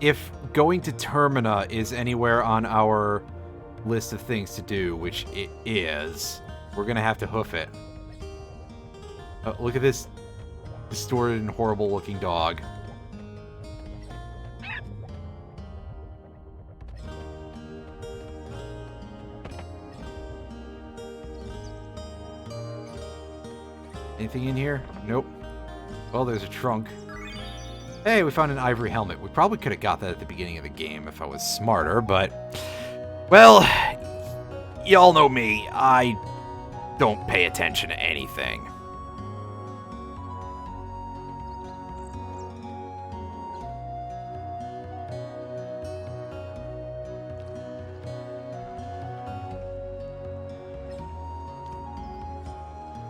if going to Termina is anywhere on our list of things to do, which it is, we're going to have to hoof it. Look at this distorted and horrible looking dog. Anything in here? Nope. Well, there's a trunk. Hey, we found an ivory helmet. We probably could have got that at the beginning of the game if I was smarter, but... Well, y'all know me. I don't pay attention to anything.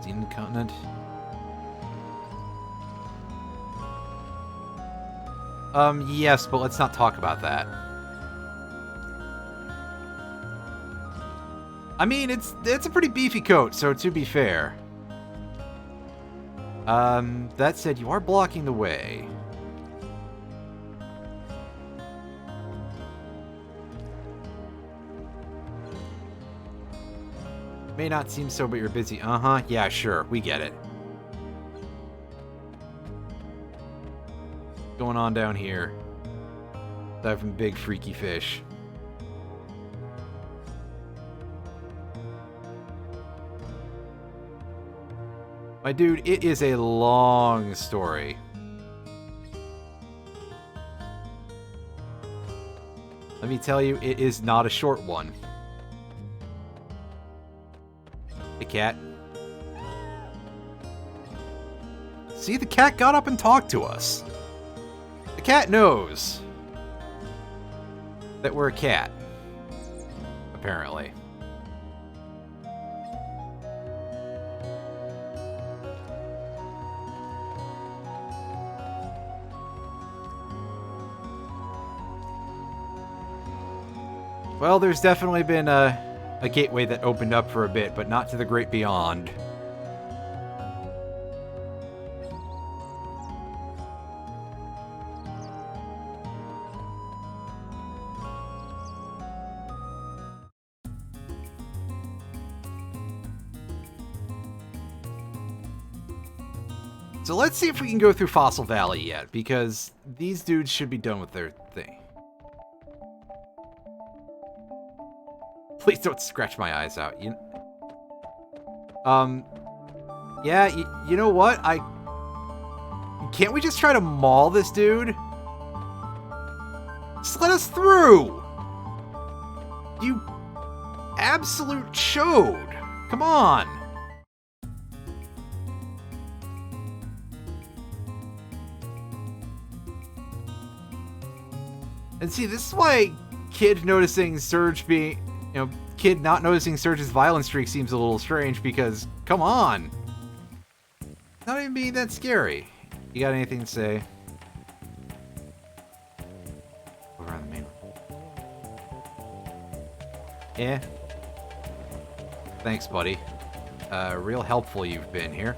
Xenon continent. Yes, but let's not talk about that. I mean, it's a pretty beefy coat, so to be fair. That said, you are blocking the way. May not seem so, but you're busy. Uh-huh, yeah, sure, we get it. What's going on down here? Aside from big freaky fish. My dude, it is a long story. Let me tell you, it is not a short one. The cat. See, the cat got up and talked to us. The cat knows that we're a cat, apparently. Well, there's definitely been a gateway that opened up for a bit, but not to the great beyond. So let's see if we can go through Fossil Valley yet, because these dudes should be done with their thing. Please don't scratch my eyes out. Yeah, you know what? Can't we just try to maul this dude? Just let us through! You absolute chode! Come on! And see, this is why Kid noticing Surge being... Kid not noticing Surge's violence streak seems a little strange, because, come on! Not even being that scary. You got anything to say? Over on the main road. Yeah. Thanks, buddy. Real helpful you've been here.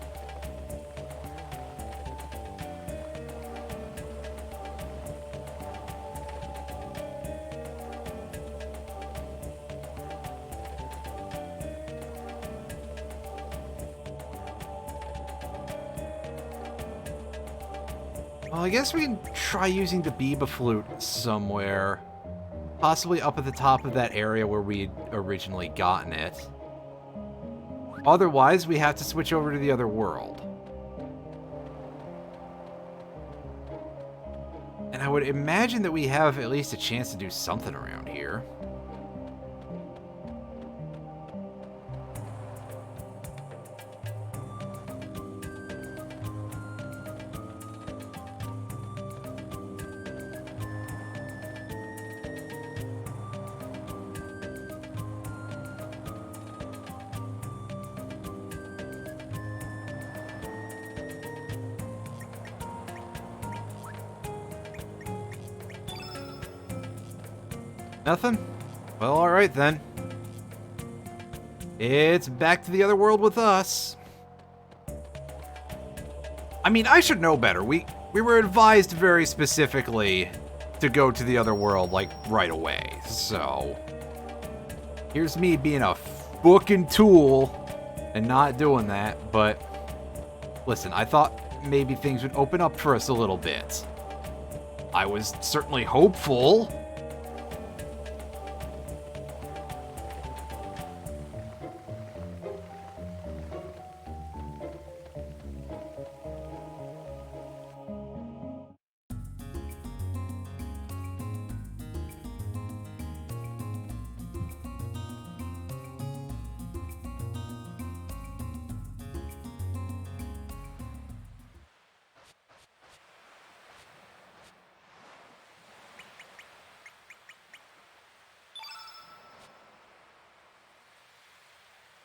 Well, I guess we can try using the Biba flute somewhere. Possibly up at the top of that area where we'd originally gotten it. Otherwise, we have to switch over to the other world. And I would imagine that we have at least a chance to do something around here. Nothing? Well, alright then. It's back to the other world with us. I mean, I should know better. We were advised very specifically to go to the other world, like, right away. So, here's me being a fucking tool and not doing that. But, listen, I thought maybe things would open up for us a little bit. I was certainly hopeful.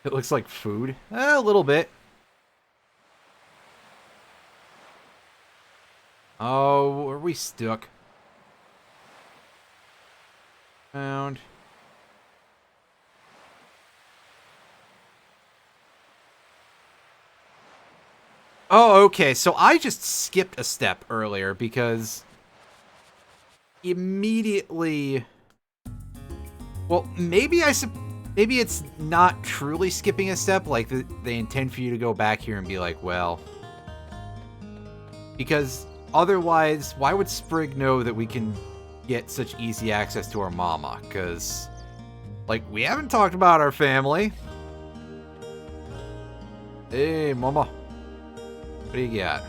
It looks like food. A little bit. Oh, are we stuck? Found. Oh, okay. So I just skipped a step earlier because immediately... Well, maybe maybe it's not truly skipping a step, like they intend for you to go back here and be like, well... Because otherwise, why would Sprig know that we can get such easy access to our mama? Because, like, we haven't talked about our family. Hey, mama. What do you got?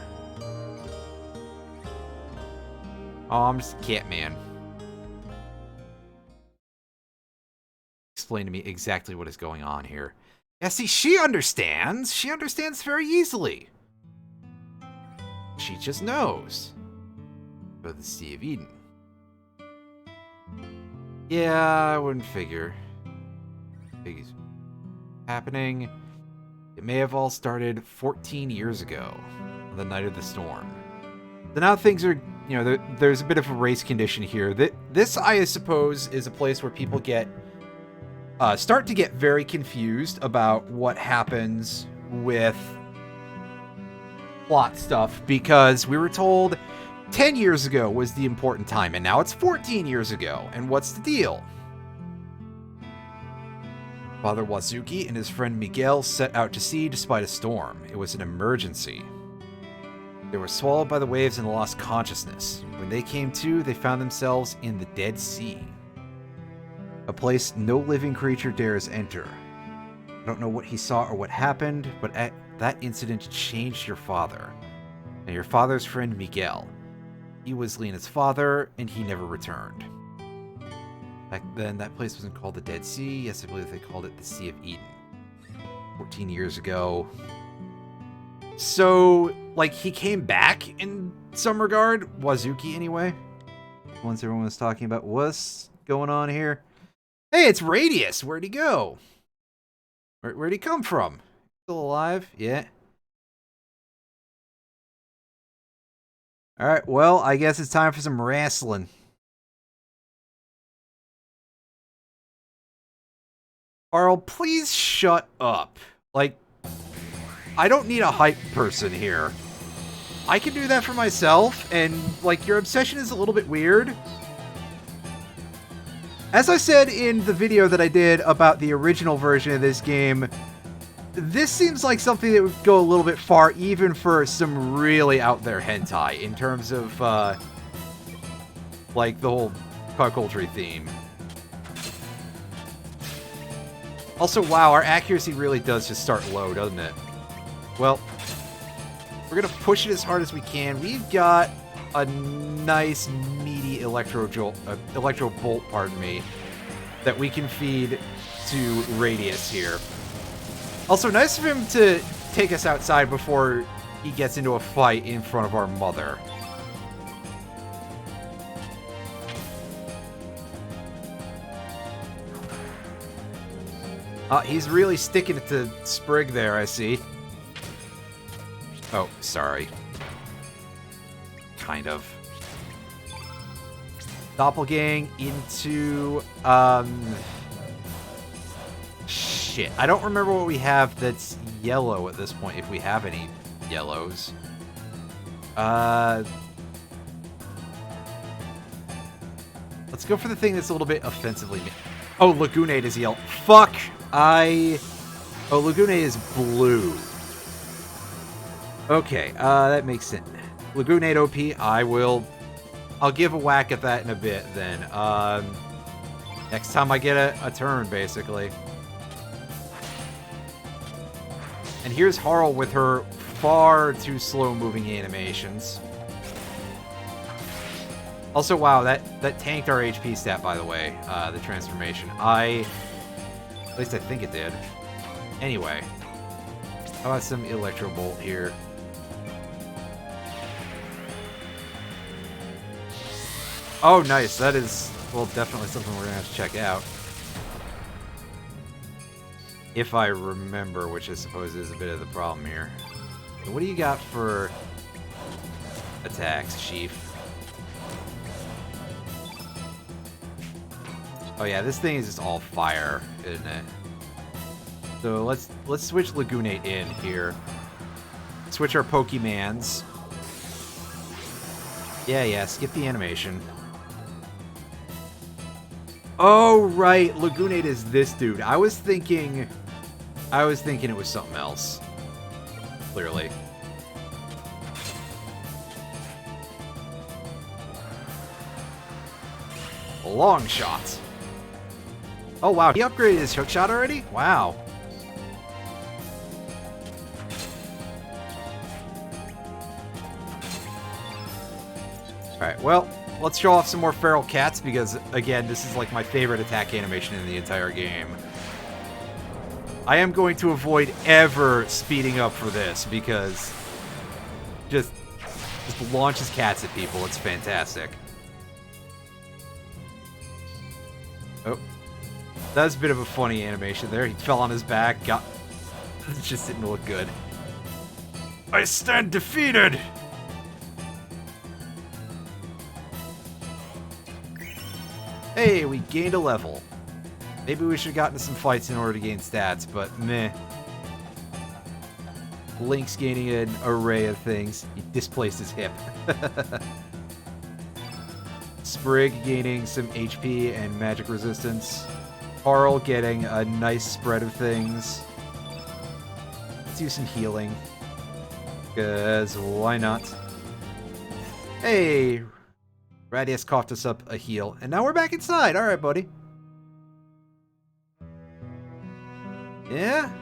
Oh, I'm just Catman. Explain to me exactly what is going on here. Yeah, see, she understands. She understands very easily. She just knows. Go to the Sea of Eden. Yeah, I wouldn't figure. It's happening. It may have all started 14 years ago, on the night of the storm. So now things are, you know, there's a bit of a race condition here. This, I suppose, is a place where people start to get very confused about what happens with plot stuff, because we were told 10 years ago was the important time, and now it's 14 years ago, and what's the deal? Father Wazuki and his friend Miguel set out to sea despite a storm. It was an emergency. They were swallowed by the waves and lost consciousness. When they came to, they found themselves in the Dead Sea. A place no living creature dares enter. I don't know what he saw or what happened, but that incident changed your father. And your father's friend Miguel. He was Lena's father, and he never returned. Back then, that place wasn't called the Dead Sea. Yes, I believe they called it the Sea of Eden. 14 years ago. So, like, he came back in some regard? Wazuki, anyway? Once everyone was talking about what's going on here. Hey, it's Radius! Where'd he go? Where'd he come from? Still alive? Yeah. Alright, well, I guess it's time for some wrestling. Carl, please shut up. Like, I don't need a hype person here. I can do that for myself, and, like, your obsession is a little bit weird. As I said in the video that I did about the original version of this game, this seems like something that would go a little bit far, even for some really out there hentai, in terms of, like, the whole cuckoldry theme. Also, wow, our accuracy really does just start low, doesn't it? Well, we're gonna push it as hard as we can. We've got a nice, meaty electro bolt, pardon me, that we can feed to Radius here. Also, nice of him to take us outside before he gets into a fight in front of our mother. He's really sticking it to Sprig there, I see. Oh, sorry. Kind of. Doppelgang into, shit. I don't remember what we have that's yellow at this point, if we have any yellows. Let's go for the thing that's a little bit offensively... Oh, Lagoonade is yellow. Fuck! Oh, Lagoonade is blue. Okay, that makes sense. Lagoonade OP, I'll give a whack at that in a bit, then. Next time I get a turn, basically. And here's Harl with her far too slow-moving animations. Also, wow, that tanked our HP stat, by the way, the transformation. At least I think it did. Anyway. How about some Electro Bolt here? Oh, nice. That is, well, definitely something we're going to have to check out. If I remember, which I suppose is a bit of the problem here. So what do you got for attacks, Chief? Oh yeah, this thing is just all fire, isn't it? So let's switch Lagoonate in here. Switch our Pokemans. Yeah, skip the animation. Oh right, Lagoonate is this dude. I was thinking it was something else. Clearly. Long shot. Oh wow, he upgraded his hook shot already? Wow. Alright, well, let's show off some more feral cats because, again, this is like my favorite attack animation in the entire game. I am going to avoid ever speeding up for this because just launches cats at people. It's fantastic. Oh. That was a bit of a funny animation there. He fell on his back, got... It just didn't look good. I stand defeated! Hey, we gained a level. Maybe we should have gotten into some fights in order to gain stats, but meh. Link's gaining an array of things. He displaced his hip. Sprig gaining some HP and magic resistance. Carl getting a nice spread of things. Let's do some healing. Because why not? Hey! Radius coughed us up a heal. And now we're back inside. Alright, buddy. Yeah?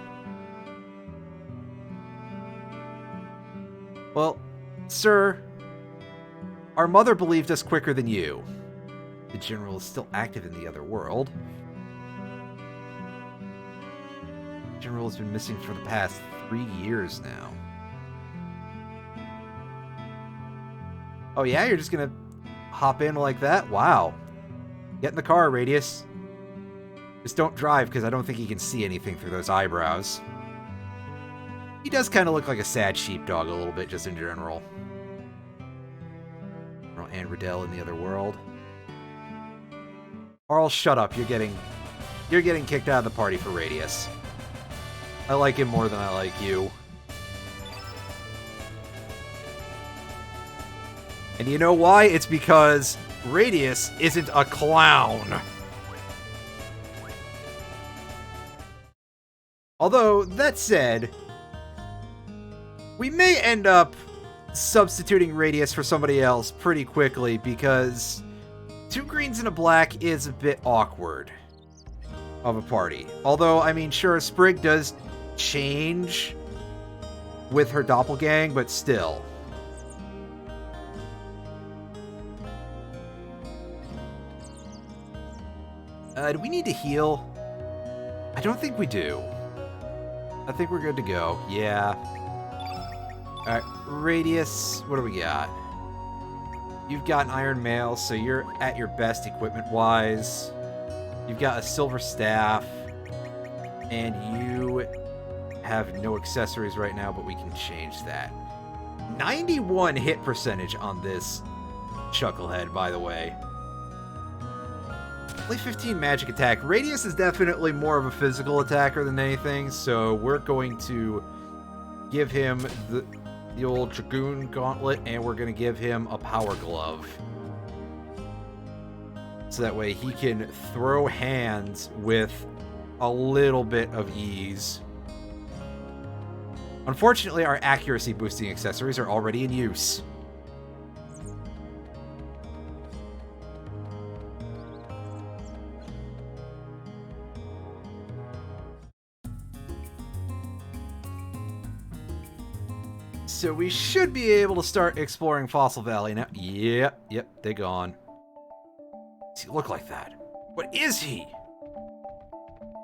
Well, sir, our mother believed us quicker than you. The general is still active in the other world. The general has been missing for the past 3 years now. Oh yeah, you're just gonna hop in like that? Wow. Get in the car, Radius. Just don't drive, because I don't think he can see anything through those eyebrows. He does kind of look like a sad sheepdog a little bit, just in general. And Riddell in the other world. Carl, shut up. You're getting kicked out of the party for Radius. I like him more than I like you. And you know why? It's because Radius isn't a clown. Although, that said, we may end up substituting Radius for somebody else pretty quickly because 2 greens and a black is a bit awkward of a party. Although, I mean, sure, Sprig does change with her doppelgang, but still. Do we need to heal? I don't think we do. I think we're good to go. Yeah. Alright, Radius, what do we got? You've got an Iron Mail, so you're at your best equipment-wise. You've got a Silver Staff. And you have no accessories right now, but we can change that. 91 hit percentage on this Chucklehead, by the way. Only 15 magic attack. Radius is definitely more of a physical attacker than anything, so we're going to give him the old Dragoon Gauntlet, and we're going to give him a Power Glove. So that way he can throw hands with a little bit of ease. Unfortunately, our accuracy boosting accessories are already in use. So we should be able to start exploring Fossil Valley now. Yep, they're gone. Does he look like that? What is he?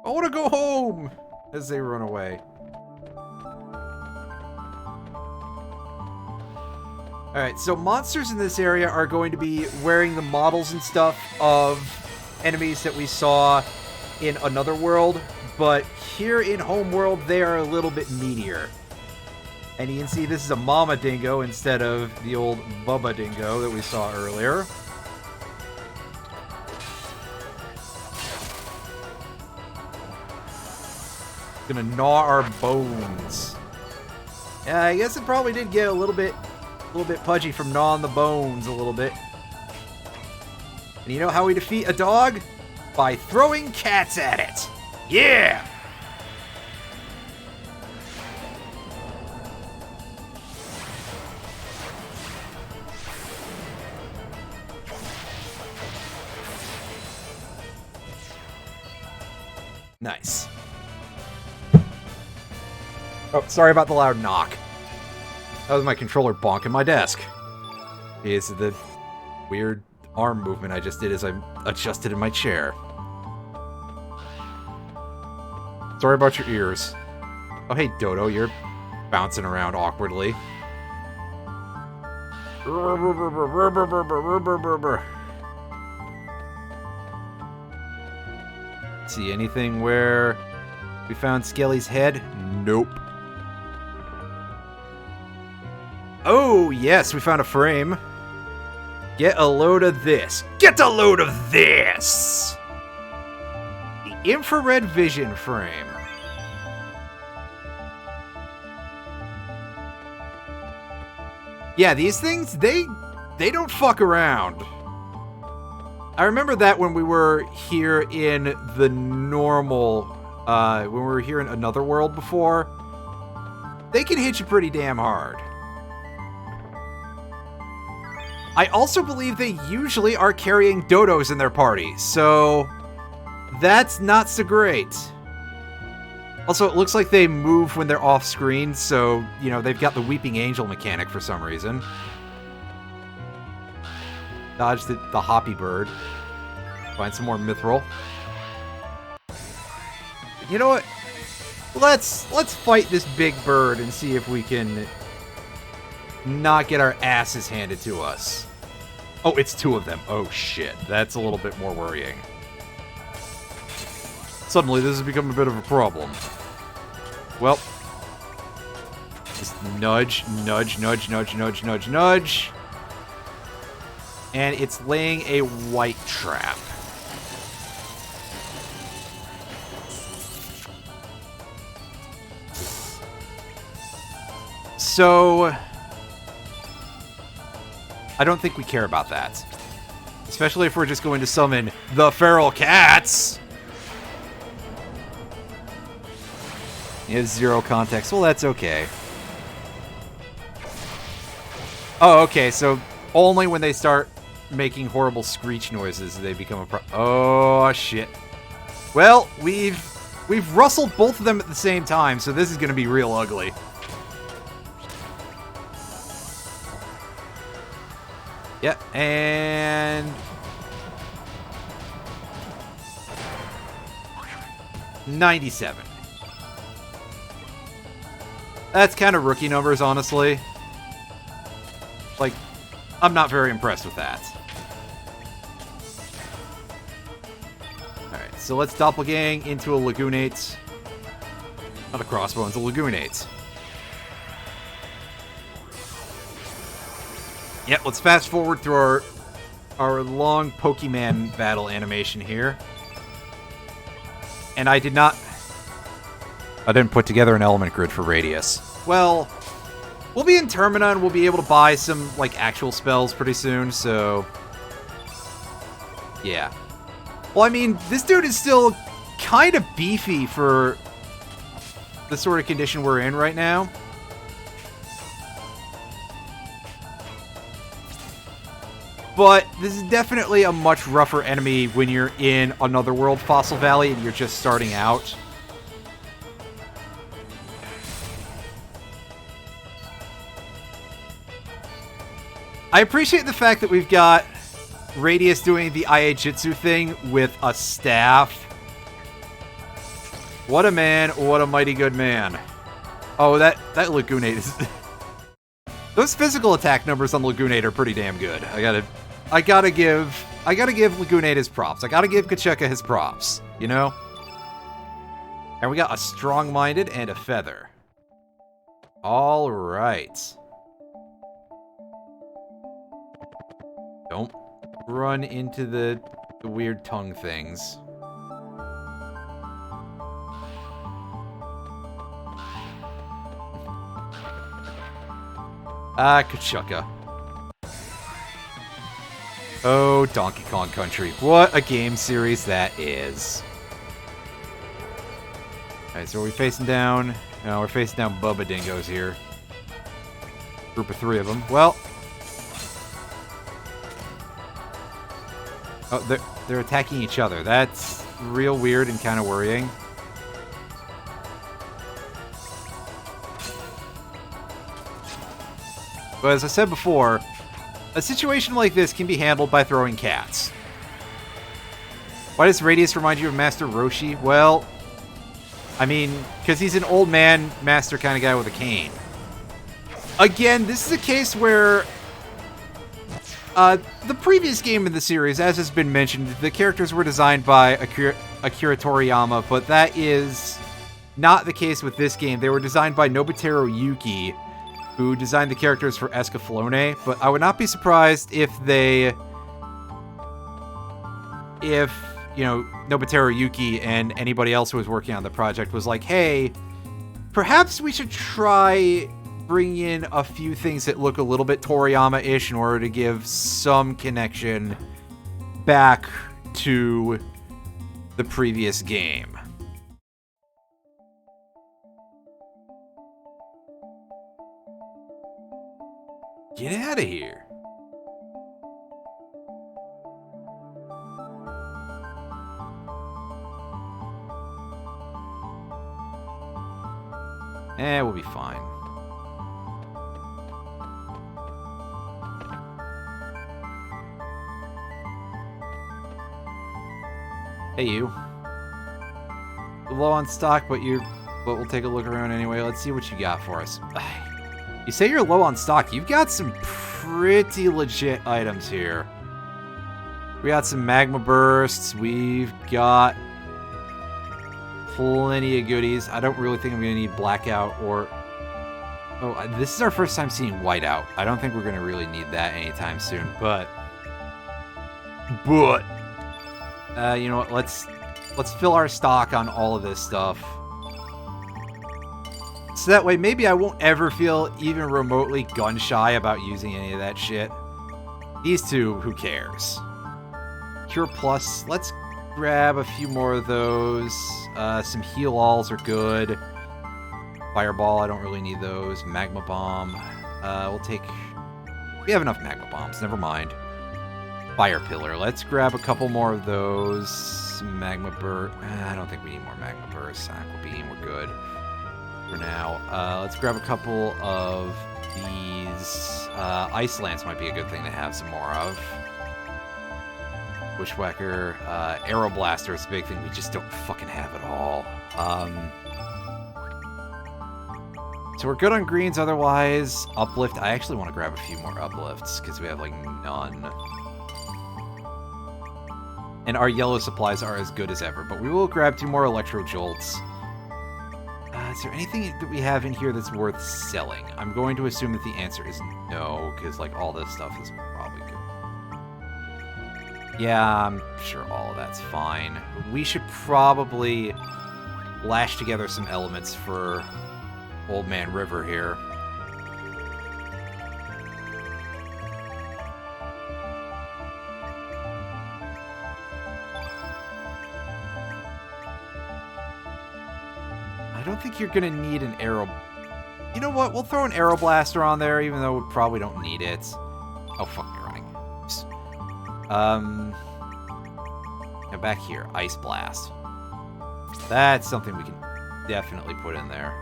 I want to go home! As they run away. Alright, so monsters in this area are going to be wearing the models and stuff of enemies that we saw in Another World, but here in Homeworld, they are a little bit meatier. And you can see this is a Mama Dingo instead of the old Bubba Dingo that we saw earlier. Gonna gnaw our bones. Yeah, I guess it probably did get a little bit pudgy from gnawing the bones a little bit. And you know how we defeat a dog? By throwing cats at it. Yeah! Nice. Oh, sorry about the loud knock. That was my controller bonking my desk. Is the weird arm movement I just did as I adjusted in my chair. Sorry about your ears. Oh, hey, Dodo, you're bouncing around awkwardly. See anything where we found Skelly's head? Nope. Oh, yes, we found a frame. Get a load of this. Get a load of this! The infrared vision frame. Yeah, these things, they don't fuck around. I remember that when we were here in the normal, when we were here in Another World before. They can hit you pretty damn hard. I also believe they usually are carrying dodos in their party, so that's not so great. Also, it looks like they move when they're off screen, so, you know, they've got the Weeping Angel mechanic for some reason. Dodge the Hoppy Bird. Find some more Mithril. You know what? Let's fight this big bird and see if we can not get our asses handed to us. Oh, it's two of them. Oh, shit. That's a little bit more worrying. Suddenly, this has become a bit of a problem. Well, just nudge, nudge, nudge, nudge, nudge, nudge, nudge. And it's laying a white trap. So, I don't think we care about that. Especially if we're just going to summon the feral cats. He has zero context. Well, that's okay. Oh, okay, so only when they start making horrible screech noises do they become a oh, shit. Well, we've rustled both of them at the same time, so this is going to be real ugly. Yeah, and 97. That's kind of rookie numbers, honestly. Like, I'm not very impressed with that. Alright, so let's doppelgang into a Lagoonate. Not a Crossbones, a Lagoonate. Yep, let's fast forward through our long Pokemon battle animation here. And I didn't put together an element grid for Radius. Well, we'll be in Termina and we'll be able to buy some, like, actual spells pretty soon, so... yeah. Well, I mean, this dude is still kind of beefy for the sort of condition we're in right now. But this is definitely a much rougher enemy when you're in Another World Fossil Valley and you're just starting out. I appreciate the fact that we've got Radius doing the Iaijitsu thing with a staff. What a man, what a mighty good man. Oh, that Lagoonate is... Those physical attack numbers on Lagoonate are pretty damn good. I gotta give Lagoonate his props. I gotta give Kacheka his props, you know? And we got a Strong-Minded and a Feather. Alright. Don't run into the weird tongue things. Ah, Kacheka. Oh, Donkey Kong Country. What a game series that is. Alright, so are we facing down? No, we're facing down Bubba Dingoes here. Group of 3 of them. Well... oh, they're attacking each other. That's real weird and kind of worrying. But as I said before, A situation like this can be handled by throwing cats. Why does Radius remind you of Master Roshi? Well, I mean, because he's an old man master kind of guy with a cane. Again, this is a case where the previous game in the series, as has been mentioned, the characters were designed by Akira Toriyama, but that is not the case with this game. They were designed by Nobuteru Yuki, who designed the characters for Escaflowne, but I would not be surprised if you know, Nobuteru Yuki and anybody else who was working on the project was like, hey, perhaps we should try bring in a few things that look a little bit Toriyama-ish in order to give some connection back to the previous game. Get out of here. We'll be fine. Hey, you. You're low on stock, but we'll take a look around anyway. Let's see what you got for us. You say you're low on stock. You've got some pretty legit items here. We got some magma bursts. We've got plenty of goodies. I don't really think I'm going to need blackout or... Oh, this is our first time seeing whiteout. I don't think we're going to really need that anytime soon, but... you know what? Let's fill our stock on all of this stuff. So that way, maybe I won't ever feel even remotely gun-shy about using any of that shit. These two, who cares? Cure Plus, let's grab a few more of those. Some heal-alls are good. Fireball, I don't really need those. Magma Bomb. We'll take... We have enough Magma Bombs, never mind. Fire Pillar, let's grab a couple more of those. Magma Burst. I don't think we need more Magma Burst. Aqua Beam, we're good for now. Let's grab a couple of these. Ice Lance might be a good thing to have some more of. Bushwhacker, Arrow Blaster is a big thing we just don't fucking have at all. So we're good on greens otherwise. Uplift, I actually want to grab a few more uplifts because we have like none. And our yellow supplies are as good as ever, but we will grab 2 more Electro Jolts. Is there anything that we have in here that's worth selling? I'm going to assume that the answer is no, because like all this stuff is probably good. Yeah, I'm sure all of that's fine. We should probably lash together some elements for Old Man River here. I don't think you're going to need an arrow... You know what? We'll throw an Arrow Blaster on there, even though we probably don't need it. Oh, fuck, you're running. Oops. Now back here. Ice Blast. That's something we can definitely put in there.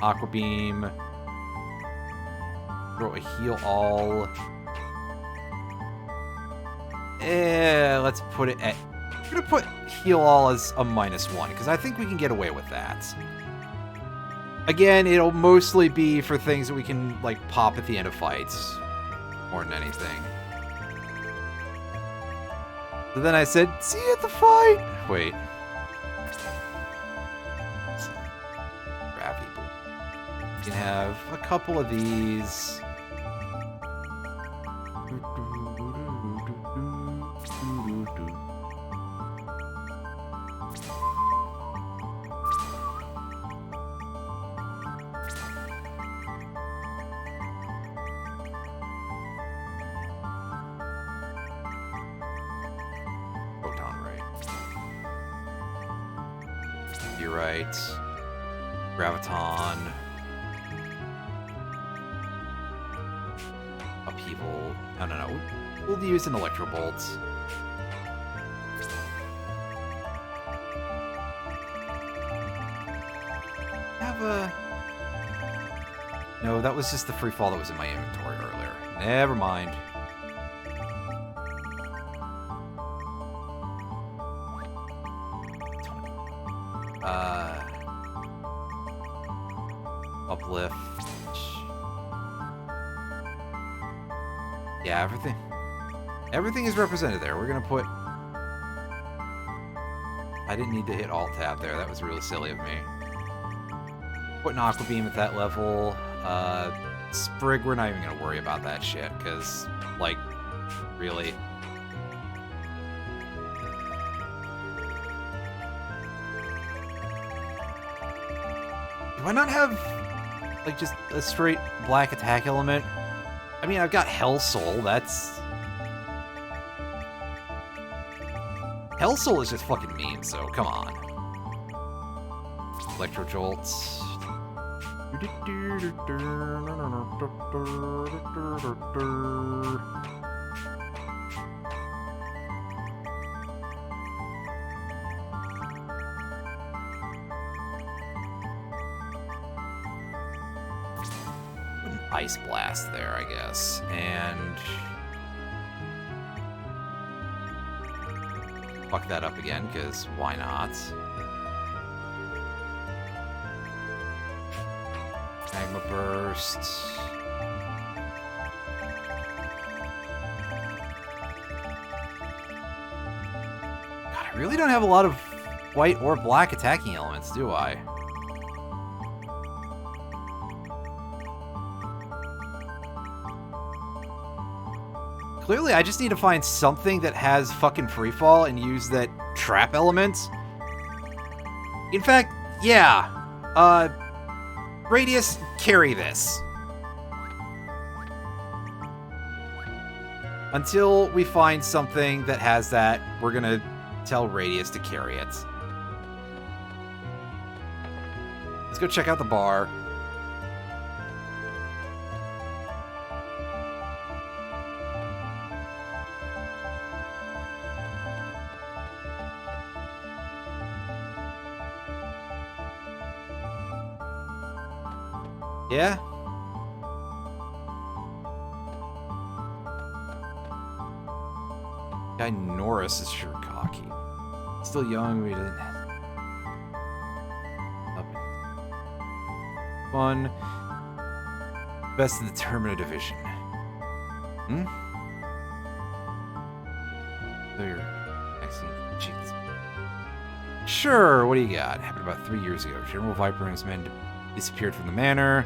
Aqua Beam. Throw a Heal All. Let's put it at... I'm going to put Heal All as a -1, because I think we can get away with that. Again, it'll mostly be for things that we can, like, pop at the end of fights. More than anything. So then I said, see you at the fight! Wait. Gravity Ball. We can have a couple of these. Graviton. Upheaval. No. We'll use an Electro Bolt. Have a... No, that was just the free fall that was in my inventory earlier. Never mind. Uplift. Yeah, everything is represented there. We're gonna put... I didn't need to hit Alt-Tab there. That was really silly of me. Put an Aqua Beam at that level. Sprig, we're not even gonna worry about that shit, because, like, really... Do I not have, like, just a straight black attack element? I mean, I've got Hell Soul, that's... Hell Soul is just fucking mean, so come on. Electro Jolts. Ice Blast there, I guess. And... fuck that up again, because why not? Magma Burst. God, I really don't have a lot of white or black attacking elements, do I? Clearly, I just need to find something that has fucking freefall and use that trap element. In fact, yeah. Radius, carry this. Until we find something that has that, we're gonna tell Radius to carry it. Let's go check out the bar. Yeah? Guy Norris is sure cocky. Still young, we didn't... Fun. Best in the Termina division. Hmm? So you're vaccine cheats. Sure, what do you got? Happened about 3 years ago. General Viper and his men disappeared from the manor.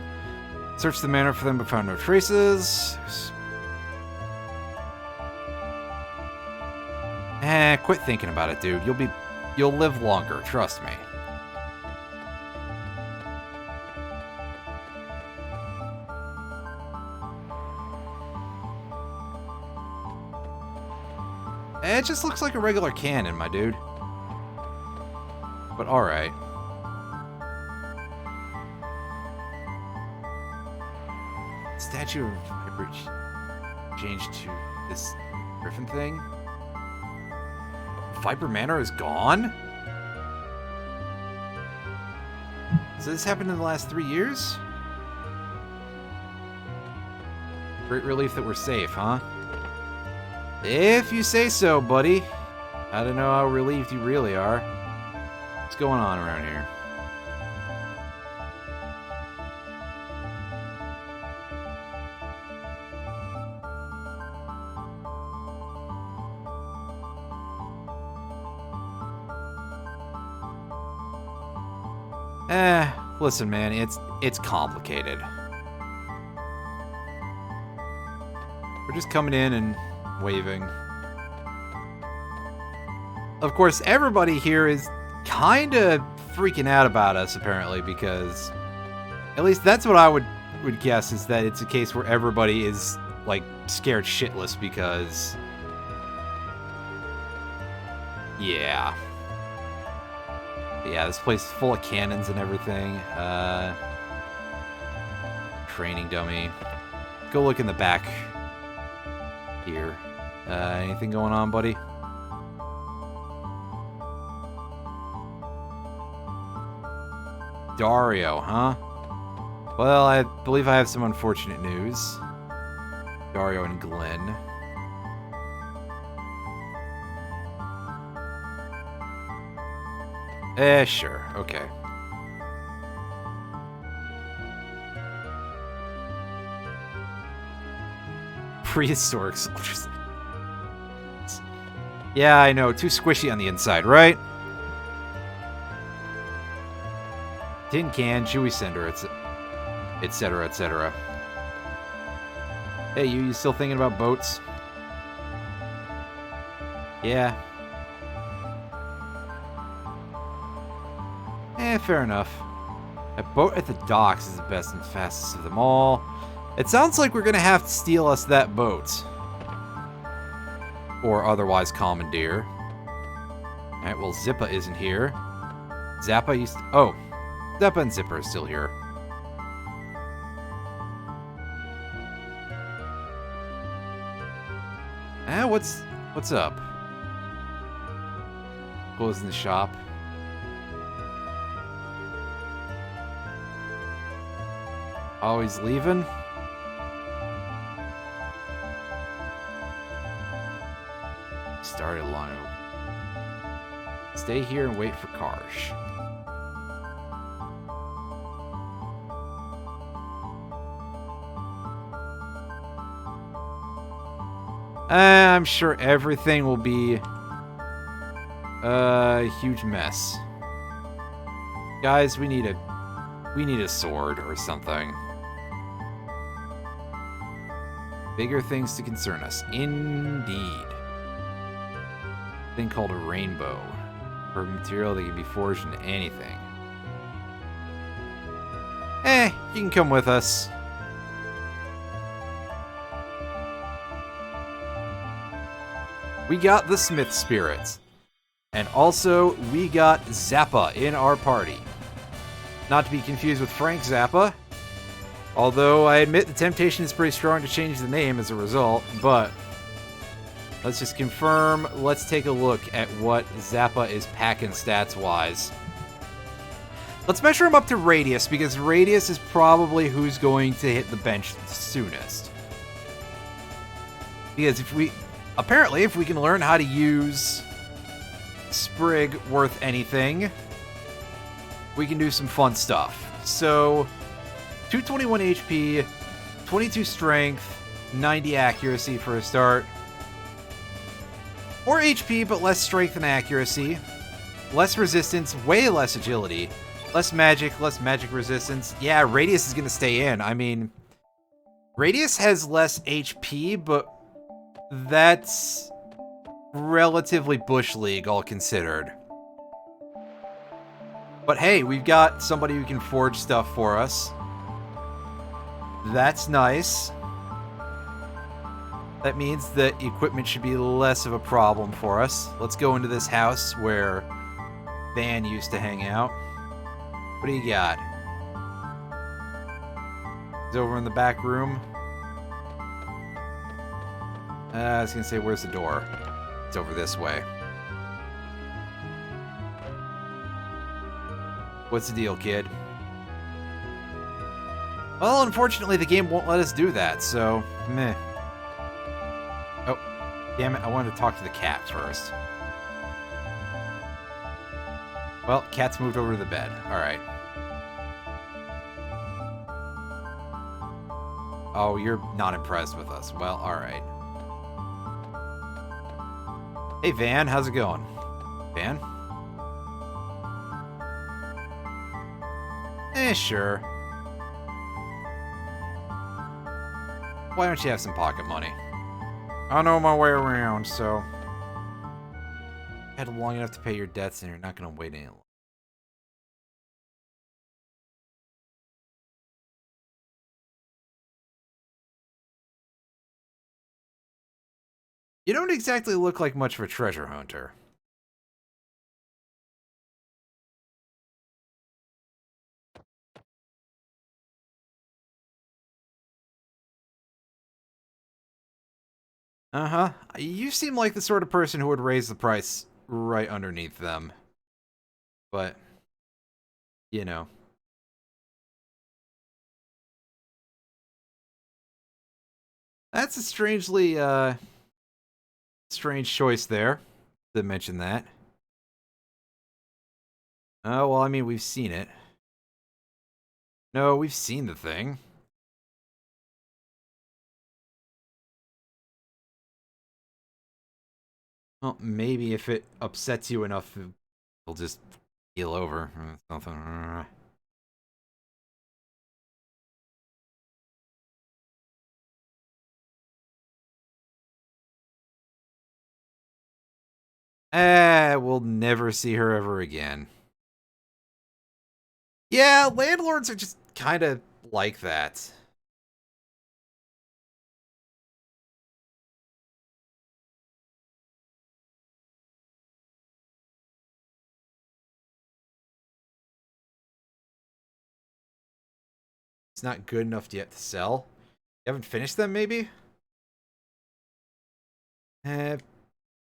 Searched the manor for them but found no traces. Quit thinking about it, dude. You'll live longer, trust me. It just looks like a regular cannon, my dude. But alright. Statue of Viper changed to this griffin thing? Viper Manor is gone? So this happened in the last 3 years? Great relief that we're safe, huh? If you say so, buddy. I don't know how relieved you really are. What's going on around here? Listen, man, it's complicated. We're just coming in and waving. Of course, everybody here is kind of freaking out about us, apparently, because at least that's what I would guess, is that it's a case where everybody is, like, scared shitless because... yeah. Yeah, this place is full of cannons and everything. Training dummy. Go look in the back here. Anything going on, buddy? Dario, huh? Well, I believe I have some unfortunate news. Dario and Glenn. Sure. Okay. Prehistoric soldiers. Yeah, I know. Too squishy on the inside, right? Tin can, chewy cinder, etc., etc. Hey, you still thinking about boats? Yeah. Fair enough. A boat at the docks is the best and fastest of them all. It sounds like we're gonna have to steal us that boat. Or otherwise commandeer. Alright, well, Zippa isn't here. Zappa used to... Oh, Zappa and Zipper are still here. What's up? Closing the shop. Always leaving? Started long ago. Stay here and wait for Karsh. I'm sure everything will be a huge mess. Guys, we need a sword or something. Bigger things to concern us. Indeed. A thing called a rainbow. For material that can be forged into anything. You can come with us. We got the Smith Spirits. And also, we got Zappa in our party. Not to be confused with Frank Zappa. Although, I admit the temptation is pretty strong to change the name as a result, but... Let's just confirm. Let's take a look at what Zappa is packing stats-wise. Let's measure him up to Radius, because Radius is probably who's going to hit the bench the soonest. Because apparently, if we can learn how to use Sprig worth anything, we can do some fun stuff. So, 221 HP, 22 strength, 90 accuracy for a start. More HP, but less strength and accuracy. Less resistance, way less agility. Less magic resistance. Yeah, Radius is going to stay in. I mean, Radius has less HP, but that's relatively Bush League, all considered. But hey, we've got somebody who can forge stuff for us. That's nice. That means that equipment should be less of a problem for us. Let's go into this house where Van used to hang out. What do you got? He's over in the back room. I was gonna say, where's the door? It's over this way. What's the deal, kid? Well, unfortunately, the game won't let us do that, so meh. Oh, damn it, I wanted to talk to the cat first. Well, cat's moved over to the bed. Alright. Oh, you're not impressed with us. Well, alright. Hey, Van, how's it going? Van? Sure. Why don't you have some pocket money? I know my way around, so... I had long enough to pay your debts, and you're not going to wait any longer. You don't exactly look like much of a treasure hunter. Uh-huh. You seem like the sort of person who would raise the price right underneath them. But, you know. That's a strangely, strange choice there, to mention that. Oh, well, I mean, we've seen it. No, we've seen the thing. Well, maybe if it upsets you enough, it'll just heal over or something. We'll never see her ever again. Yeah, landlords are just kind of like that. It's not good enough yet to sell. You haven't finished them, maybe? Eh,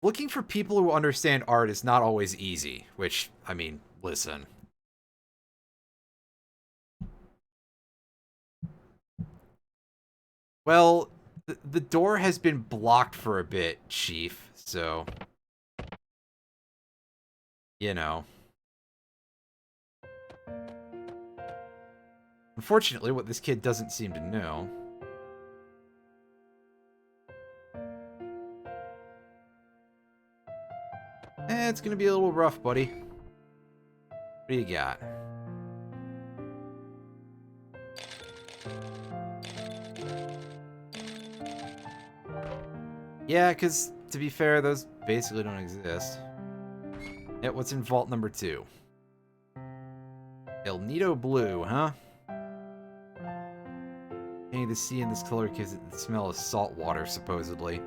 looking for people who understand art is not always easy, which, I mean, listen. Well, the door has been blocked for a bit, Chief, so... You know. Unfortunately, what this kid doesn't seem to know... it's gonna be a little rough, buddy. What do you got? Yeah, because, to be fair, those basically don't exist. Yeah, what's in vault number 2? El Nido Blue, huh? Painting the sea in this color gives it the smell of salt water, supposedly.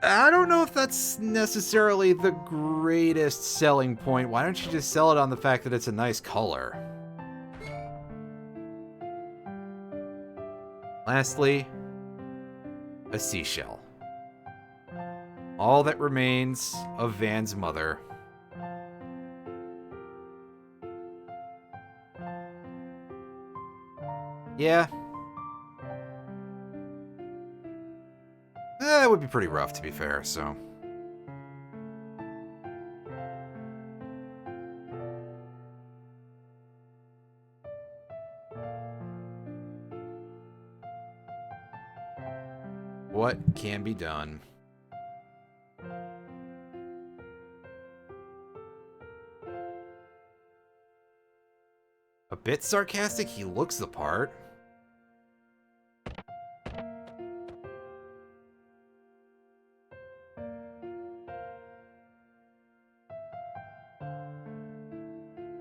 I don't know if that's necessarily the greatest selling point. Why don't you just sell it on the fact that it's a nice color? Lastly, a seashell. All that remains of Van's mother. Yeah. That would be pretty rough, to be fair, so... What can be done? A bit sarcastic? He looks the part.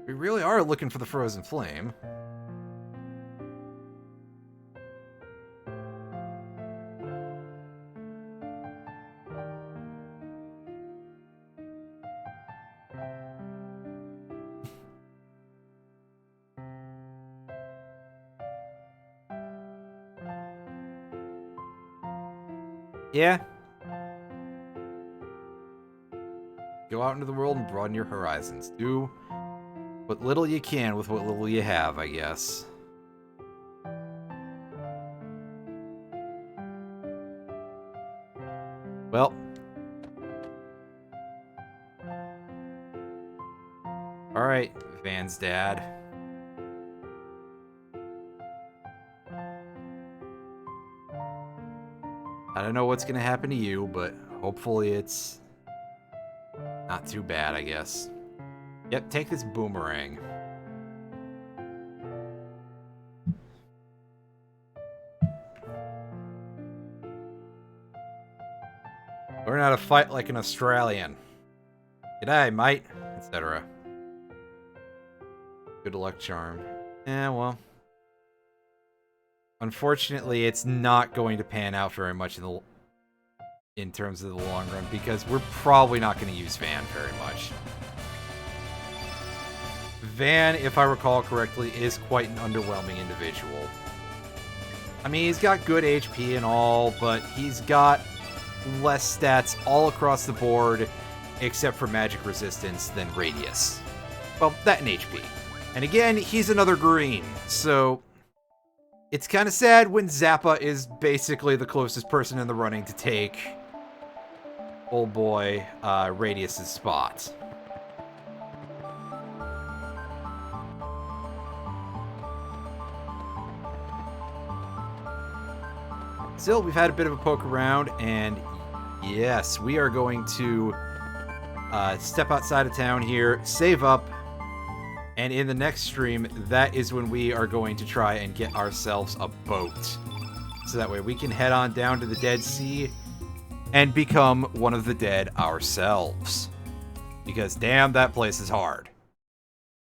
We really are looking for the frozen flame. Yeah. Go out into the world and broaden your horizons. Do what little you can with what little you have, I guess. Well. Alright, Van's dad. I don't know what's gonna happen to you, but hopefully it's not too bad, I guess. Yep, take this boomerang. Learn how to fight like an Australian. G'day, mate, etc. Good luck charm. Yeah, well. Unfortunately, it's not going to pan out very much in terms of the long run, because we're probably not going to use Van very much. Van, if I recall correctly, is quite an underwhelming individual. I mean, he's got good HP and all, but he's got less stats all across the board, except for magic resistance, than Radius. Well, that and HP. And again, he's another green, so it's kind of sad when Zappa is basically the closest person in the running to take old boy Radius's spot. Still, we've had a bit of a poke around, and Yes, we are going to step outside of town here, save up, and in the next stream, that is when we are going to try and get ourselves a boat. So that way we can head on down to the Dead Sea and become one of the dead ourselves. Because damn, that place is hard.